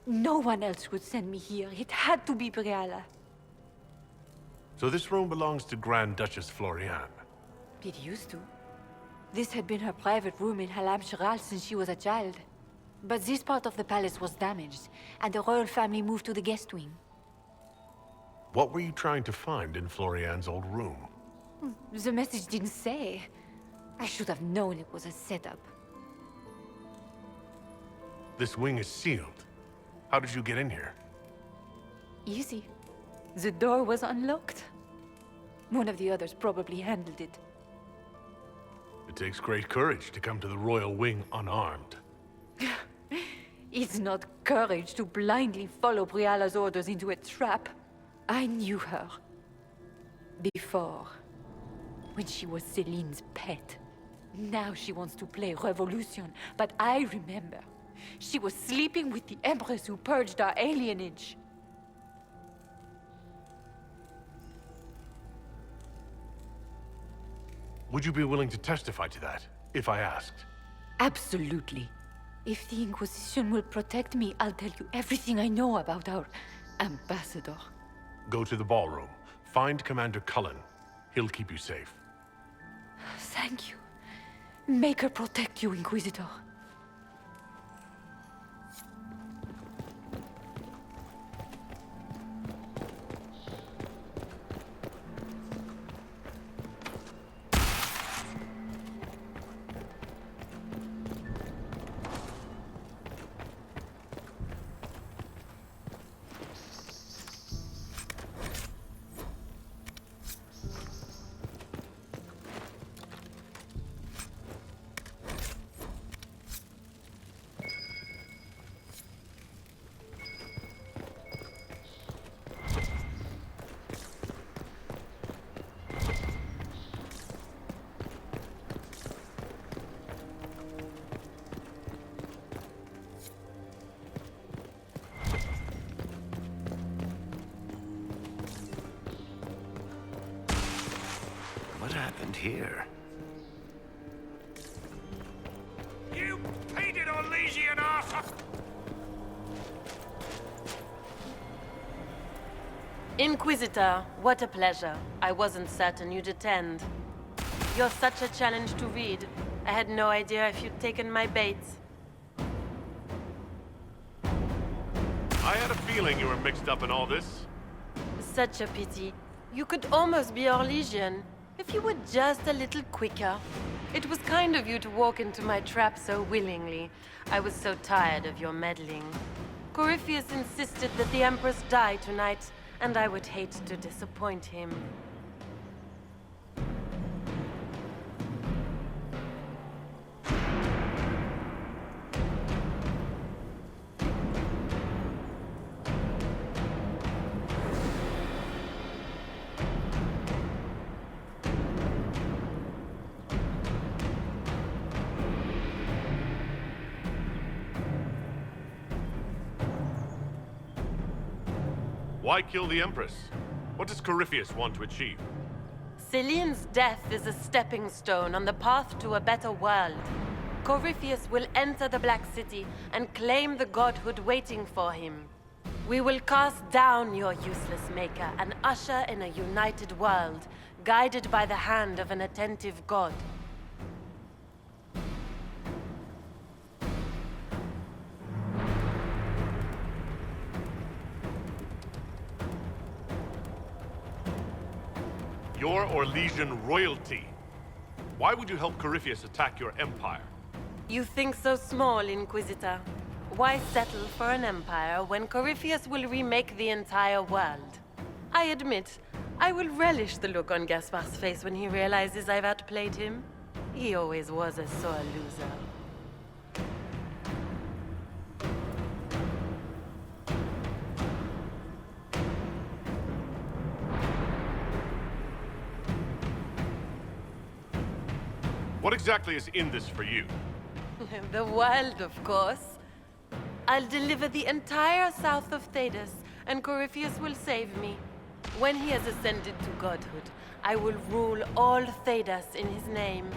No one else would send me here. It had to be Briala. So this room belongs to Grand Duchess Floriane? It used to. This had been her private room in Halam Shiral since she was a child. But this part of the palace was damaged, and the royal family moved to the guest wing. What were you trying to find in Floriane's old room? The message didn't say. I should have known it was a setup. This wing is sealed. How did you get in here? Easy. The door was unlocked. One of the others probably handled it. It takes great courage to come to the royal wing unarmed. It's not courage to blindly follow Briala's orders into a trap. I knew her. Before. When she was Celine's pet. Now she wants to play revolution, but I remember. She was sleeping with the Empress who purged our alienage. Would you be willing to testify to that, if I asked? Absolutely. If the Inquisition will protect me, I'll tell you everything I know about our ambassador. Go to the ballroom. Find Commander Cullen. He'll keep you safe. Thank you. Make her protect you, Inquisitor. What happened here? You painted Orlesian arsehole! Inquisitor, what a pleasure. I wasn't certain you'd attend. You're such a challenge to read. I had no idea if you'd taken my bait. I had a feeling you were mixed up in all this. Such a pity. You could almost be Orlesian, if you were just a little quicker. It was kind of you to walk into my trap so willingly. I was so tired of your meddling. Corypheus insisted that the Empress die tonight, and I would hate to disappoint him. Why kill the Empress? What does Corypheus want to achieve? Celine's death is a stepping stone on the path to a better world. Corypheus will enter the Black City and claim the godhood waiting for him. We will cast down your useless maker and usher in a united world, guided by the hand of an attentive god. You're Orlesian royalty. Why would you help Corypheus attack your empire? You think so small, Inquisitor. Why settle for an empire when Corypheus will remake the entire world? I admit, I will relish the look on Gaspar's face when he realizes I've outplayed him. He always was a sore loser. What exactly is in this for you? The world, of course. I'll deliver the entire south of Thedas, and Corypheus will save me. When he has ascended to godhood, I will rule all Thedas in his name.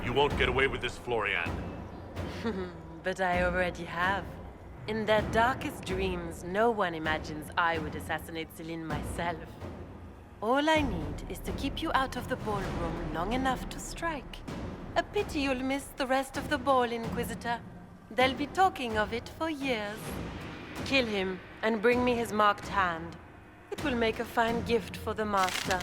You won't get away with this, Florian. But I already have. In their darkest dreams, no one imagines I would assassinate Celine myself. All I need is to keep you out of the ballroom long enough to strike. A pity you'll miss the rest of the ball, Inquisitor. They'll be talking of it for years. Kill him and bring me his marked hand. It will make a fine gift for the Master.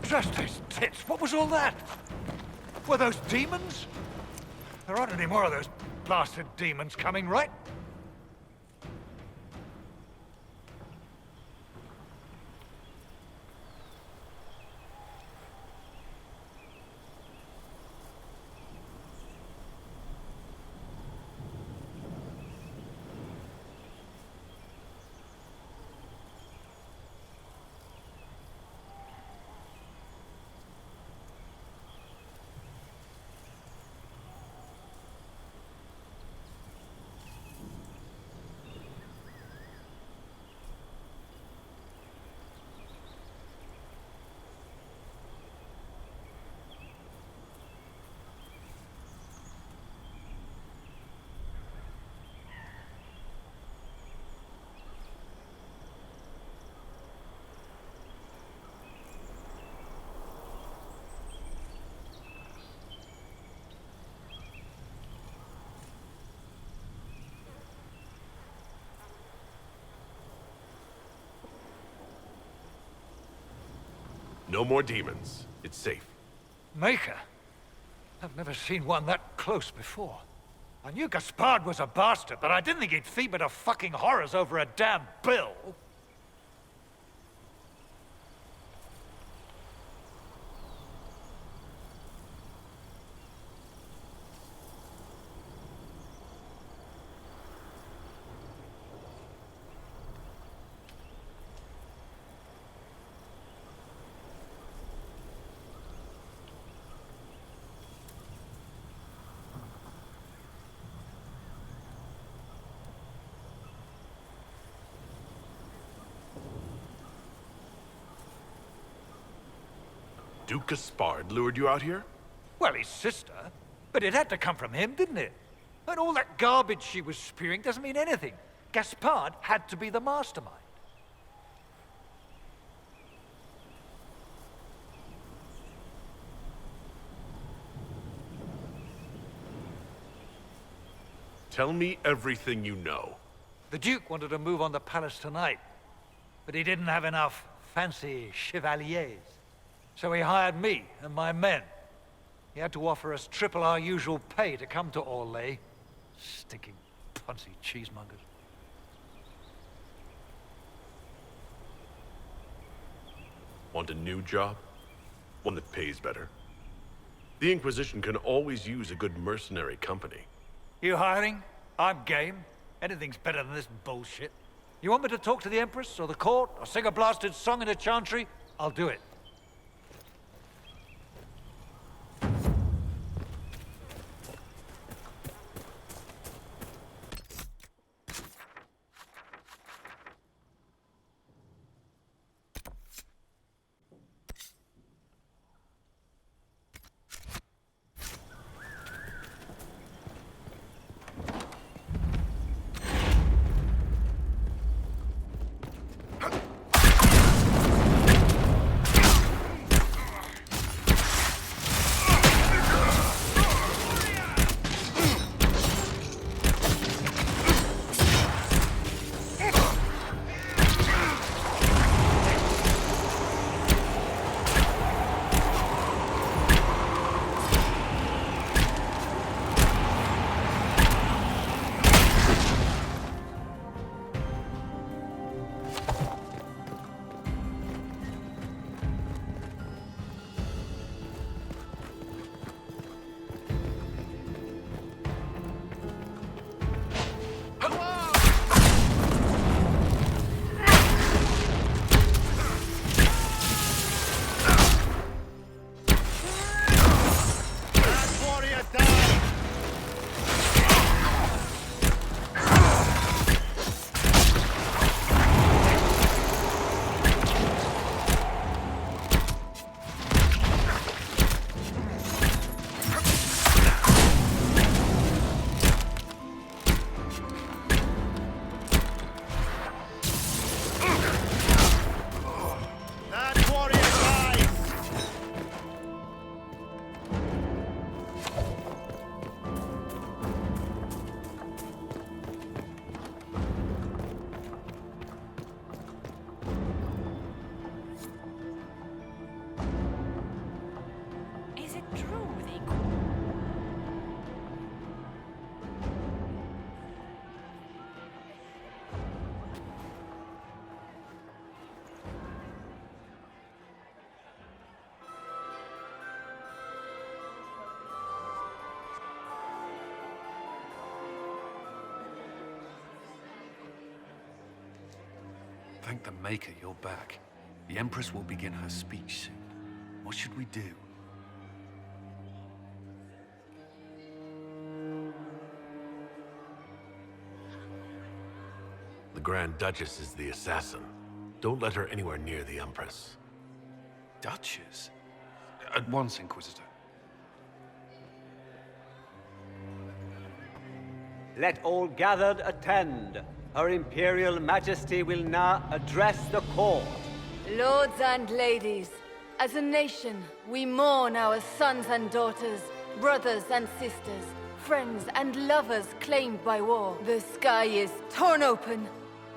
Justice tits, what was all that? Were those demons? There aren't any more of those blasted demons coming, right? No more demons. It's safe. Maker? I've never seen one that close before. I knew Gaspard was a bastard, but I didn't think he'd feed me to fucking horrors over a damn bill. Duke Gaspard lured you out here? Well, his sister. But it had to come from him, didn't it? And all that garbage she was spewing doesn't mean anything. Gaspard had to be the mastermind. Tell me everything you know. The Duke wanted to move on the palace tonight, but he didn't have enough fancy chevaliers. So he hired me and my men. He had to offer us triple our usual pay to come to Orlais. Stinking punsy cheesemongers. Want a new job? One that pays better. The Inquisition can always use a good mercenary company. You hiring? I'm game. Anything's better than this bullshit. You want me to talk to the Empress or the court or sing a blasted song in a chantry? I'll do it. Thank the Maker you're back. The Empress will begin her speech soon. What should we do? The Grand Duchess is the assassin. Don't let her anywhere near the Empress. Duchess? At once, Inquisitor. Let all gathered attend. Her Imperial Majesty will now address the court. Lords and ladies, as a nation, we mourn our sons and daughters, brothers and sisters, friends and lovers claimed by war. The sky is torn open.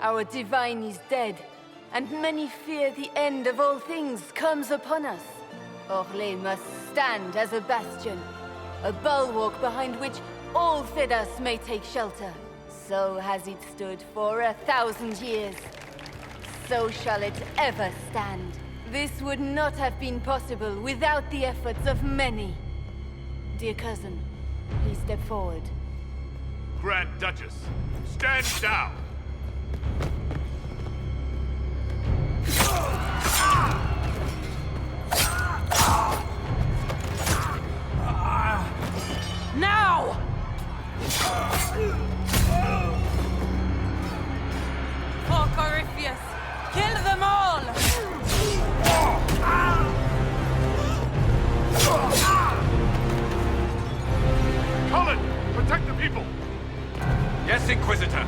Our divine is dead. and many fear the end of all things comes upon us. Orlais must stand as a bastion, a bulwark behind which all Thedas may take shelter. So has it stood for 1,000 years. So shall it ever stand. This would not have been possible without the efforts of many. Dear cousin, please step forward. Grand Duchess, stand down! Now! For Corypheus, kill them all! Cullen, protect the people! Yes, Inquisitor.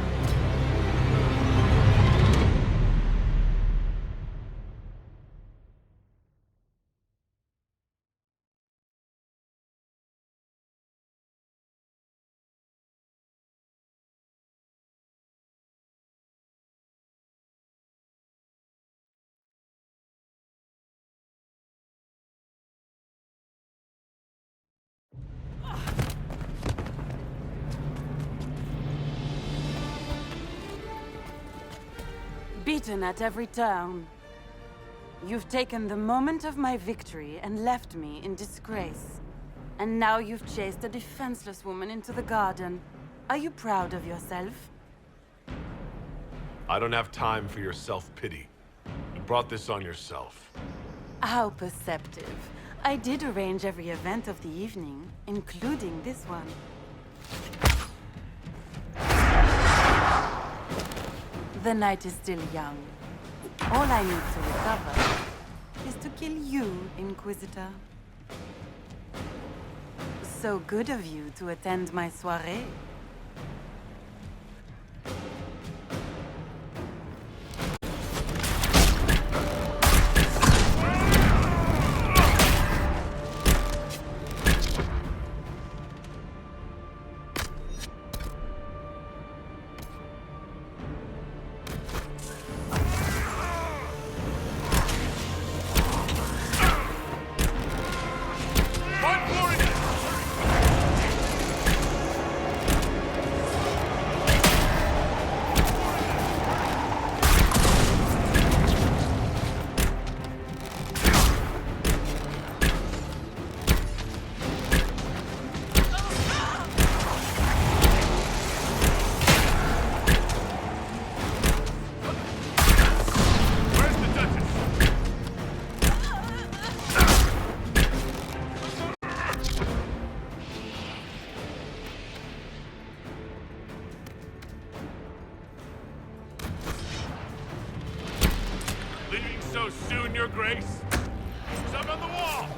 Beaten at every turn. You've taken the moment of my victory and left me in disgrace. And now you've chased a defenseless woman into the garden. Are you proud of yourself? I don't have time for your self-pity. You brought this on yourself. How perceptive. I did arrange every event of the evening, including this one. The night is still young. All I need to recover is to kill you, Inquisitor. So good of you to attend my soirée. So soon, Your Grace? Who's up on the wall?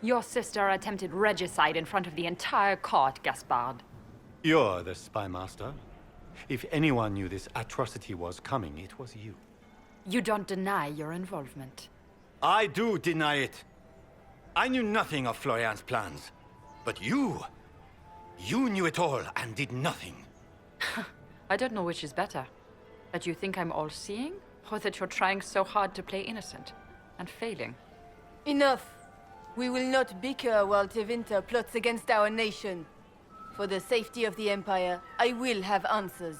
Your sister attempted regicide in front of the entire court, Gaspard. You're the spy master. If anyone knew this atrocity was coming, it was you. You don't deny your involvement. I do deny it. I knew nothing of Florian's plans. But you knew it all and did nothing. I don't know which is better. That you think I'm all-seeing, or that you're trying so hard to play innocent and failing. Enough. We will not bicker while Tevinter plots against our nation. For the safety of the Empire, I will have answers.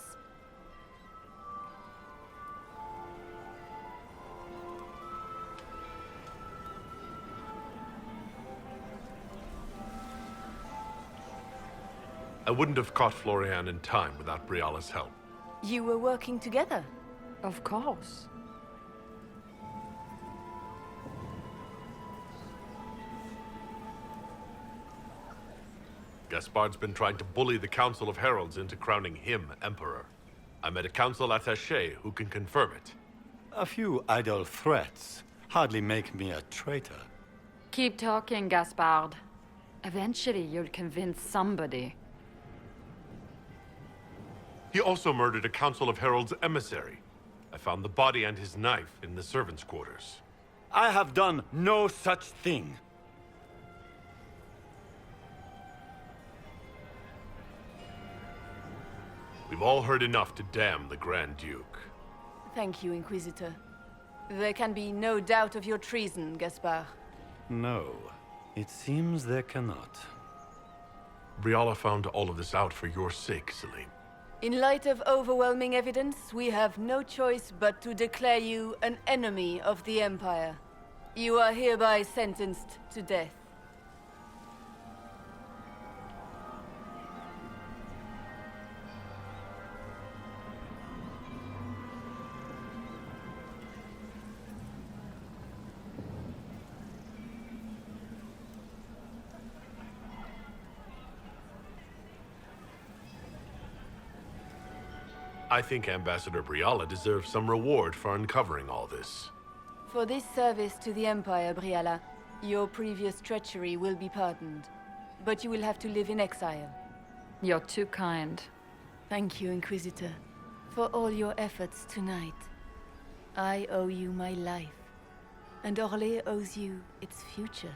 I wouldn't have caught Florian in time without Briala's help. You were working together? Of course. Gaspard's been trying to bully the Council of Heralds into crowning him Emperor. I met a council attaché who can confirm it. A few idle threats hardly make me a traitor. Keep talking, Gaspard. Eventually, you'll convince somebody. He also murdered a Council of Heralds emissary. I found the body and his knife in the servants' quarters. I have done no such thing. We've all heard enough to damn the Grand Duke. Thank you, Inquisitor. There can be no doubt of your treason, Gaspard. No, it seems there cannot. Briala found all of this out for your sake, Celine. In light of overwhelming evidence, we have no choice but to declare you an enemy of the Empire. You are hereby sentenced to death. I think Ambassador Briala deserves some reward for uncovering all this. For this service to the Empire, Briala, your previous treachery will be pardoned. But you will have to live in exile. You're too kind. Thank you, Inquisitor, for all your efforts tonight. I owe you my life, and Orlais owes you its future.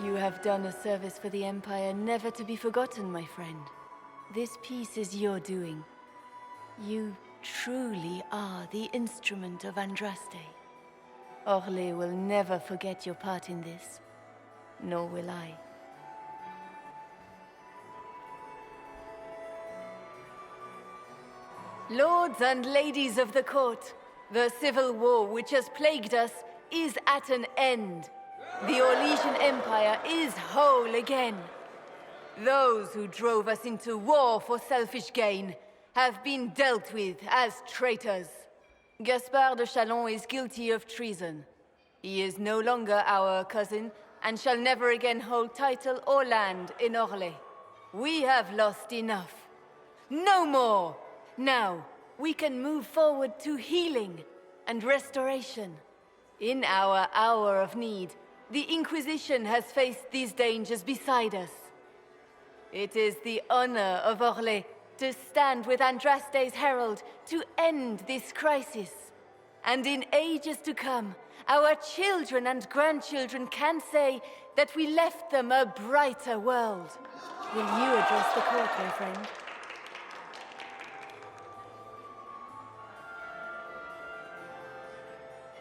You have done a service for the Empire never to be forgotten, my friend. This piece is your doing. You truly are the instrument of Andraste. Orlais will never forget your part in this, nor will I. Lords and ladies of the court, the civil war which has plagued us is at an end. The Orlesian Empire is whole again. Those who drove us into war for selfish gain have been dealt with as traitors. Gaspard de Chalon is guilty of treason. He is no longer our cousin and shall never again hold title or land in Orlais. We have lost enough. No more! Now, we can move forward to healing and restoration. In our hour of need, the Inquisition has faced these dangers beside us. It is the honor of Orlais to stand with Andraste's herald to end this crisis. And in ages to come, our children and grandchildren can say that we left them a brighter world. Will you address the court, my friend?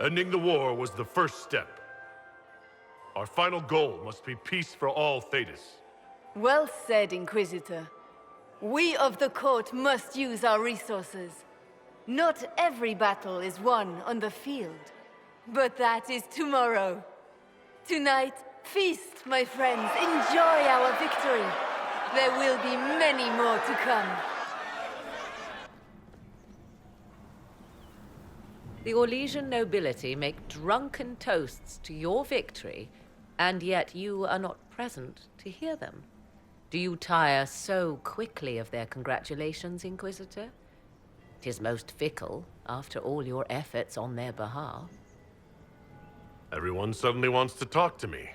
Ending the war was the first step. Our final goal must be peace for all Thedas. Well said, Inquisitor. We of the court must use our resources. Not every battle is won on the field, but that is tomorrow. Tonight, feast, my friends. Enjoy our victory. There will be many more to come. The Orlesian nobility make drunken toasts to your victory, and yet you are not present to hear them. Do you tire so quickly of their congratulations, Inquisitor? 'Tis most fickle, after all your efforts on their behalf. Everyone suddenly wants to talk to me.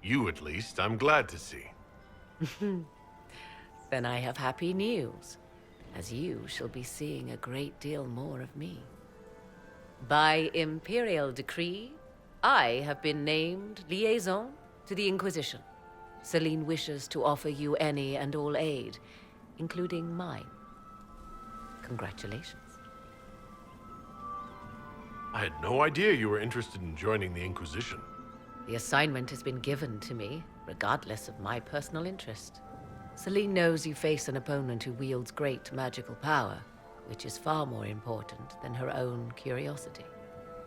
You, at least, I'm glad to see. Then I have happy news, as you shall be seeing a great deal more of me. By imperial decree, I have been named liaison to the Inquisition. Celine wishes to offer you any and all aid, including mine. Congratulations. I had no idea you were interested in joining the Inquisition. The assignment has been given to me, regardless of my personal interest. Celine knows you face an opponent who wields great magical power, which is far more important than her own curiosity.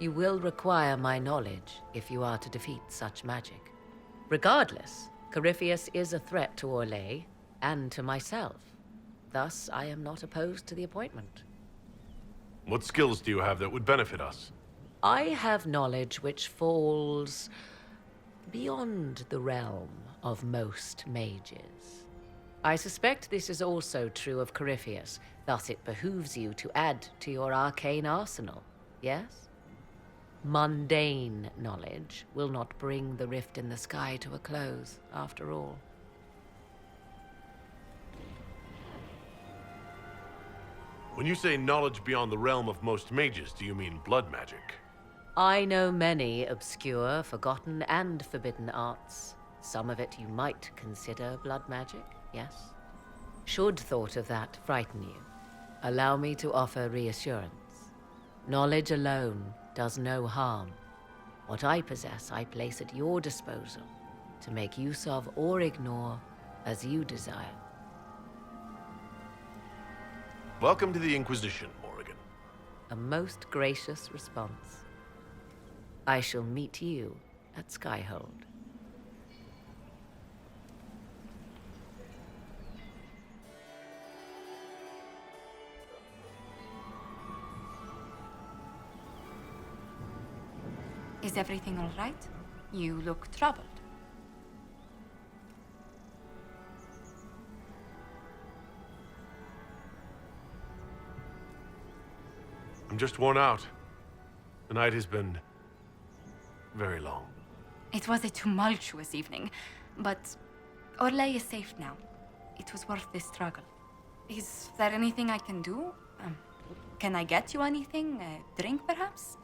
You will require my knowledge if you are to defeat such magic. Regardless, Corypheus is a threat to Orlais and to myself. Thus, I am not opposed to the appointment. What skills do you have that would benefit us? I have knowledge which falls beyond the realm of most mages. I suspect this is also true of Corypheus, thus it behooves you to add to your arcane arsenal, yes? Mundane knowledge will not bring the rift in the sky to a close, after all. When you say knowledge beyond the realm of most mages, do you mean blood magic? I know many obscure, forgotten, and forbidden arts. Some of it you might consider blood magic, yes? Should thought of that frighten you, allow me to offer reassurance. Knowledge alone does no harm. What I possess, I place at your disposal to make use of or ignore as you desire. Welcome to the Inquisition, Morrigan. A most gracious response. I shall meet you at Skyhold. Is everything all right? You look troubled. I'm just worn out. The night has been very long. It was a tumultuous evening, but Orlais is safe now. It was worth the struggle. Is there anything I can do? Can I get you anything? A drink, perhaps?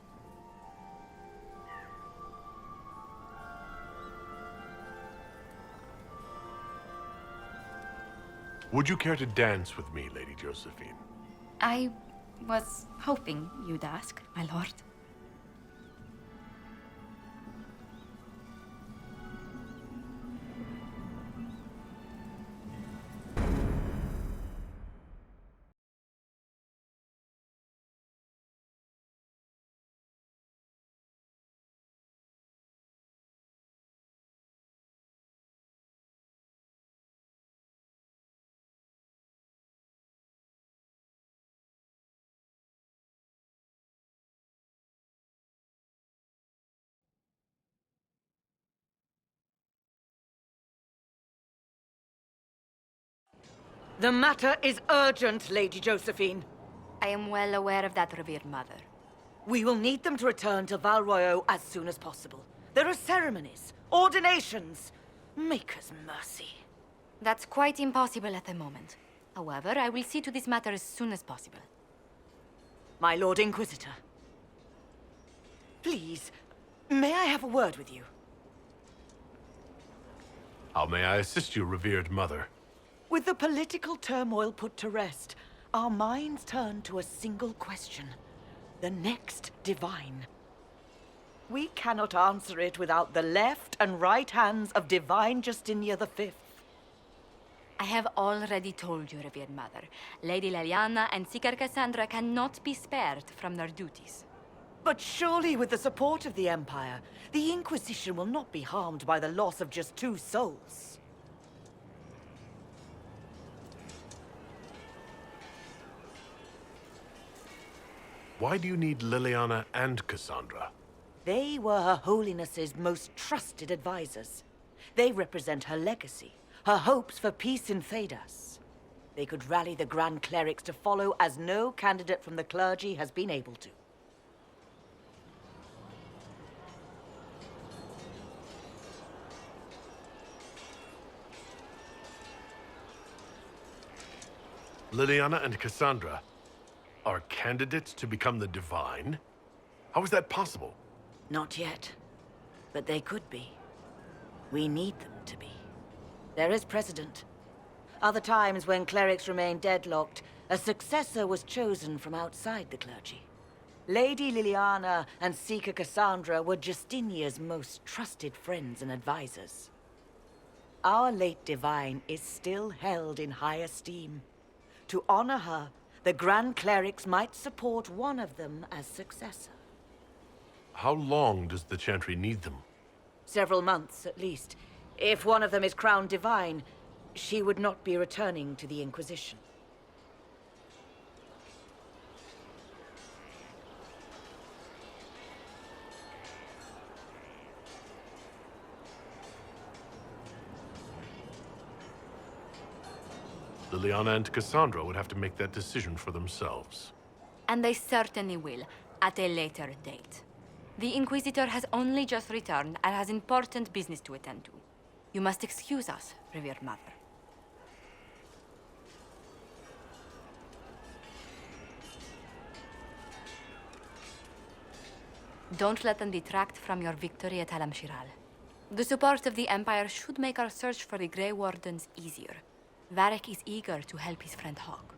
Would you care to dance with me, Lady Josephine? I was hoping you'd ask, my lord. The matter is urgent, Lady Josephine. I am well aware of that, revered mother. We will need them to return to Val Royeaux as soon as possible. There are ceremonies, ordinations. Maker's mercy. That's quite impossible at the moment. However, I will see to this matter as soon as possible. My Lord Inquisitor. Please, may I have a word with you? How may I assist you, revered mother? With the political turmoil put to rest, our minds turn to a single question. The next divine. We cannot answer it without the left and right hands of Divine Justinia V. I have already told you, revered mother. Lady Leliana and Seeker Cassandra cannot be spared from their duties. But surely with the support of the Empire, the Inquisition will not be harmed by the loss of just 2 souls. Why do you need Liliana and Cassandra? They were Her Holiness's most trusted advisors. They represent her legacy, her hopes for peace in Thedas. they could rally the Grand Clerics to follow as no candidate from the clergy has been able to. Liliana and Cassandra are candidates to become the Divine? How is that possible? Not yet, but they could be. We need them to be. There is precedent. Other times when clerics remained deadlocked, a successor was chosen from outside the clergy. Lady Liliana and Seeker Cassandra were Justinia's most trusted friends and advisors. Our late Divine is still held in high esteem. To honor her, the Grand Clerics might support one of them as successor. How long does the Chantry need them? Several months, at least. If one of them is crowned Divine, she would not be returning to the Inquisition. Liliana and Cassandra would have to make that decision for themselves. And they certainly will, at a later date. The Inquisitor has only just returned and has important business to attend to. You must excuse us, revered mother. Don't let them detract from your victory at Alam Shiral. The support of the Empire should make our search for the Grey Wardens easier. Varric is eager to help his friend Hawk.